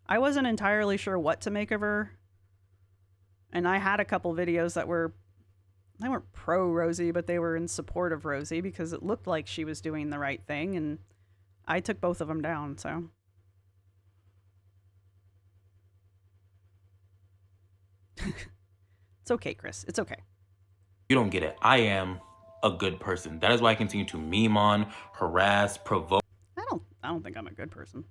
I wasn't entirely sure what to make of her. And I had a couple videos that they weren't pro Rosee, but they were in support of Rosee because it looked like she was doing the right thing, and I took both of them down, so. It's okay, Chris. It's okay. You don't get it. I am a good person. That is why I continue to meme on, harass, provoke. I don't think I'm a good person.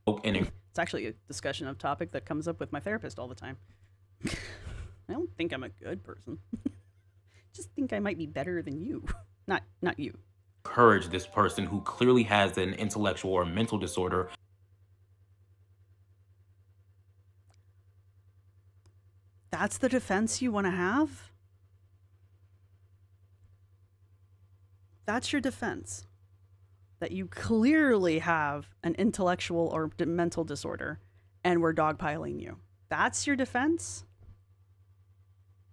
And it's actually a discussion of topic that comes up with my therapist all the time. I don't think I'm a good person. Just think I might be better than you. Not you. Encourage this person who clearly has an intellectual or mental disorder. That's the defense you want to have? That's your defense. That you clearly have an intellectual or mental disorder and we're dogpiling you. That's your defense?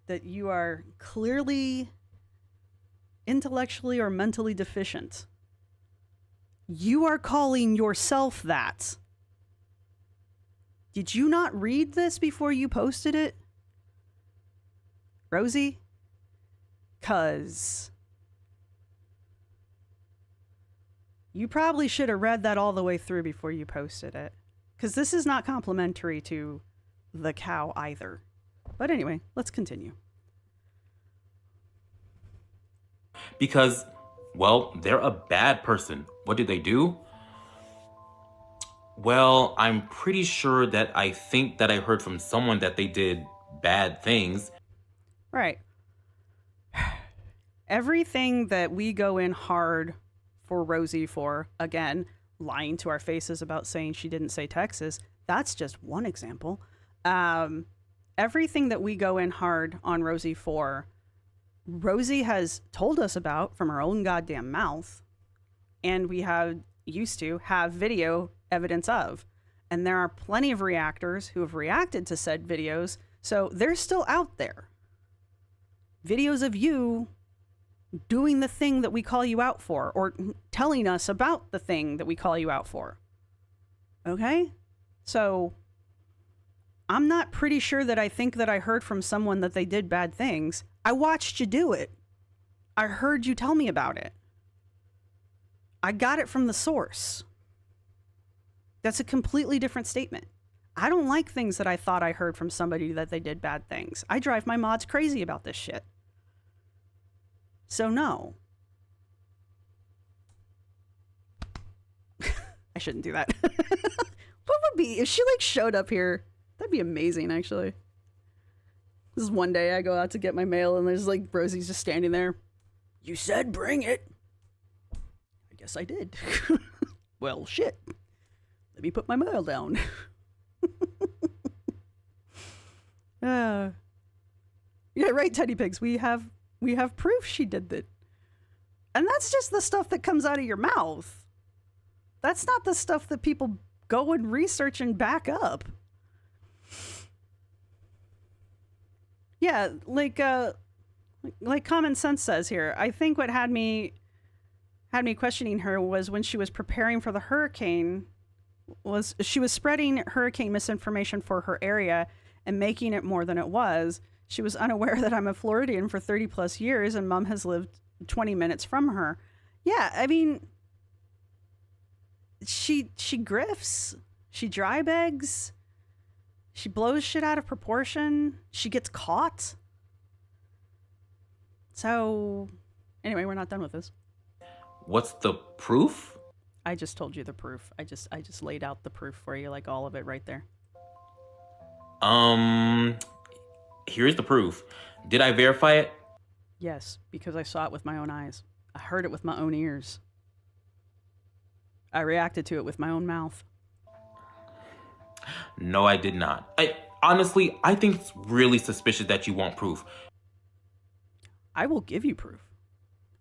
That you are clearly intellectually or mentally deficient. You are calling yourself that. Did you not read this before you posted it, Rosee? 'Cause you probably should have read that all the way through before you posted it. 'Cause this is not complimentary to the cow either. But anyway, let's continue. Because, well, they're a bad person. What did they do? Well, I'm pretty sure that I think that I heard from someone that they did bad things. Right. Everything that we go in hard for Rosee for, again, lying to our faces about saying she didn't say Texas, that's just one example. Everything that we go in hard on Rosee for, Rosee has told us about from her own goddamn mouth, and we used to have video evidence of. And there are plenty of reactors who have reacted to said videos, so they're still out there. Videos of you doing the thing that we call you out for, or telling us about the thing that we call you out for. Okay? So I'm not pretty sure that I think that I heard from someone that they did bad things. I watched you do it. I heard you tell me about it. I got it from the source. That's a completely different statement. I don't like things that I thought I heard from somebody that they did bad things. I drive my mods crazy about this shit. So no. I shouldn't do that. What would be if she like showed up here? That'd be amazing, actually. This is one day I go out to get my mail and there's like Rosee's just standing there. You said bring it. I guess I did. Well, shit. Let me put my mail down. Yeah, right, Teddy Pigs. We have proof she did that. And that's just the stuff that comes out of your mouth. That's not the stuff that people go and research and back up. Yeah, like common sense says here. I think what had me questioning her was when she was preparing for the hurricane, was she was spreading hurricane misinformation for her area and making it more than it was. She was unaware that I'm a Floridian for 30 plus years and mom has lived 20 minutes from her. Yeah, I mean, she grifts, she dry begs, she blows shit out of proportion, she gets caught. So, anyway, we're not done with this. What's the proof? I just told you the proof. I just laid out the proof for you, like all of it right there. Here's the proof. Did I verify it? Yes, because I saw it with my own eyes. I heard it with my own ears. I reacted to it with my own mouth. No, I did not. Honestly, I think it's really suspicious that you want proof. I will give you proof.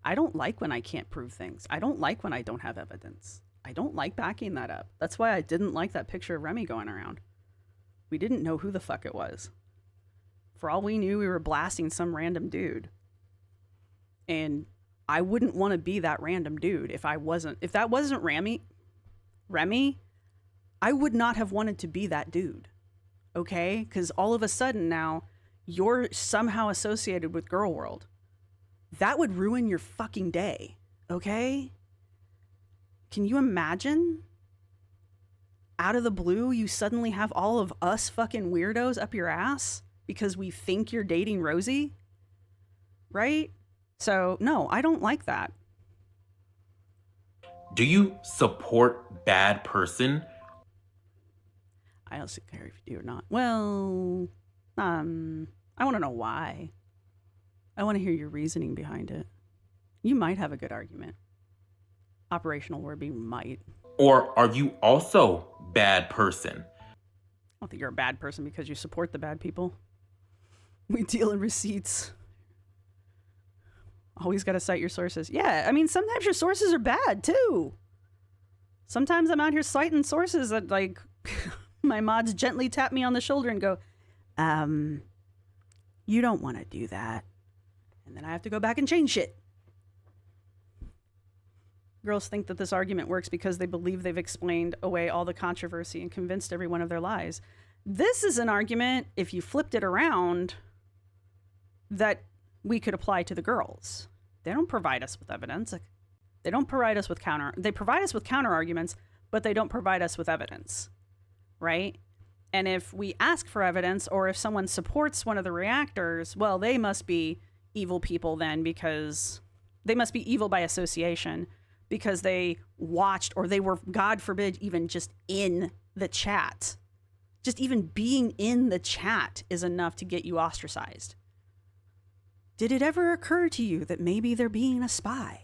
I don't like when I can't prove things. I don't like when I don't have evidence. I don't like backing that up. That's why I didn't like that picture of Remy going around. We didn't know who the fuck it was. For all we knew, we were blasting some random dude. And I wouldn't want to be that random dude if that wasn't Remy, I would not have wanted to be that dude. Okay? Because all of a sudden now, you're somehow associated with Girl World. That would ruin your fucking day. Okay? Can you imagine? Out of the blue, you suddenly have all of us fucking weirdos up your ass because we think you're dating Rosee? Right? So, no, I don't like that. Do you support bad person? I don't care if you do or not. Well, I want to know why. I want to hear your reasoning behind it. You might have a good argument. Operational word being might. Or are you also bad person? I don't think you're a bad person because you support the bad people. We deal in receipts. Always got to cite your sources. Yeah, I mean, sometimes your sources are bad, too. Sometimes I'm out here citing sources that, like, my mods gently tap me on the shoulder and go, you don't want to do that. And then I have to go back and change shit. Girls think that this argument works because they believe they've explained away all the controversy and convinced everyone of their lies. This is an argument, if you flipped it around, that we could apply to the girls. They don't provide us with evidence. They don't provide us with they provide us with counter arguments, but they don't provide us with evidence, right? And if we ask for evidence, or if someone supports one of the reactors, well, they must be evil people then, because they must be evil by association, because they watched, or they were, God forbid, even just in the chat. Just even being in the chat is enough to get you ostracized. Did it ever occur to you that maybe they're being a spy?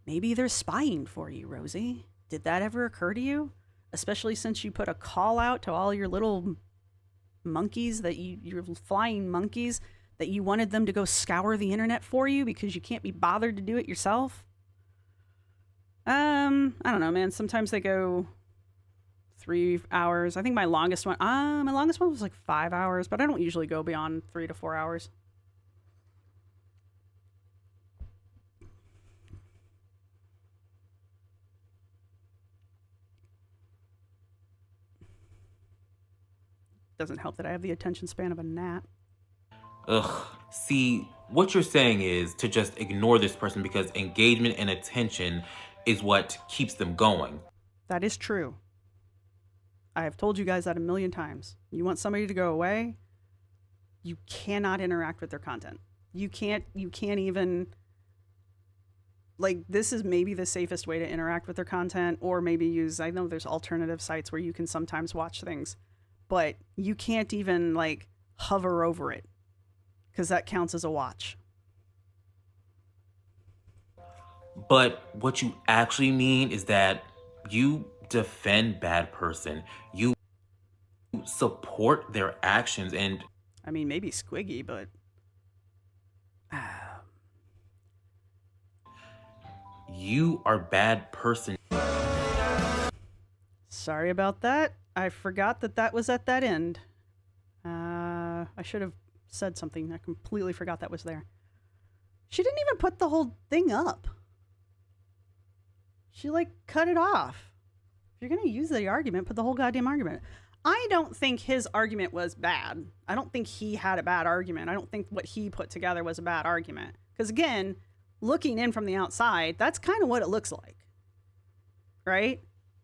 Maybe they're spying for you, Rosee. Did that ever occur to you? Especially since you put a call out to all your little monkeys, your flying monkeys, that you wanted them to go scour the internet for you because you can't be bothered to do it yourself? I don't know, man. Sometimes they go 3 hours. I think my longest one was like 5 hours, but I don't usually go beyond 3 to 4 hours. Doesn't help that I have the attention span of a gnat. Ugh. See, what you're saying is to just ignore this person because engagement and attention is what keeps them going. That is true. I have told you guys that a million times. You want somebody to go away, you cannot interact with their content. You can't even, like, this is maybe the safest way to interact with their content, or maybe use, I know there's alternative sites where you can sometimes watch things, but you can't even, like, hover over it, because that counts as a watch. But what you actually mean is that you defend bad person. You support their actions, and I mean, maybe Squiggy, but you are bad person. Sorry about that. I forgot that was at that end. I should have said something. I completely forgot that was there. She didn't even put the whole thing up. She, like, cut it off. If you're going to use the argument, put the whole goddamn argument. I don't think his argument was bad. I don't think he had a bad argument. I don't think what he put together was a bad argument. Because, again, looking in from the outside, that's kind of what it looks like. Right?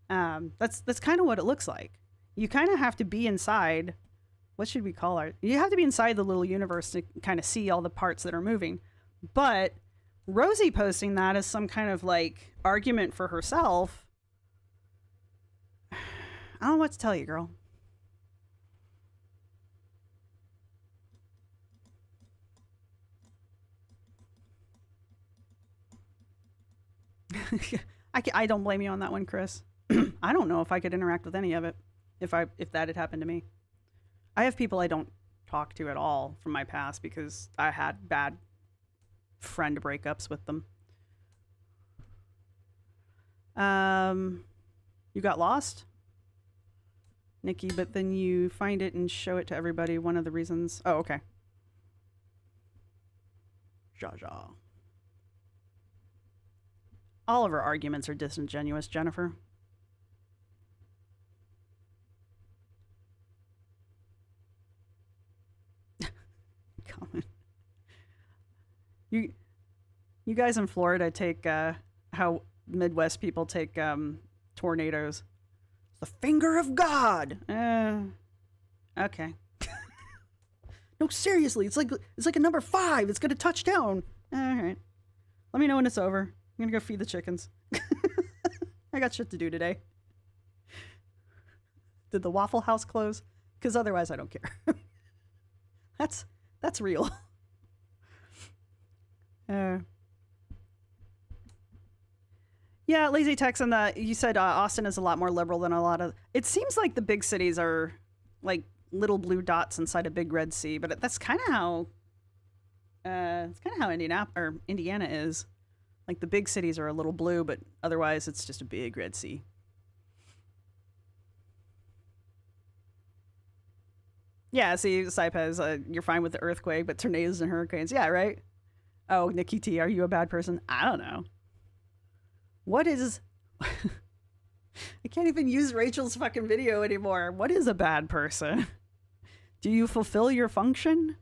That's kind of what it looks like. You kind of have to be inside. What should we call it? You have to be inside the little universe to kind of see all the parts that are moving. But Rosee posting that as some kind of, like, argument for herself, I don't know what to tell you, girl. I don't blame you on that one, Chris. I don't know if I could interact with any of it if that had happened to me. I have people I don't talk to at all from my past because I had bad friend breakups with them. You got lost, Nikki, but then you find it and show it to everybody. One of the reasons. Oh, okay. Jaja. All of her arguments are disingenuous, Jennifer. Comment. You guys in Florida take how Midwest people take tornadoes. The finger of God. Okay. No, seriously, it's like a number 5. It's gonna touch down. All right. Let me know when it's over. I'm gonna go feed the chickens. I got shit to do today. Did the Waffle House close? Because otherwise, I don't care. That's real. Yeah, Lazy Texan, you said Austin is a lot more liberal than a lot of. It seems like the big cities are like little blue dots inside a big red sea, but that's kind of how. It's kind of how Indiana is. Like the big cities are a little blue, but otherwise it's just a big red sea. Yeah, see, Saipez, you're fine with the earthquake, but tornadoes and hurricanes, yeah, right? Oh, Nikki T, are you a bad person? I don't know. What is... I can't even use Rachel's fucking video anymore. What is a bad person? Do you fulfill your function?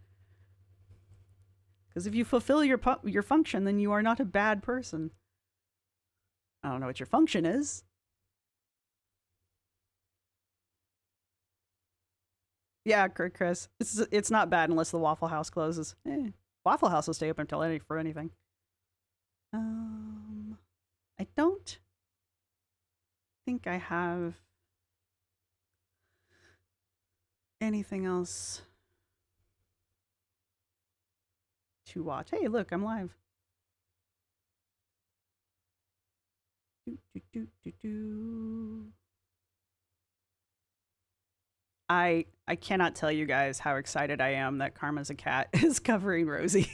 Because if you fulfill your function, then you are not a bad person. I don't know what your function is. Yeah, Chris. It's not bad unless the Waffle House closes. Waffle House will stay open until for anything. I don't think I have anything else to watch. Hey, look, I'm live. I cannot tell you guys how excited I am that Karma's a Cat is covering Rosee.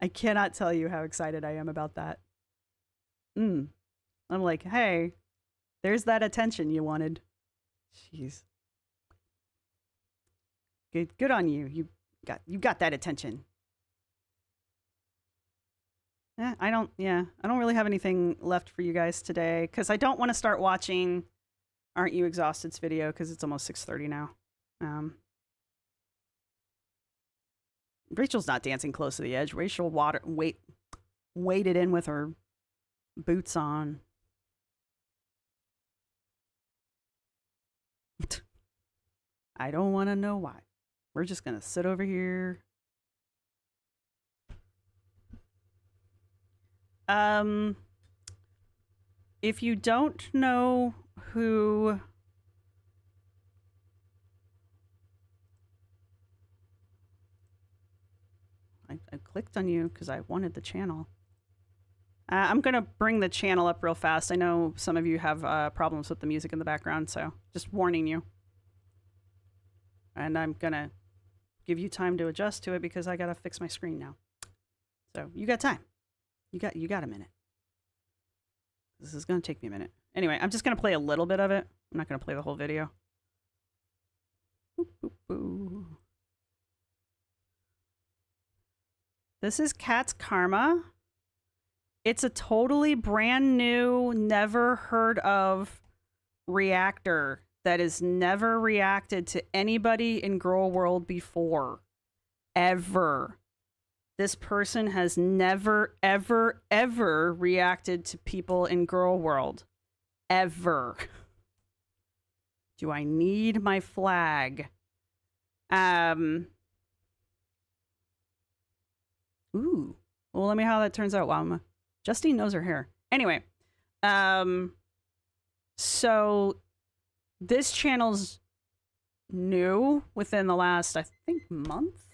I cannot tell you how excited I am about that. I'm like, hey, there's that attention you wanted. Jeez. Good on you. You got that attention. I don't really have anything left for you guys today because I don't want to start watching Aren't You Exhausted's video because it's almost 6:30 now. Rachel's not dancing close to the edge. Rachel waded in with her boots on. I don't want to know why. We're just going to sit over here. If you don't know who I clicked on you because I wanted the channel. I'm going to bring the channel up real fast. I know some of you have problems with the music in the background, so just warning you. And I'm going to give you time to adjust to it because I got to fix my screen now. So you got time. You got a minute. This is going to take me a minute. Anyway, I'm just going to play a little bit of it. I'm not going to play the whole video. Boop, boop, boo. This is Cat's Karma. It's a totally brand new, never heard of reactor that has never reacted to anybody in Girl World before. Ever. This person has never, ever, ever reacted to people in Girl World. Ever. Do I need my flag? Ooh. Well, let me know how that turns out, Wama. Justine knows her hair. Anyway. So this channel's new within the last, I think, month.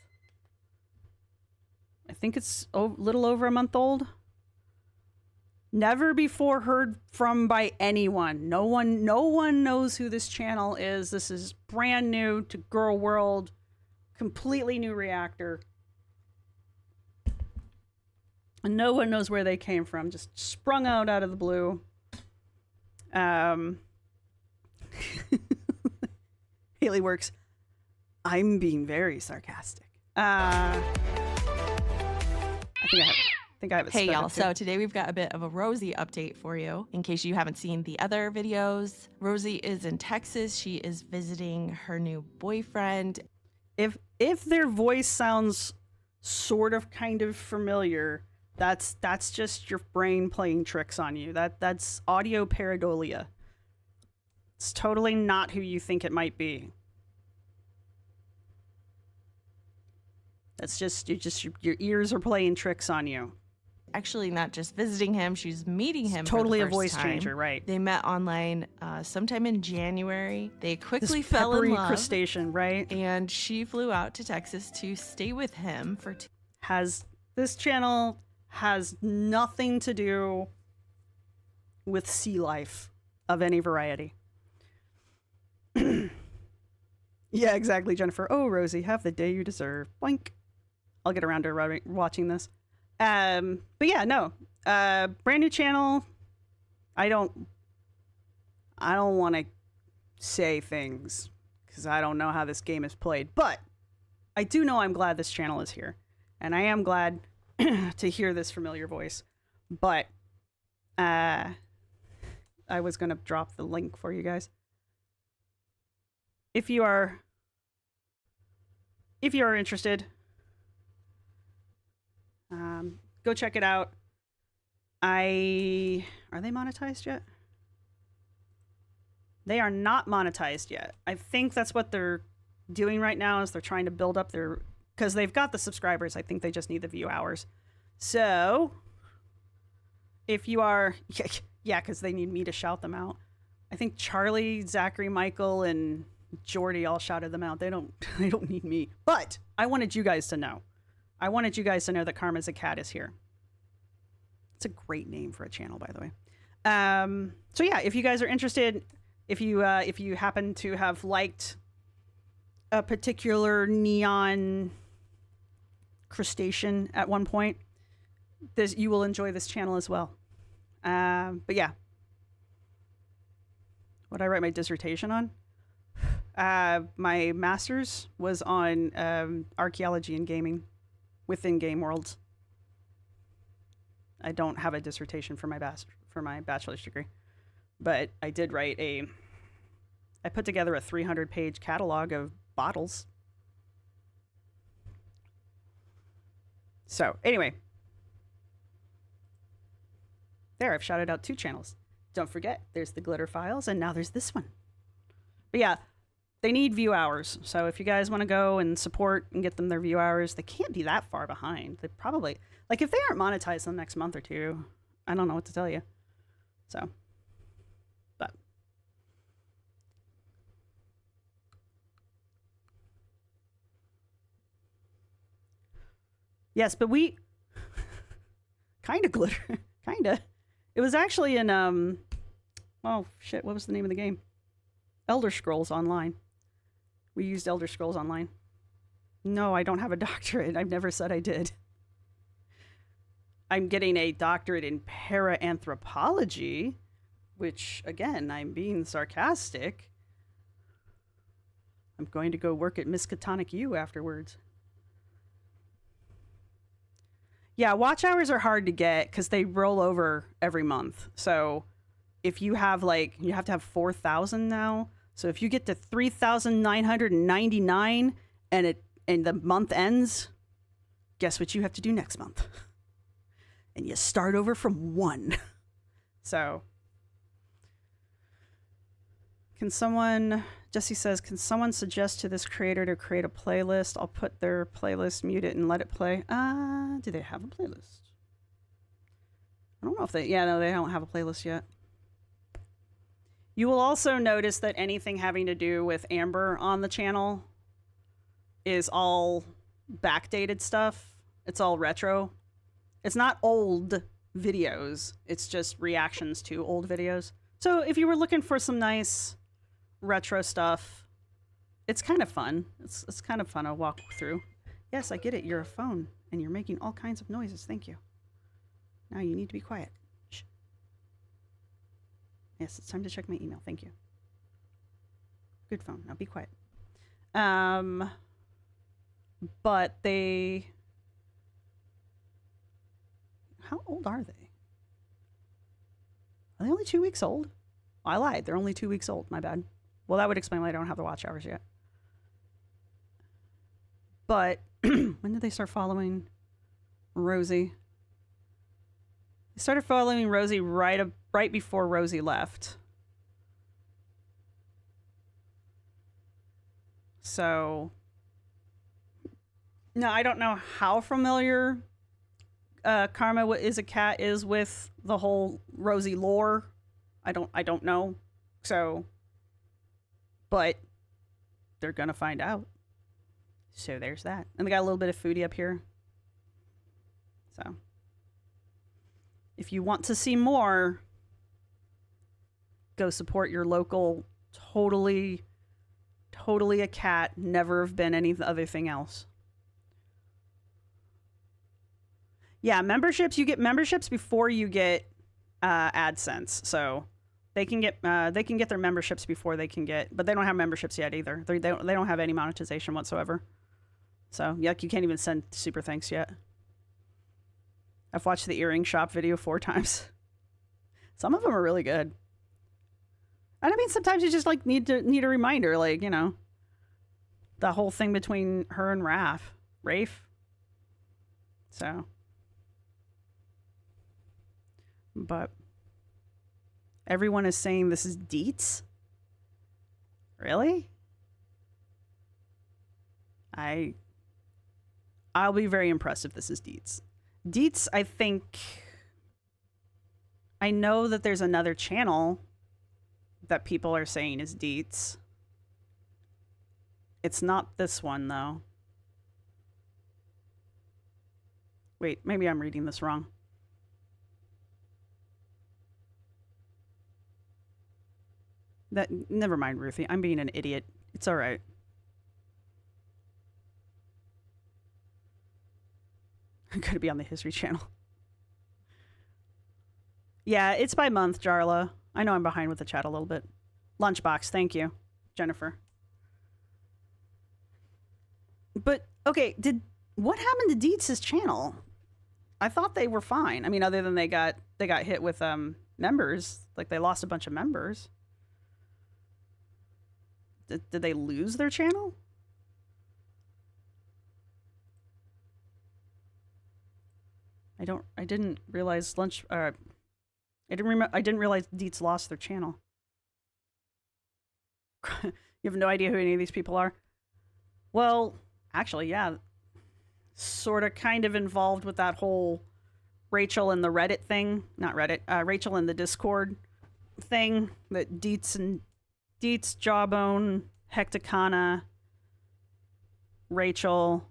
I think it's a little over a month old. Never before heard from by anyone. No one knows who this channel is. This is brand new to Girl World. Completely new reactor. And no one knows where they came from. Just sprung out of the blue. Haley Works. I'm being very sarcastic. I think I have it. Hey y'all, so today we've got a bit of a Rosee update for you. In case you haven't seen the other videos, Rosee is in Texas. She is visiting her new boyfriend. If their voice sounds sort of kind of familiar, that's just your brain playing tricks on you. That's audio pareidolia. It's totally not who you think it might be. That's just your ears are playing tricks on you. Actually, not just visiting him, she's meeting him. It's totally for a the voice first time. changer, right? They met online sometime in January. They quickly This fell in peppery love. crustacean, right? And she flew out to Texas to stay with him for This channel has nothing to do with sea life of any variety. Yeah, exactly, Jennifer. Oh, Rosee, have the day you deserve. Boink. I'll get around to watching this. But yeah, no. Brand new channel. I don't want to say things because I don't know how this game is played, but I do know I'm glad this channel is here, and I am glad to hear this familiar voice. But I was going to drop the link for you guys. If you are interested, go check it out. Are they monetized yet? They are not monetized yet. I think that's what they're doing right now is they're trying to build up their, because they've got the subscribers. I think they just need the view hours. So if you are, yeah, because they need me to shout them out. I think Charlie, Zachary, Michael, and Jordy all shouted them out. They don't need me. But I wanted you guys to know. I wanted you guys to know that Karma's a Cat is here. It's a great name for a channel, by the way. So yeah, if you guys are interested, if you happen to have liked a particular neon crustacean at one point, you will enjoy this channel as well. But yeah, what did I write my dissertation on? My master's was on archaeology and gaming within game worlds. I don't have a dissertation for my bachelor's degree, but I did write I put together a 300-page catalog of bottles. So anyway, there, I've shouted out 2 channels. Don't forget, there's the Glitter Files, and now there's this one. But yeah, they need view hours. So if you guys want to go and support and get them their view hours, they can't be that far behind. They probably, like, if they aren't monetized in the next month or 2, I don't know what to tell you. So, but. Yes, but we kind of glitter, kind of. It was actually in, oh shit, what was the name of the game? Elder Scrolls Online. We used Elder Scrolls Online. No, I don't have a doctorate. I've never said I did. I'm getting a doctorate in paraanthropology, which, again, I'm being sarcastic. I'm going to go work at Miskatonic U afterwards. Yeah, watch hours are hard to get because they roll over every month. So if you have you have to have 4,000 now. So if you get to 3,999 and the month ends, guess what you have to do next month? And you start over from 1. So Jesse says, can someone suggest to this creator to create a playlist? I'll put their playlist, mute it, and let it play. Do they have a playlist? I don't know if they don't have a playlist yet. You will also notice that anything having to do with Amber on the channel is all backdated stuff. It's all retro. It's not old videos. It's just reactions to old videos. So if you were looking for some nice retro stuff, it's kind of fun. It's kind of fun to walk through. Yes, I get it. You're a phone and you're making all kinds of noises. Thank you. Now you need to be quiet. Shh. Yes, it's time to check my email. Thank you. Good phone. Now be quiet. But how old are they? Are they only 2 weeks old? Oh, I lied. They're only 2 weeks old. My bad. Well, that would explain why I don't have the watch hours yet. But when did they start following Rosee? They started following Rosee right before Rosee left. So, no, I don't know how familiar Karma is a Cat is with the whole Rosee lore. I don't know. So, but they're gonna find out. So there's that. And they got a little bit of foodie up here. So if you want to see more, go support your local totally a cat, never have been any other thing else. Yeah, memberships, you get memberships before you get AdSense. So they can get their memberships before they can get, but they don't have memberships yet either. They don't have any monetization whatsoever. So, yeah, you can't even send super thanks yet. I've watched the earring shop video 4 times. Some of them are really good. And I mean, sometimes you just like need a reminder, like, you know, the whole thing between her and Rafe. So, but everyone is saying this is Deets. Really? I'll be very impressed if this is Deets. Deets, I think, I know that there's another channel that people are saying is Deets. It's not this one, though. Wait, maybe I'm reading this wrong. Never mind, Ruthie. I'm being an idiot. It's all right. I'm going to be on the History Channel. Yeah, it's by month, Jarla. I know I'm behind with the chat a little bit. Lunchbox, thank you, Jennifer. But, okay, what happened to Deets' channel? I thought they were fine. I mean, other than they got hit with members. Like, they lost a bunch of members. Did they lose their channel? I didn't realize I didn't realize Deets lost their channel. You have no idea who any of these people are? Well, actually, yeah. Sort of kind of involved with that whole Rachel and the Reddit thing. Not Reddit. Rachel and the Discord thing. That Deets, Jawbone, Hecticana, Rachel.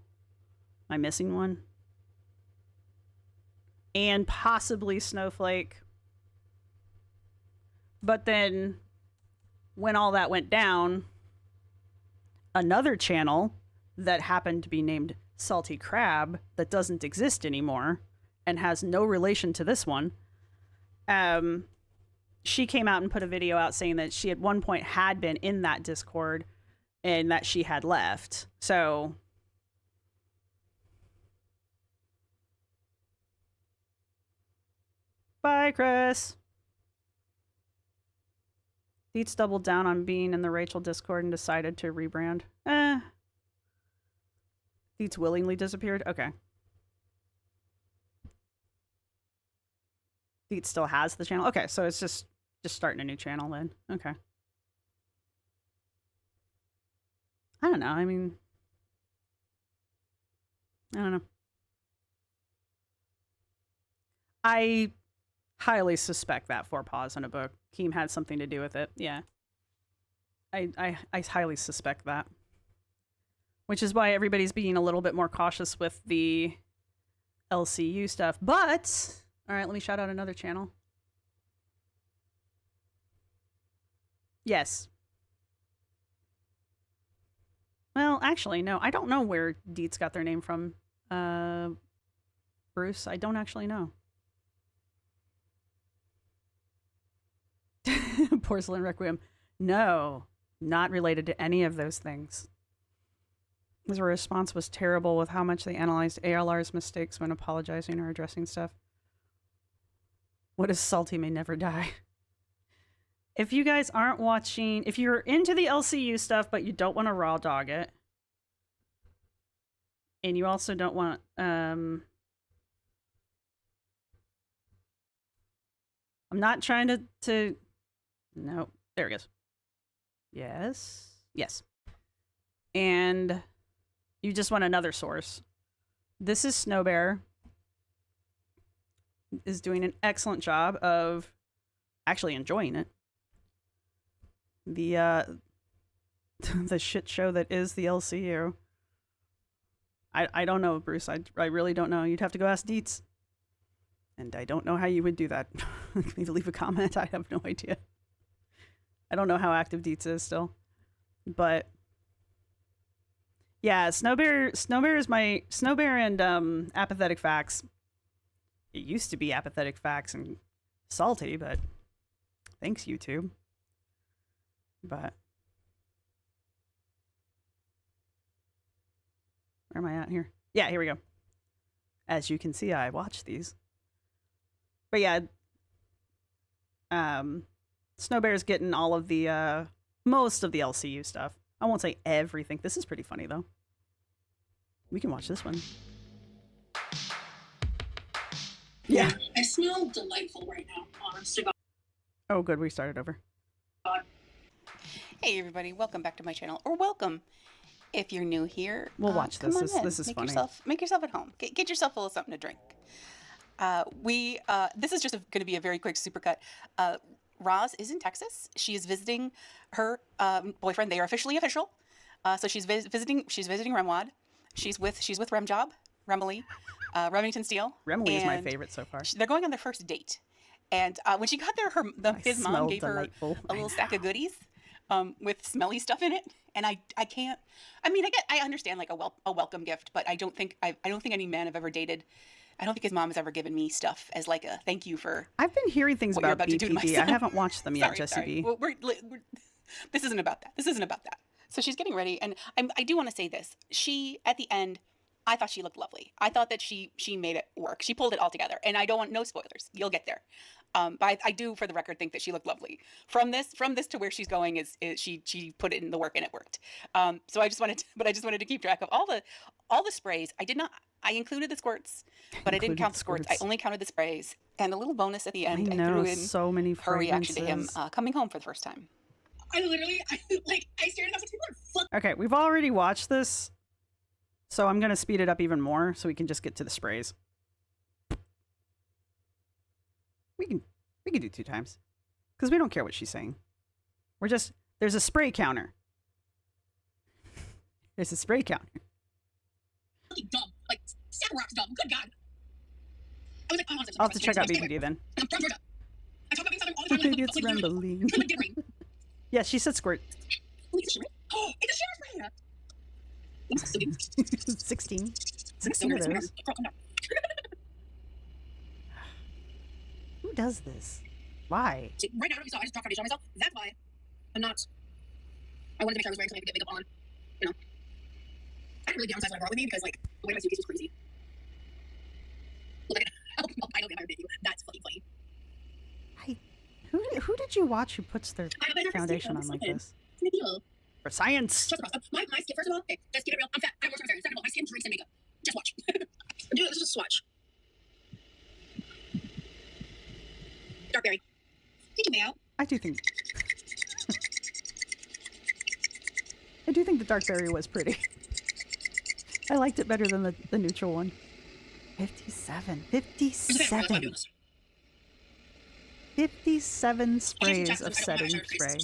Am I missing one? And possibly Snowflake. But then, when all that went down, another channel that happened to be named Salty Crab, that doesn't exist anymore, and has no relation to this one, she came out and put a video out saying that she at one point had been in that Discord, and that she had left. So... Bye, Chris. Deets doubled down on being in the Rachel Discord and decided to rebrand. Deets willingly disappeared? Okay. Deets still has the channel? Okay, so it's just starting a new channel then. Okay. I don't know. I mean... I don't know. I highly suspect that 4 paws in a book. Keem had something to do with it. Yeah. I highly suspect that. Which is why everybody's being a little bit more cautious with the LCU stuff. But, all right, let me shout out another channel. Yes. Well, actually, no. I don't know where Deets got their name from. Bruce, I don't actually know. Porcelain Requiem. No, not related to any of those things. His response was terrible with how much they analyzed ALR's mistakes when apologizing or addressing stuff. What is salty may never die. If you guys aren't watching, if you're into the LCU stuff, but you don't want to raw dog it, and you also don't want, I'm not trying to, no, there it goes. Yes, yes. And you just want another source. This is Snowbear. Is doing an excellent job of actually enjoying it. The the shit show that is the LCU. I don't know, Bruce. I really don't know. You'd have to go ask Deets. And I don't know how you would do that. Maybe leave a comment. I have no idea. I don't know how active Deets is still. But yeah, Snowbear is my Snowbear and Apathetic Facts. It used to be Apathetic Facts and Salty, but thanks, YouTube. But where am I at here? Yeah, here we go. As you can see, I watch these. But yeah, Snow Bear's getting all of the most of the LCU stuff. I won't say everything. This is pretty funny though. We can watch this one. Yeah. I smell delightful right now, honest to God. Oh, good. We started over. Hey everybody, welcome back to my channel, or welcome if you're new here. We'll watch come this. on in. This is funny. Make yourself at home. Get yourself a little something to drink. This is just going to be a very quick supercut. Roz is in Texas. She is visiting her boyfriend. They are officially official. So she's visiting Remwad. She's with Remily, Remington Steele. Remily is my favorite so far. They're going on their first date. And when she got there, his mom gave her a little stack of goodies with smelly stuff in it. And I can't. I mean, I understand like a welcome gift, but I don't think any man I've ever dated. I don't think his mom has ever given me stuff as like a thank you for. I've been hearing things about to do to my BPD. I son. haven't watched them yet, Sorry, Jessie sorry. B. Well, this isn't about that. This isn't about that. So she's getting ready, and I do want to say this. She, at the end, I thought she looked lovely. I thought that she made it work. She pulled it all together, and I don't want no spoilers. You'll get there. But I do, for the record, think that she looked lovely. From this to where she's going is she put it in the work and it worked. So I just wanted to keep track of all the sprays. I included the squirts, but I didn't count the squirts. I only counted the sprays. And a little bonus at the end, I threw in so many her reaction to him coming home for the first time. I stared at that. People are fucking. Okay, we've already watched this, so I'm gonna speed it up even more so we can just get to the sprays. We can do 2 times because we don't care what she's saying. There's a spray counter. There's a spray counter. Fucking dumb. Like, Samurock's dumb. Good God. I was like, oh, I'll have to check out BPD then. I'm from Georgia. I talk about being Southern all the time. Maybe it's rambling. Yeah, she said squirt. Oh, it's a shimmer. Oh, it's a shimmer spray. 16. 16 of those. Who does this? Why? See, right now, you saw I just dropped foundation on myself. That's why I'm not. I wanted to make sure I was wearing something to get makeup on. You know, I didn't really downsize what I brought with me because, like, the way my suitcase was crazy. Look at I know vampire video. That's fucking funny. Who did you watch who puts their foundation on like this? For science. Trust the process. My skin, first of all, okay, let's keep it real. I'm fat. I work very. Second of all, my skin drinks and makeup. Just watch. Dude, this is a swatch. Dark berry. Thank you, Mayo. I do think the dark berry was pretty. I liked it better than the neutral one. 57. 57. 57 sprays of setting spray.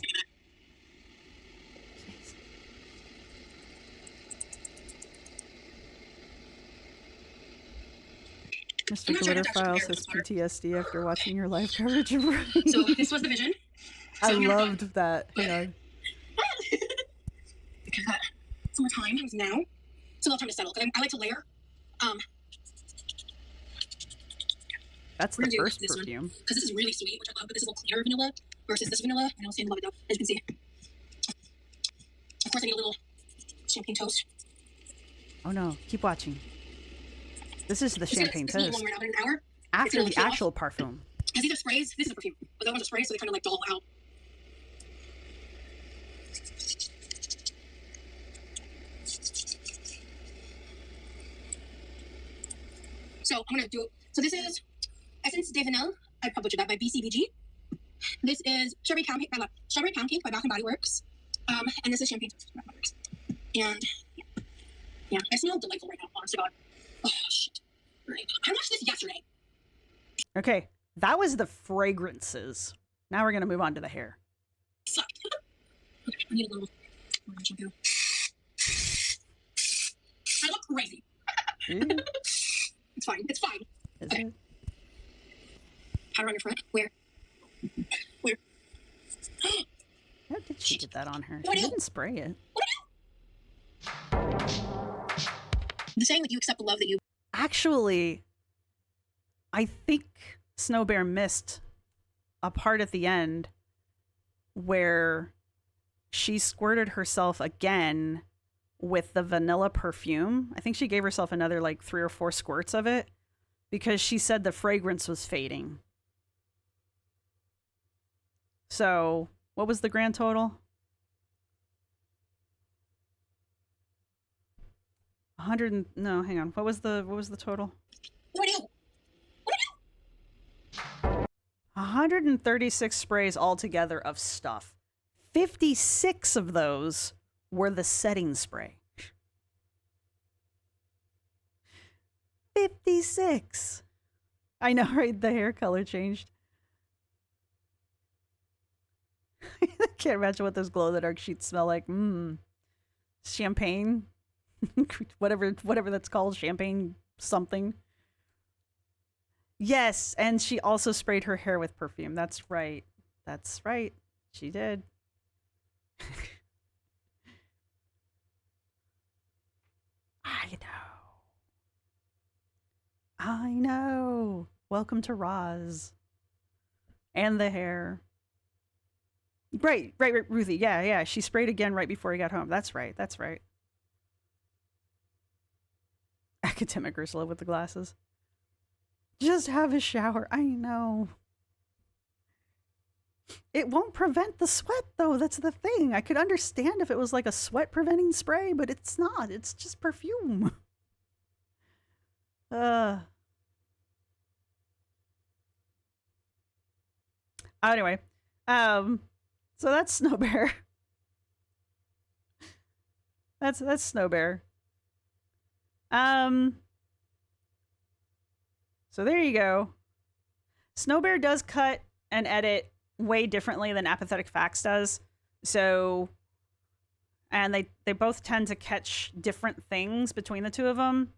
Mr. Glitterfile says PTSD after watching your live coverage of Rain. So this was the vision. So I loved that. Hang on. Because summertime is now. It's a little time to settle. Because I like to layer. That's the first perfume. Because this is really sweet, which I love, but this is a little cleaner vanilla versus this vanilla. I don't see love it though, as you can see. Of course, I need a little champagne toast. Oh no, keep watching. This is the champagne toast. toast. Right an hour. After the actual parfum. Because these are sprays, this is a perfume. But the other ones are sprays, so they kind of like dull out. So I'm gonna do. So this is Essence de Vanille. I probably butchered that by BCBG. This is Strawberry Pound Cake by Bath and Body Works. And this is Champagne Toast by Bath and Body Works. And yeah, I smell delightful right now. Honest to God. Oh shit! Right. I watched this yesterday. Okay, that was the fragrances. Now we're gonna move on to the hair. Sucked. Okay, I need a little shampoo. I look crazy. It's fine. It's fine. Is okay. it? Powder on your front. Where? Where? How did she get that on her? What She do? didn't spray it. The saying that you accept the love that you. Actually, I think Snow Bear missed a part at the end where she squirted herself again with the vanilla perfume. I think she gave herself another like 3 or 4 squirts of it because she said the fragrance was fading. So, what was the grand total? 100 no, hang on. What was the total? What do I do? 136 sprays altogether of stuff. 56 of those were the setting spray. 56. I know, right? The hair color changed. I can't imagine what those glow-in-the-dark sheets smell like. Champagne? whatever that's called. Champagne something. Yes, and she also sprayed her hair with perfume. That's right. That's right. She did. I know. I know. Welcome to Roz. And the hair. Right, Ruthie. Yeah. She sprayed again right before he got home. That's right. Academic Ursula with the glasses. Just have a shower. I know. It won't prevent the sweat, though. That's the thing. I could understand if it was like a sweat-preventing spray, but it's not. It's just perfume. Anyway, so that's Snow Bear. That's Snow Bear. So there you go. Snow Bear does cut and edit way differently than Apathetic Facts does. So, and they both tend to catch different things between the two of them.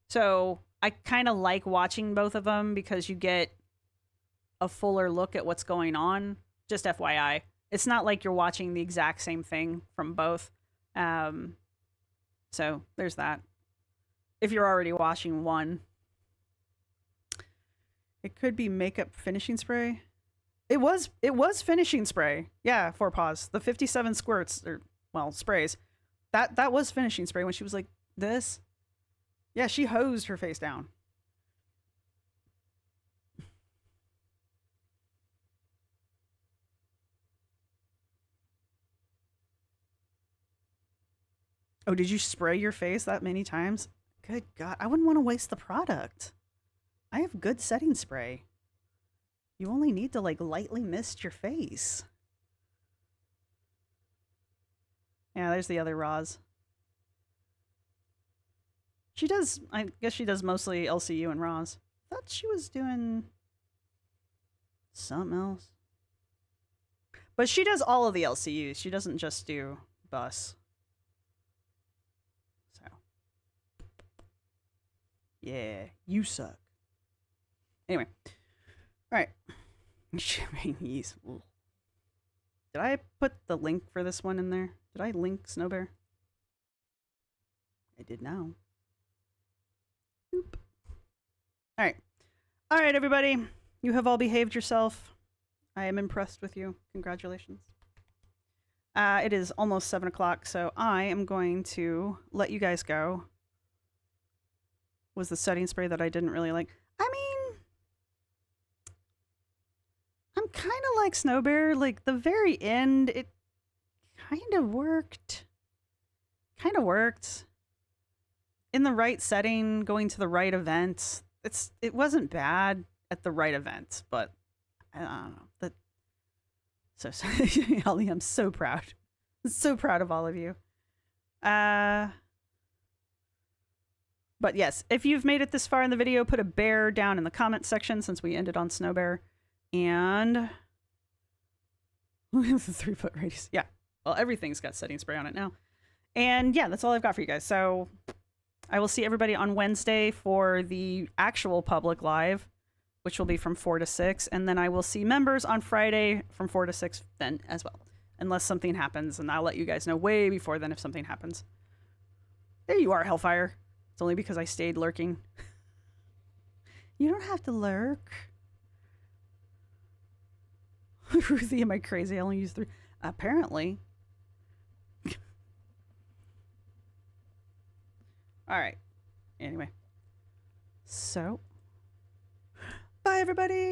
So I kind of like watching both of them because you get a fuller look at what's going on. Just FYI. It's not like you're watching the exact same thing from both. So there's that. If you're already watching one. It could be makeup finishing spray. It was finishing spray. Yeah, 4paws. The 57 squirts, or, well, sprays. That was finishing spray when she was like this. Yeah, she hosed her face down. Oh, did you spray your face that many times? Good God. I wouldn't want to waste the product. I have good setting spray. You only need to, like, lightly mist your face. Yeah, there's the other Roz. She does, I guess she does mostly LCU and Roz. I thought she was doing something else. But she does all of the LCUs. She doesn't just do bus. So. Yeah, you suck. Anyway. Alright. Did I put the link for this one in there? Did I link Snow Bear? I did now. Oop. Alright. Alright, everybody. You have all behaved yourself. I am impressed with you. Congratulations. It is almost 7 o'clock, so I am going to let you guys go. Was the setting spray that I didn't really like. I mean, I'm kind of like Snow Bear. Like, the very end, it kind of worked. Kind of worked. In the right setting, going to the right event. It wasn't bad at the right event, but I don't know. So Holly, I'm so proud. I'm so proud of all of you. But yes, if you've made it this far in the video, put a bear down in the comment section since we ended on Snow Bear. And we have the 3-foot radius. Yeah. Well, everything's got setting spray on it now. And yeah, that's all I've got for you guys. So I will see everybody on Wednesday for the actual public live, which will be from 4 to 6. And then I will see members on Friday from 4 to 6 then as well. Unless something happens, and I'll let you guys know way before then if something happens. There you are, Hellfire. It's only because I stayed lurking. You don't have to lurk. Ruthie, am I crazy? I only use 3. Apparently. Alright. Anyway. So. Bye, everybody!